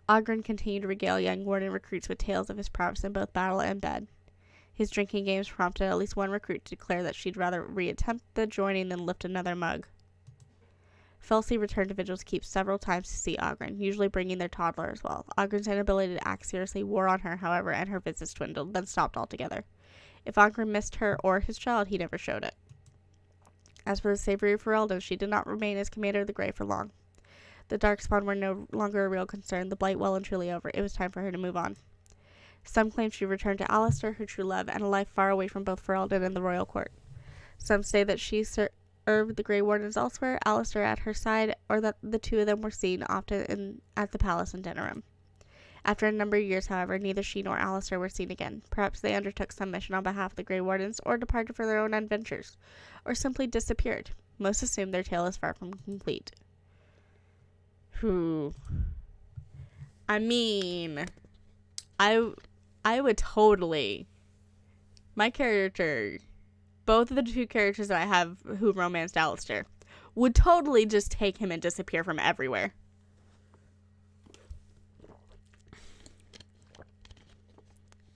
Oghren continued to regale young Warden recruits with tales of his prowess in both battle and bed. His drinking games prompted at least one recruit to declare that she'd rather reattempt the joining than lift another mug. Felsi returned to Vigil's Keep several times to see Oghren, usually bringing their toddler as well. Oghren's inability to act seriously wore on her, however, and her visits dwindled, then stopped altogether. If Oghren missed her or his child, he never showed it. As for the savory Ferelden, she did not remain as commander of the Grey for long. The Darkspawn were no longer a real concern, the blight well and truly over. It was time for her to move on. Some claim she returned to Alistair, her true love, and a life far away from both Ferelden and the royal court. Some say that she served the Grey Wardens elsewhere, Alistair at her side, or that the two of them were seen often at the palace in Denerim. After a number of years, however, neither she nor Alistair were seen again. Perhaps they undertook some mission on behalf of the Grey Wardens, or departed for their own adventures, or simply disappeared. Most assume their tale is far from complete. I mean, I would totally... My character... Both of the two characters that I have who romanced Alistair would totally just take him and disappear from everywhere.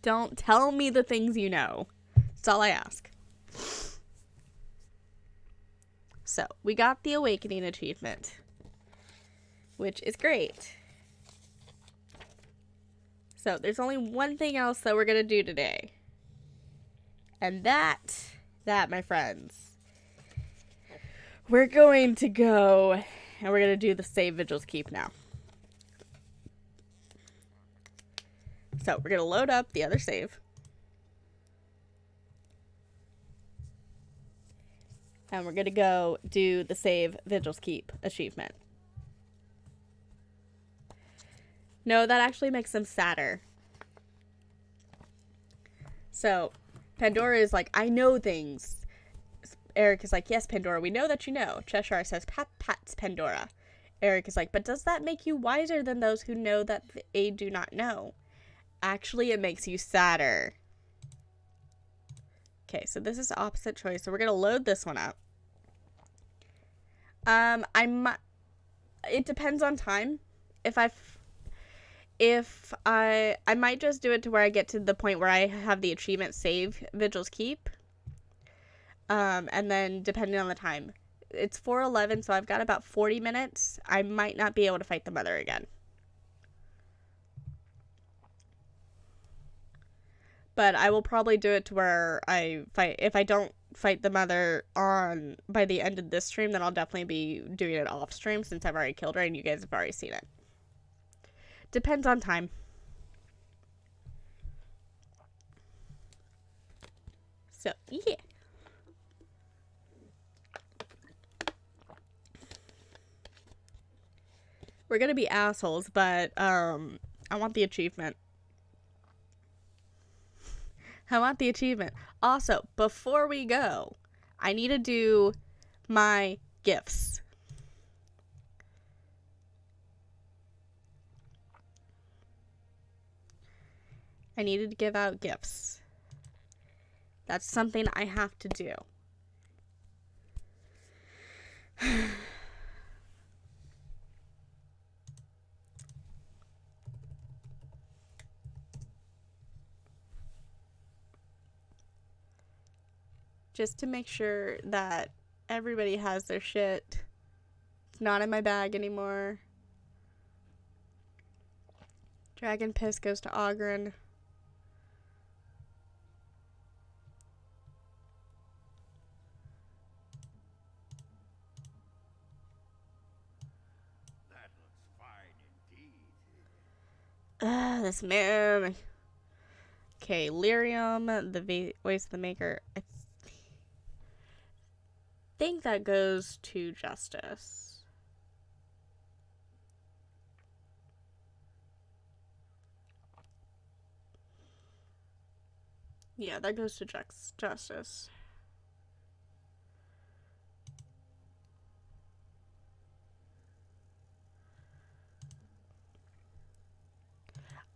Don't tell me the things you know. That's all I ask. So, we got the Awakening achievement, which is great. So, there's only one thing else that we're going to do today. And that, my friends, we're going to go and we're going to do the save Vigil's Keep now. So, we're going to load up the other save. And we're going to go do the save Vigil's Keep achievement. No, that actually makes them sadder. So, Pandora is like, I know things. Eric is like, yes, Pandora, we know that you know. Cheshire says, pat, pats, Pandora. Eric is like, but does that make you wiser than those who know that they do not know? Actually, it makes you sadder. Okay, so this is opposite choice. So we're going to load this one up. It depends on time. If I might just do it to where I get to the point where I have the achievement save Vigil's Keep. And then depending on the time. It's 4:11, so I've got about 40 minutes. I might not be able to fight the mother again. But I will probably do it to where if I don't fight the mother by the end of this stream, then I'll definitely be doing it off stream since I've already killed her and you guys have already seen it. Depends on time. So, yeah. We're gonna be assholes, but I want the achievement. I want the achievement. Also, before we go, I need to do my gifts. I needed to give out gifts. That's something I have to do. Just to make sure that everybody has their shit. It's not in my bag anymore. Dragon Piss goes to Ogren. That looks fine indeed. This man. Okay, Lyrium, the Voice of the Maker. I think that goes to Justice. Yeah, that goes to Justice.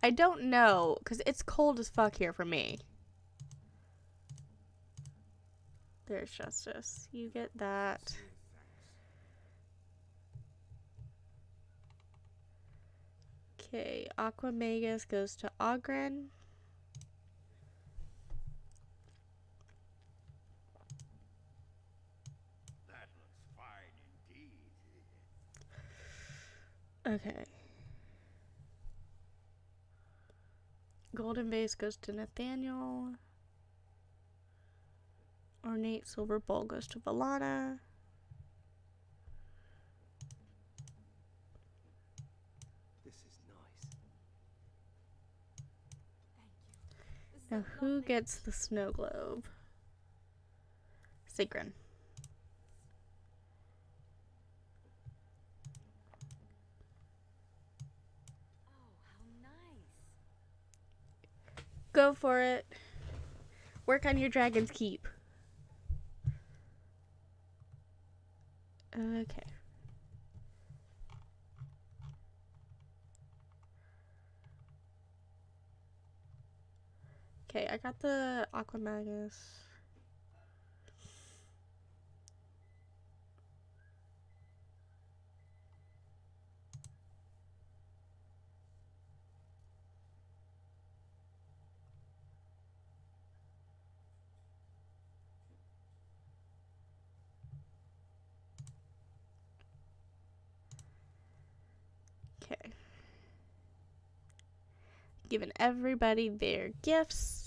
I don't know, because it's cold as fuck here for me. There's Justice. You get that. Okay, Aquamagus goes to Ogren. That looks fine indeed. Okay. Golden Vase goes to Nathaniel. Ornate Silver Bowl goes to Valana. This is nice. Now, who gets the snow globe? Sigrun. Oh, how nice. Go for it. Work on your Dragon's Keep. Okay. Okay, I got the Aquamagus. Okay. Giving everybody their gifts.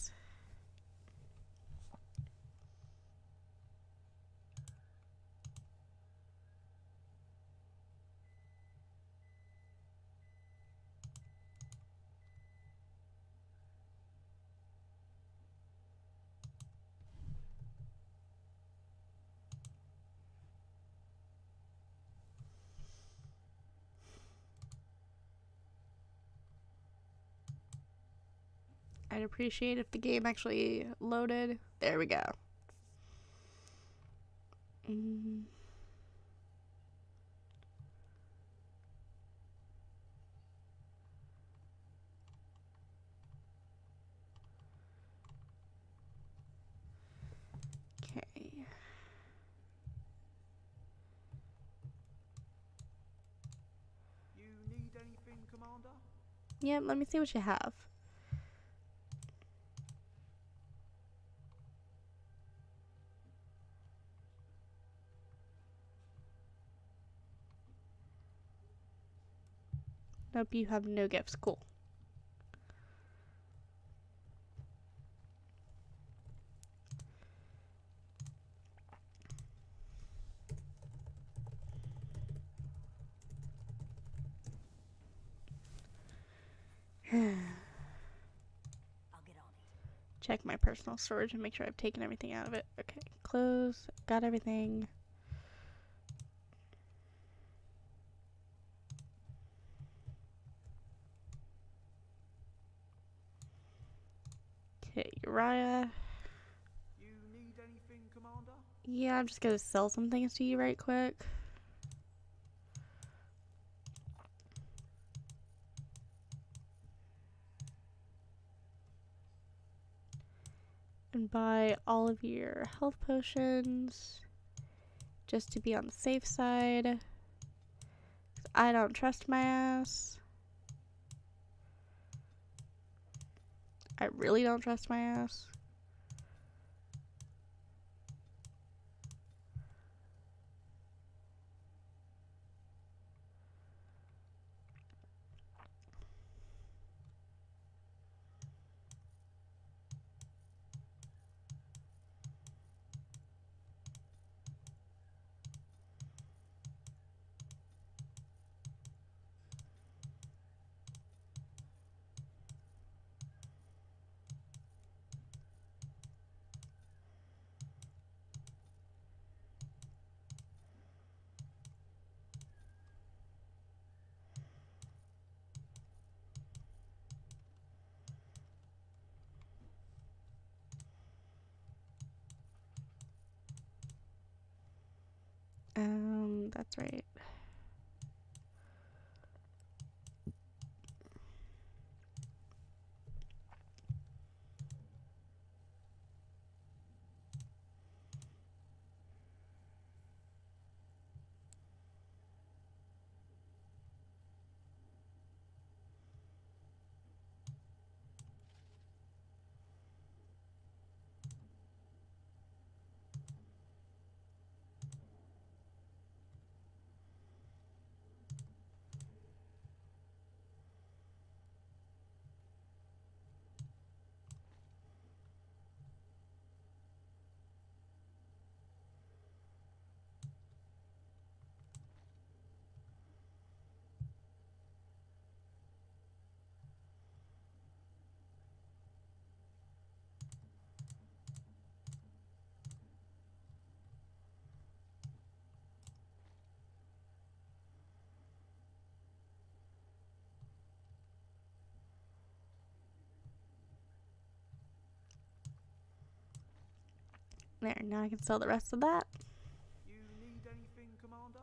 I'd appreciate if the game actually loaded. There we go. anything, Commander? Yeah, let me see what you have. Nope, you have no gifts. Cool. I'll get on it. Check my personal storage and make sure I've taken everything out of it. Okay, close. Got everything. Okay, Uriah. You need anything, Commander? Yeah, I'm just gonna sell some things to you right quick. And buy all of your health potions just to be on the safe side. 'Cause I don't trust my ass. I really don't trust my ass. That's right. There, now I can sell the rest of that. You need anything, Commander?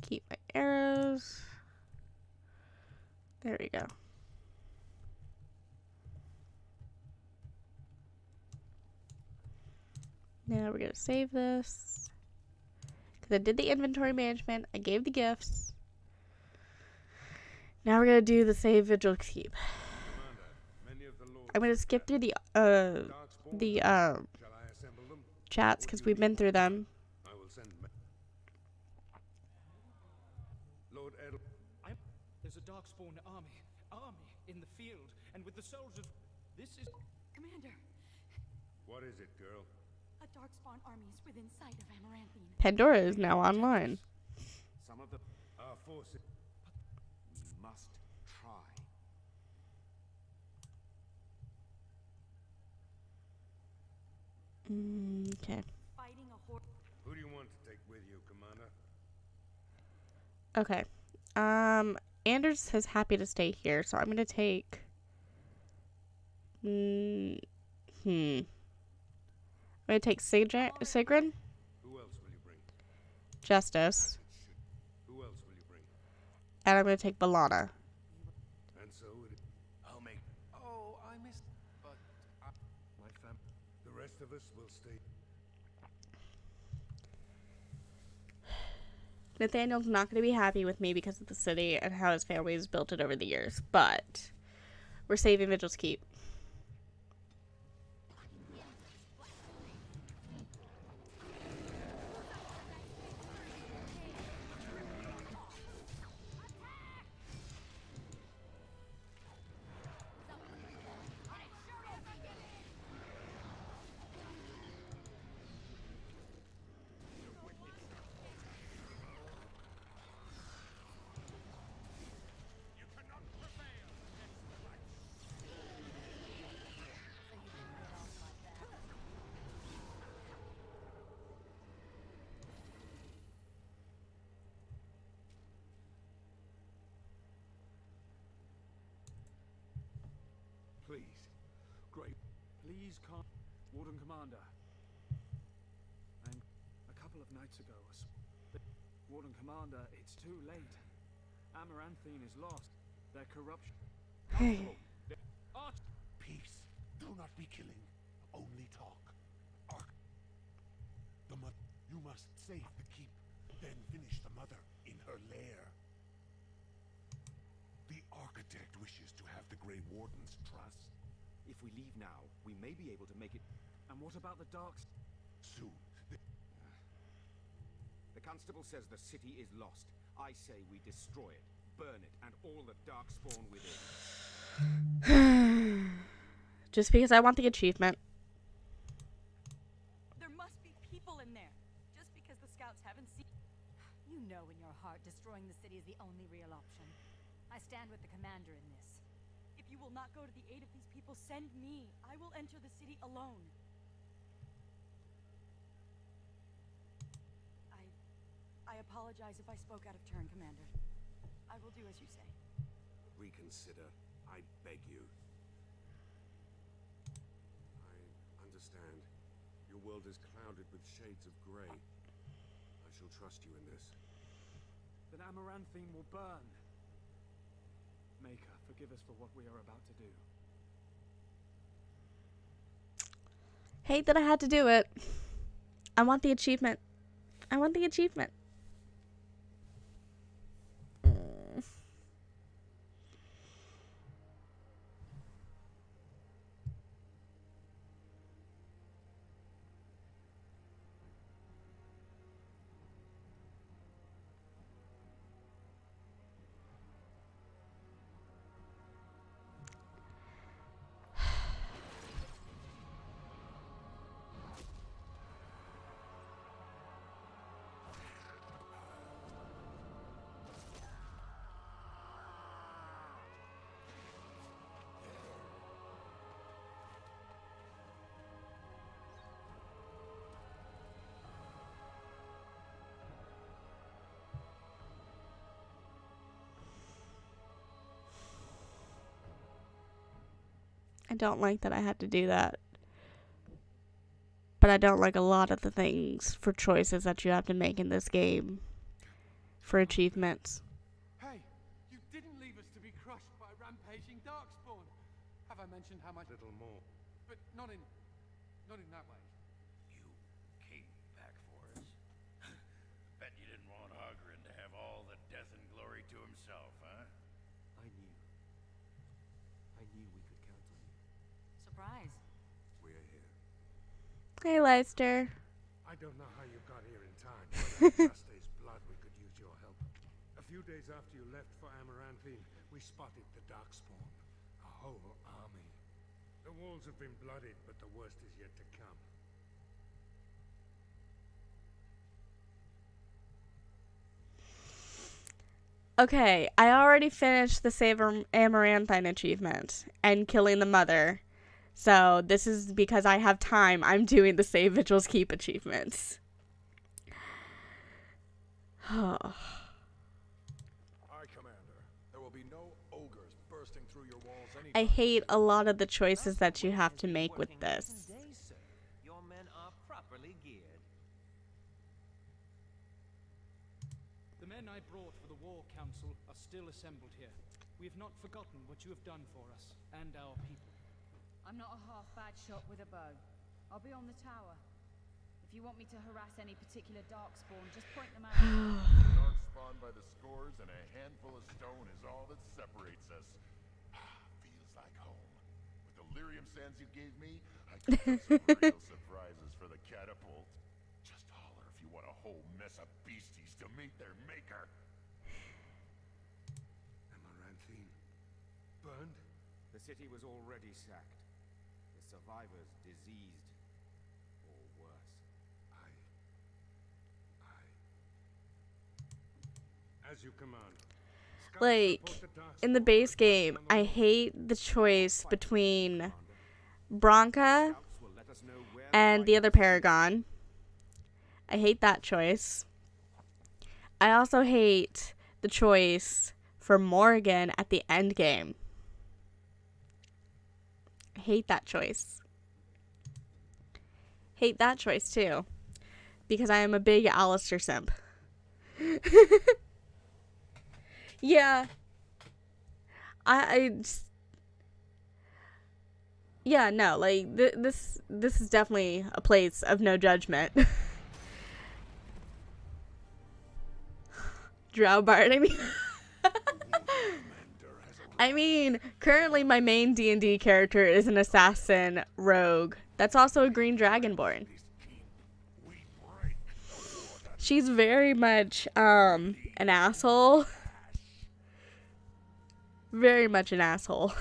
Keep my arrows. There we go. Now we're going to save this. Because I did the inventory management. I gave the gifts. Now we're going to do the save Vigil Keep. I'm going to skip through the chats because we've been through them. I will send Lord Edel. There's a Darkspawn army in the field, and with the soldiers. This is Commander, What is it, girl? a Darkspawn army is within sight of Amaranthine. Pandora is now online. Some of the Our forces. we must try. Okay. Fighting a horde. Who do you want to take with you, Commander? Okay. Anders is happy to stay here, so I'm going to take... I'm going to take Sigrun, Who else will you bring? Justice, Who else will you bring? and I'm going to take Balana. And so it. I'll make. Oh, I missed. But Nathaniel's not going to be happy with me because of the city and how his family has built it over the years, but we're saving Vigil's Keep. Please, Great. Please come, Warden Commander. And a couple of nights ago, Warden Commander, it's too late. Amaranthine is lost. Their corruption. Hey. Peace. Do not be killing. Only talk. You must save the keep, then finish the mother in her lair. The architect wishes to have the Grey Warden's trust. If we leave now, we may be able to make it... And what about the Darks? Soon. The Constable says the city is lost. I say we destroy it, burn it, and all the Darkspawn within. Just because I want the achievement. There must be people in there. Just because the scouts haven't seen... You know in your heart destroying the city is the only real option. I stand with the commander in this. If you will not go to the aid of these people, send me. I will enter the city alone. I apologize if I spoke out of turn, Commander. I will do as you say. Reconsider. I beg you. I understand. Your world is clouded with shades of grey. I shall trust you in this. Then Amaranthine will burn. Maker, forgive us for what we are about to do. Hate that I had to do it. I want the achievement. I want the achievement. I don't like that I had to do that. But I don't like a lot of the things for choices that you have to make in this game for achievements. Hey, you didn't leave us to be crushed by rampaging Darkspawn. Have I mentioned how much? Little more. But not in that way. You came back for us. Bet you didn't want Oghren to have all the death and glory to himself, huh? I knew we could count on you. Surprise. We're here. Hey, Leicester. I don't know how you got here in time, but at Juste's blood we could use your help. A few days after you left for Amaranthine, we spotted the Darkspawn. A whole army. The walls have been blooded, but the worst is yet to come. Okay, I already finished the Save Amaranthine achievement and killing the mother. So this is because I have time. I'm doing the Save Vigil's Keep achievements. Aye, Commander. There will be no ogres bursting through your walls I hate a lot of the choices that you have to make with this. Your men are properly geared. The men I brought for the War Council are still assembled here. We have not forgotten what you have done for us and our people. I'm not a half-bad shot with a bow. I'll be on the tower. If you want me to harass any particular darkspawn, just point them out. Darkspawn by the scores and a handful of stone is all that separates us. Feels like home. With the lyrium sands you gave me, I could have some real surprises for the catapult. Just holler if you want a whole mess of beasties to meet their maker. Amaranthine burned? The city was already sacked. The survivors diseased. Or worse. As you command. Like, in the base game, I hate the choice between Bronca and the other Paragon. I hate that choice. I also hate the choice for Morrigan at the end game. I hate that choice. Hate that choice too. Because I am a big Alistair simp. Yeah. Yeah, no, like, this is definitely a place of no judgment. Drowbard, I mean, currently my main D&D character is an assassin rogue. That's also a green dragonborn. She's very much, an asshole. Very much an asshole.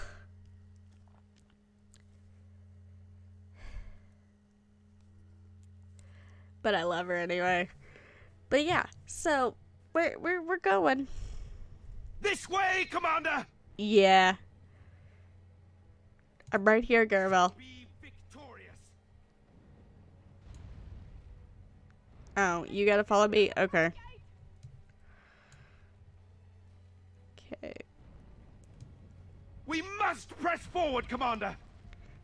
But I love her anyway. But yeah, so we're going. This way, Commander! Yeah. I'm right here, Gervel. Oh, you gotta follow me? Okay. Okay. We must press forward, Commander!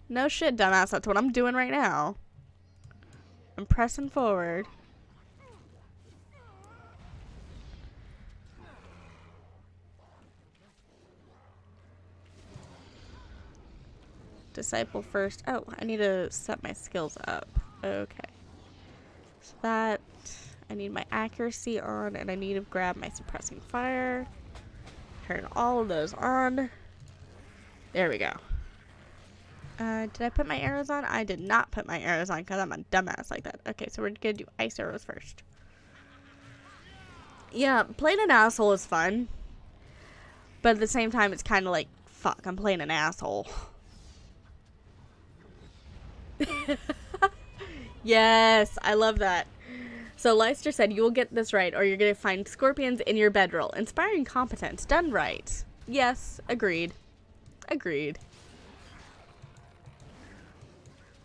No shit, dumbass. That's what I'm doing right now. I'm pressing forward. Disciple first. Oh, I need to set my skills up. Okay. So that, I need my accuracy on, and I need to grab my suppressing fire. Turn all of those on. There we go. Did I put my arrows on? I did not put my arrows on because I'm a dumbass like that. Okay, so we're gonna do ice arrows first. Yeah, playing an asshole is fun. But at the same time, it's kind of like, fuck, I'm playing an asshole. Yes, I love that. So Leicester said, you will get this right or you're going to find scorpions in your bedroll. Inspiring competence. Done right. Yes, agreed. Agreed.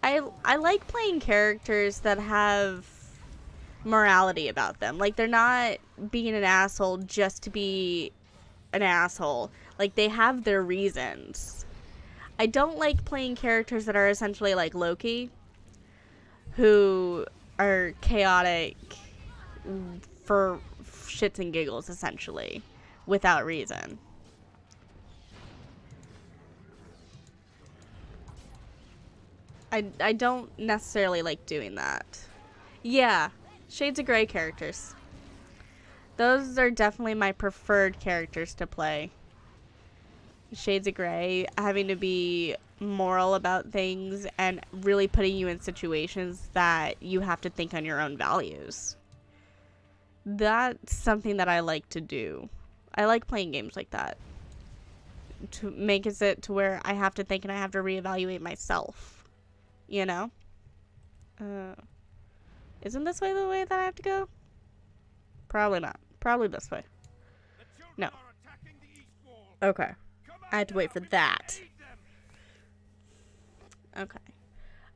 I like playing characters that have morality about them. Like, they're not being an asshole just to be an asshole. Like, they have their reasons. I don't like playing characters that are essentially like Loki, who are chaotic for shits and giggles, essentially, without reason. I don't necessarily like doing that. Yeah, Shades of Grey characters. Those are definitely my preferred characters to play. Shades of Grey, having to be moral about things and really putting you in situations that you have to think on your own values. That's something that I like to do. I like playing games like that. To make it to where I have to think and I have to reevaluate myself. You know? Isn't this way the way that I have to go? Probably not. Probably this way. No. Okay. I had to wait for that. Okay.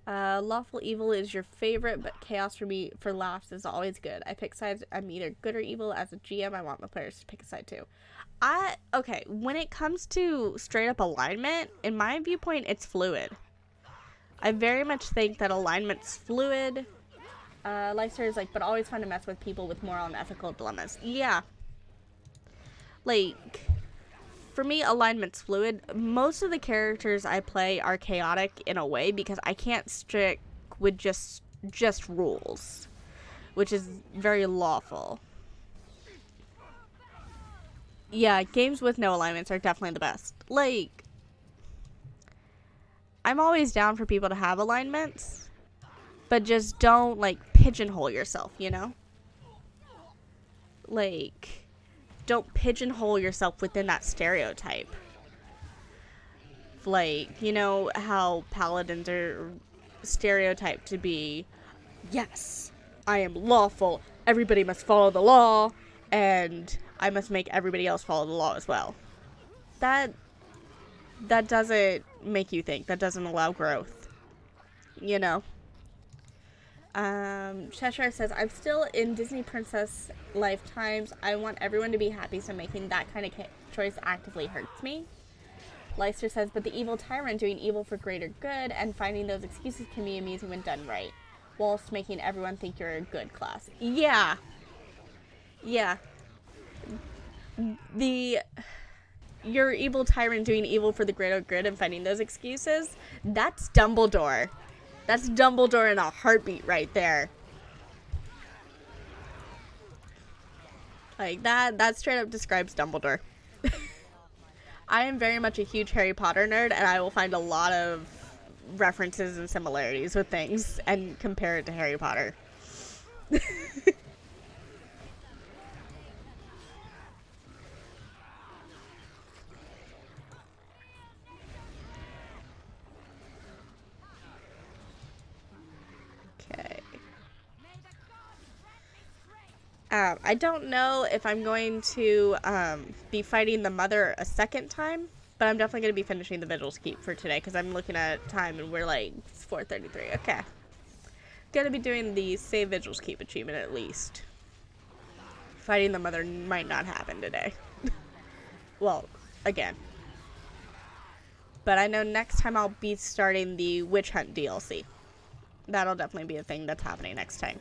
Lawful evil is your favorite, but chaos for me for laughs is always good. I pick sides. I'm either good or evil. As a GM, I want my players to pick a side too. Okay, when it comes to straight up alignment, in my viewpoint, it's fluid. I very much think that alignment's fluid. Leicester is like, but always fun to mess with people with moral and ethical dilemmas. Yeah. Like, for me, alignment's fluid. Most of the characters I play are chaotic in a way because I can't stick with just just rules, which is very lawful. Yeah, games with no alignments are definitely the best. Like, I'm always down for people to have alignments, but just don't, like, pigeonhole yourself, you know? Like, don't pigeonhole yourself within that stereotype. Like, you know how paladins are stereotyped to be, yes, I am lawful, everybody must follow the law, and I must make everybody else follow the law as well. That doesn't make you think. That doesn't allow growth. You know? Cheshire says, I'm still in Disney Princess lifetimes. I want everyone to be happy, so making that kind of choice actively hurts me. Leicester says, but the evil tyrant doing evil for greater good and finding those excuses can be amusing when done right, whilst making everyone think you're a good class. Yeah. Yeah. Your evil tyrant doing evil for the greater good and finding those excuses, that's Dumbledore. That's Dumbledore in a heartbeat right there. Like, that straight up describes Dumbledore. I am very much a huge Harry Potter nerd, and I will find a lot of references and similarities with things and compare it to Harry Potter. Okay. I don't know if I'm going to be fighting the mother a second time, but I'm definitely going to be finishing the Vigil's Keep for today because I'm looking at time and we're like, it's 4:33. Okay. Going to be doing the Save Vigil's Keep achievement at least. Fighting the mother might not happen today. Well, again. But I know next time I'll be starting the Witch Hunt DLC. That'll definitely be a thing that's happening next time.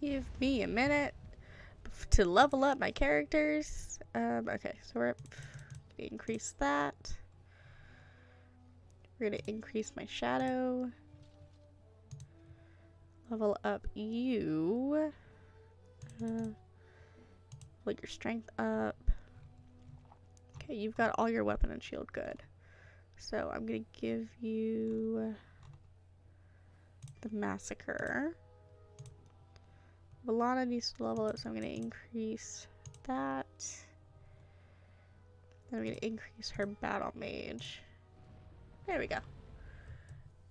Give me a minute to level up my characters. Okay, so we're gonna increase that. We're gonna increase my shadow. Level up you. Let your strength up. Okay, you've got all your weapon and shield good. So I'm gonna give you the Massacre. Valana needs to level up, so I'm going to increase that. Then I'm going to increase her Battle Mage. There we go.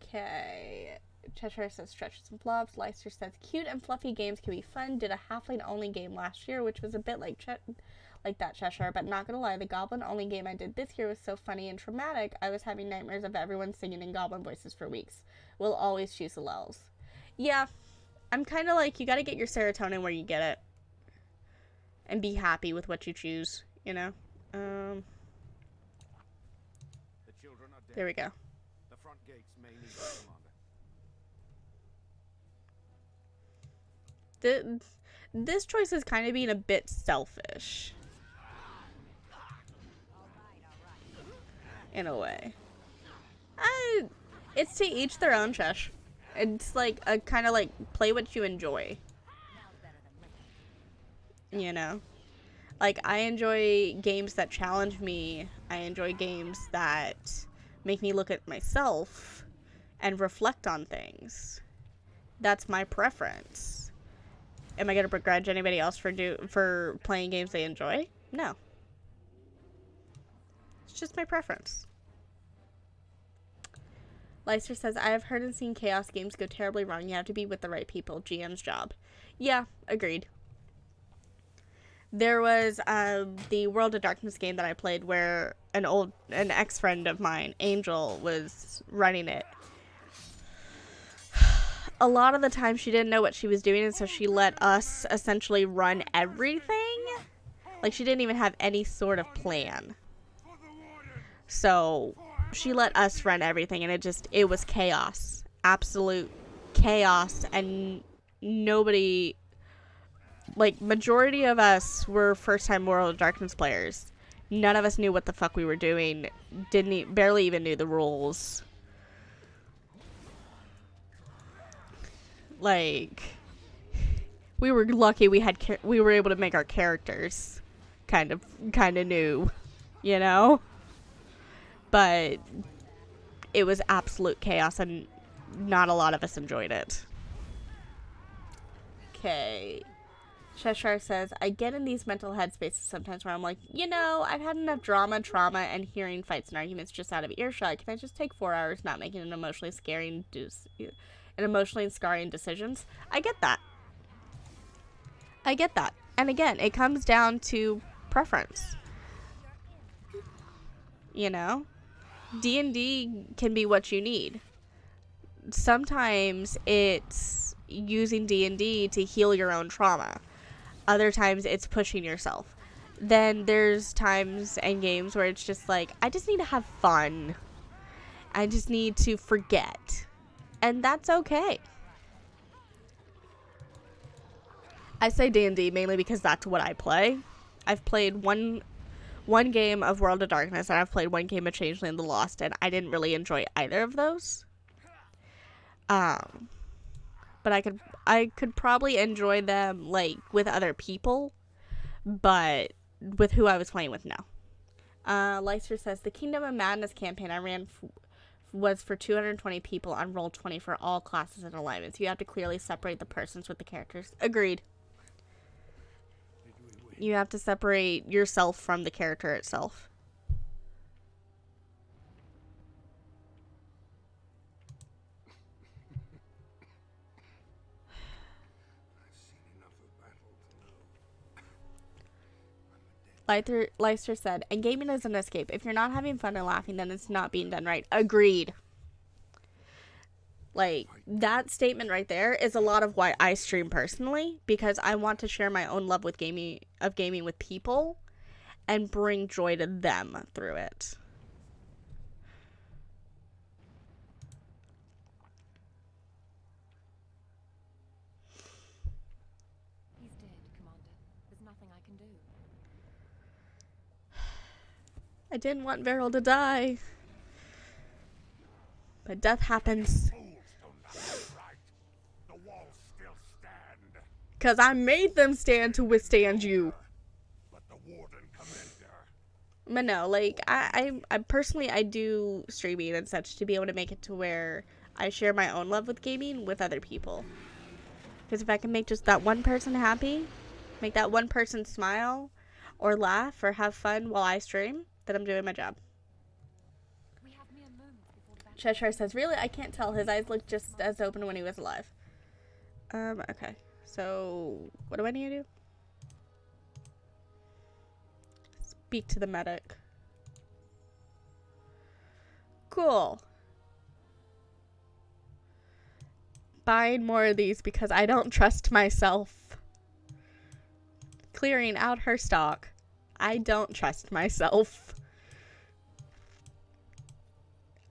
Okay. Cheshire says stretches and blobs. Leicester says cute and fluffy games can be fun. Did a halfling only game last year, which was a bit like that, Cheshire, but not gonna lie, the goblin only game I did this year was so funny and traumatic. I was having nightmares of everyone singing in goblin voices for weeks. We'll always choose the Lels. Yeah. I'm kind of like, you got to get your serotonin where you get it. And be happy with what you choose, you know? The children are dead. There we go. The front gates may need the commander. This choice is kind of being a bit selfish. In a way. It's to each their own, Chesh. It's like a kind of like play what you enjoy. You know? Like, I enjoy games that challenge me. I enjoy games that make me look at myself and reflect on things. That's my preference. Am I going to begrudge anybody else for playing games they enjoy? No. It's just my preference. Leicester says, I have heard and seen chaos games go terribly wrong. You have to be with the right people. GM's job. Yeah, agreed. There was the World of Darkness game that I played where an ex-friend of mine, Angel, was running it. A lot of the time she didn't know what she was doing, and so she let us essentially run everything. Like, she didn't even have any sort of plan. So she let us run everything, and it was chaos. Absolute chaos, and nobody, like, majority of us were first-time World of Darkness players. None of us knew what the fuck we were doing. Barely even knew the rules. Like, we were lucky we were able to make our characters kind of new, you know? But it was absolute chaos, and not a lot of us enjoyed it. Okay. Cheshire says, I get in these mental headspaces sometimes where I'm like, you know, I've had enough drama, trauma, and hearing fights and arguments just out of earshot. Can I just take 4 hours not making an emotionally scarring decisions? I get that. And again, it comes down to preference. You know? D&D can be what you need. Sometimes it's using D&D to heal your own trauma. Other times it's pushing yourself. Then there's times and games where it's just like, I just need to have fun. I just need to forget. And that's okay. I say D&D mainly because that's what I play. I've played one game of World of Darkness, and I've played one game of Changeling the Lost, and I didn't really enjoy either of those. But I could probably enjoy them, like, with other people, but with who I was playing with, no. Leister says, the Kingdom of Madness campaign I ran was for 220 people on Roll20 for all classes and alignments. You have to clearly separate the persons with the characters. Agreed. You have to separate yourself from the character itself. Leister said, and gaming is an escape. If you're not having fun and laughing, then it's not being done right. Agreed. Like, that statement right there is a lot of why I stream personally, because I want to share my own love with gaming with people and bring joy to them through it. He's dead, Commander. There's nothing I can do. I didn't want Varel to die. But death happens. Because I made them stand to withstand you. But no, like, I personally, I do streaming and such to be able to make it to where I share my own love with gaming with other people. Because if I can make just that one person happy, make that one person smile, or laugh, or have fun while I stream, then I'm doing my job. Cheshire says, really? I can't tell. His eyes look just as open when he was alive. Okay. So, what do I need to do? Speak to the medic. Cool. Buying more of these because I don't trust myself. Clearing out her stock. I don't trust myself.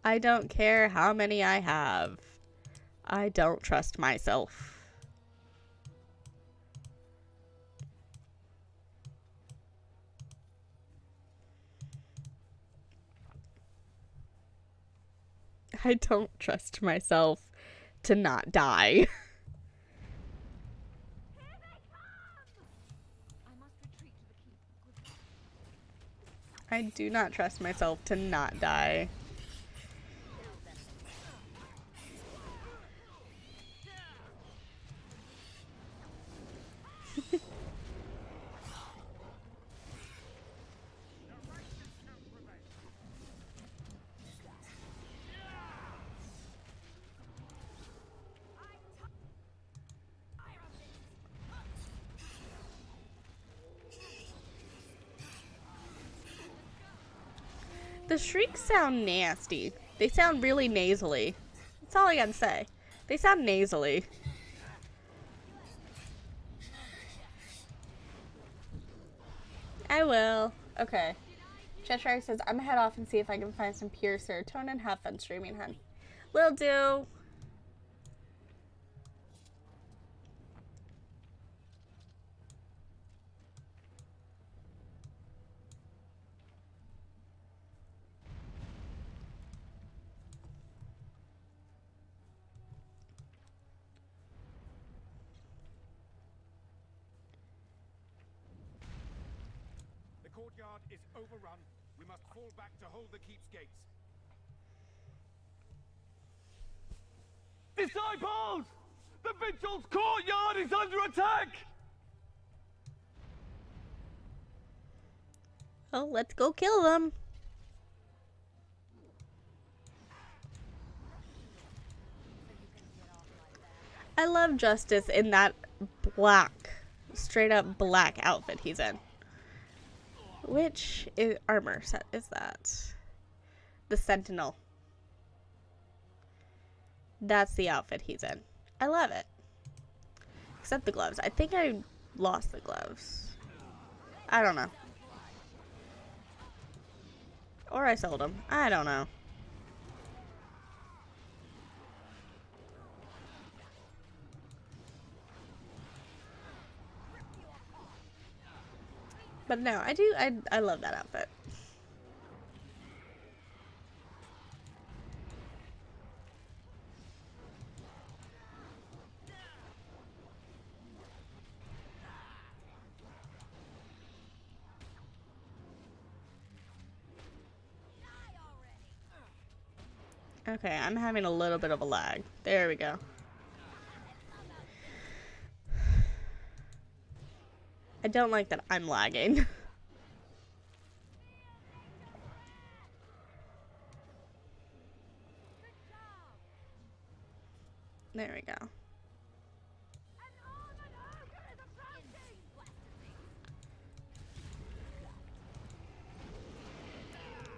I don't care how many I have. I don't trust myself. I don't trust myself to not die. I do not trust myself to not die. The shrieks sound nasty. They sound really nasally. That's all I gotta say. They sound nasally. I will. Okay. Cheshire says, I'm gonna head off and see if I can find some pure serotonin. Have fun streaming, hun. Will do. The courtyard is overrun. We must fall back to hold the keep's gates. Disciples! The Vigil's courtyard is under attack! Oh, let's go kill them. I love Justice in that black, straight up black outfit he's in. Which armor set is that? The Sentinel. That's the outfit he's in. I love it. Except the gloves. I think I lost the gloves. I don't know. Or I sold them. I don't know. But no, I love that outfit. Okay, I'm having a little bit of a lag. There we go. I don't like that I'm lagging. There we go.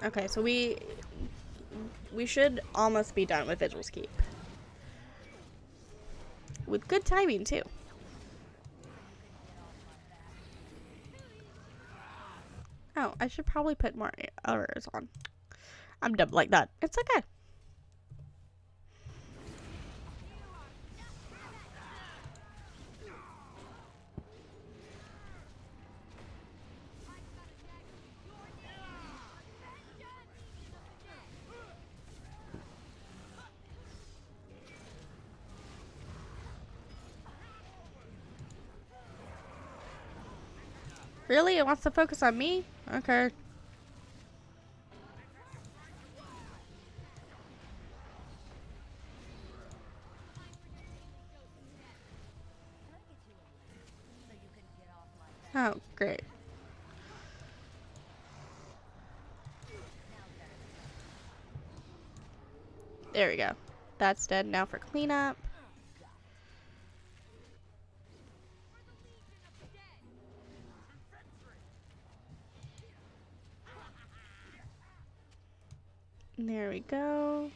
Okay, so we should almost be done with Vigil's Keep. With good timing, too. Oh, I should probably put more arrows on. I'm dumb like that. It's okay. Really? It wants to focus on me? Okay. Oh, great. There we go. That's dead. Now for cleanup. There we go.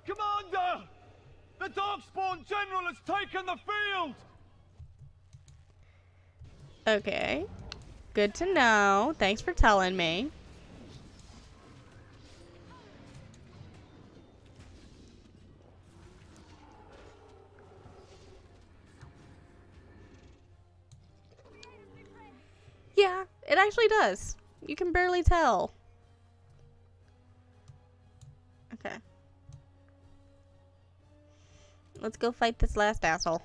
Commander! The Darkspawn General has taken the field! Okay. Good to know. Thanks for telling me. Yeah, it actually does. You can barely tell. Okay. Let's go fight this last asshole.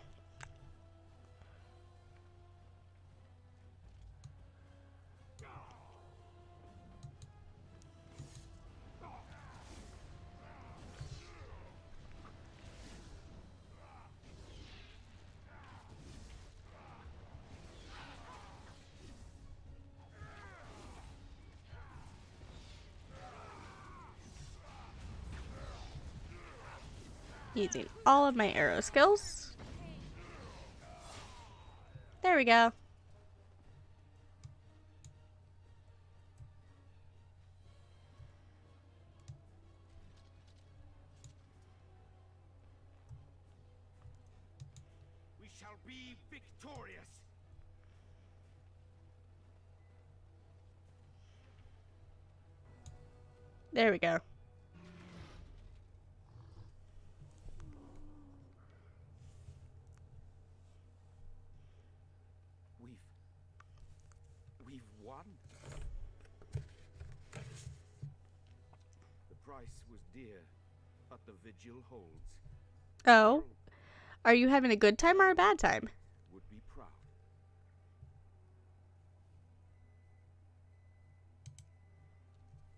Using all of my arrow skills. There we go. We shall be victorious. There we go. We've won. The price was dear, but the vigil holds. Oh. Are you having a good time or a bad time? Would be proud.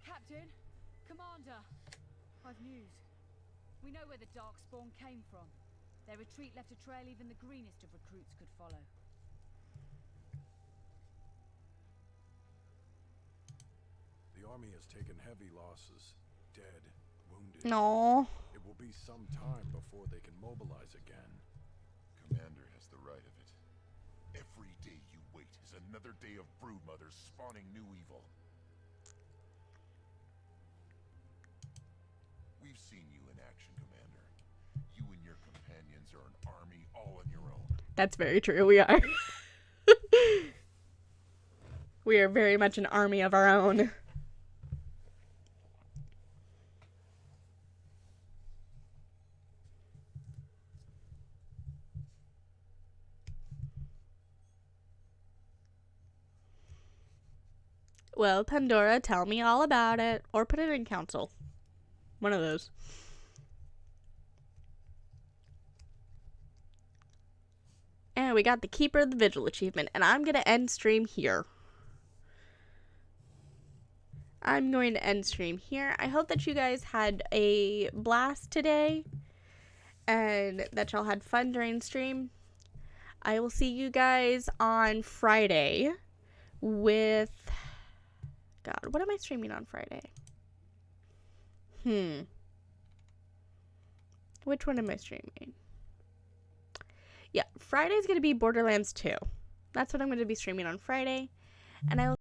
Captain, Commander, I've news. We know where the Darkspawn came from. Their retreat left a trail even the greenest of recruits could follow. The army has taken heavy losses. Dead, wounded. No. It will be some time before they can mobilize again. Commander has the right of it. Every day you wait is another day of broodmothers spawning new evil. We've seen you in action, Commander. You and your companions are an army all on your own. That's very true. We are. We are very much an army of our own. Well, Pandora, tell me all about it. Or put it in council. One of those. And we got the Keeper of the Vigil achievement. And I'm going to end stream here. I'm going to end stream here. I hope that you guys had a blast today. And that y'all had fun during stream. I will see you guys on Friday with... God, what am I streaming on Friday? Which one am I streaming? Yeah, Friday's going to be Borderlands 2. That's what I'm going to be streaming on Friday. And I will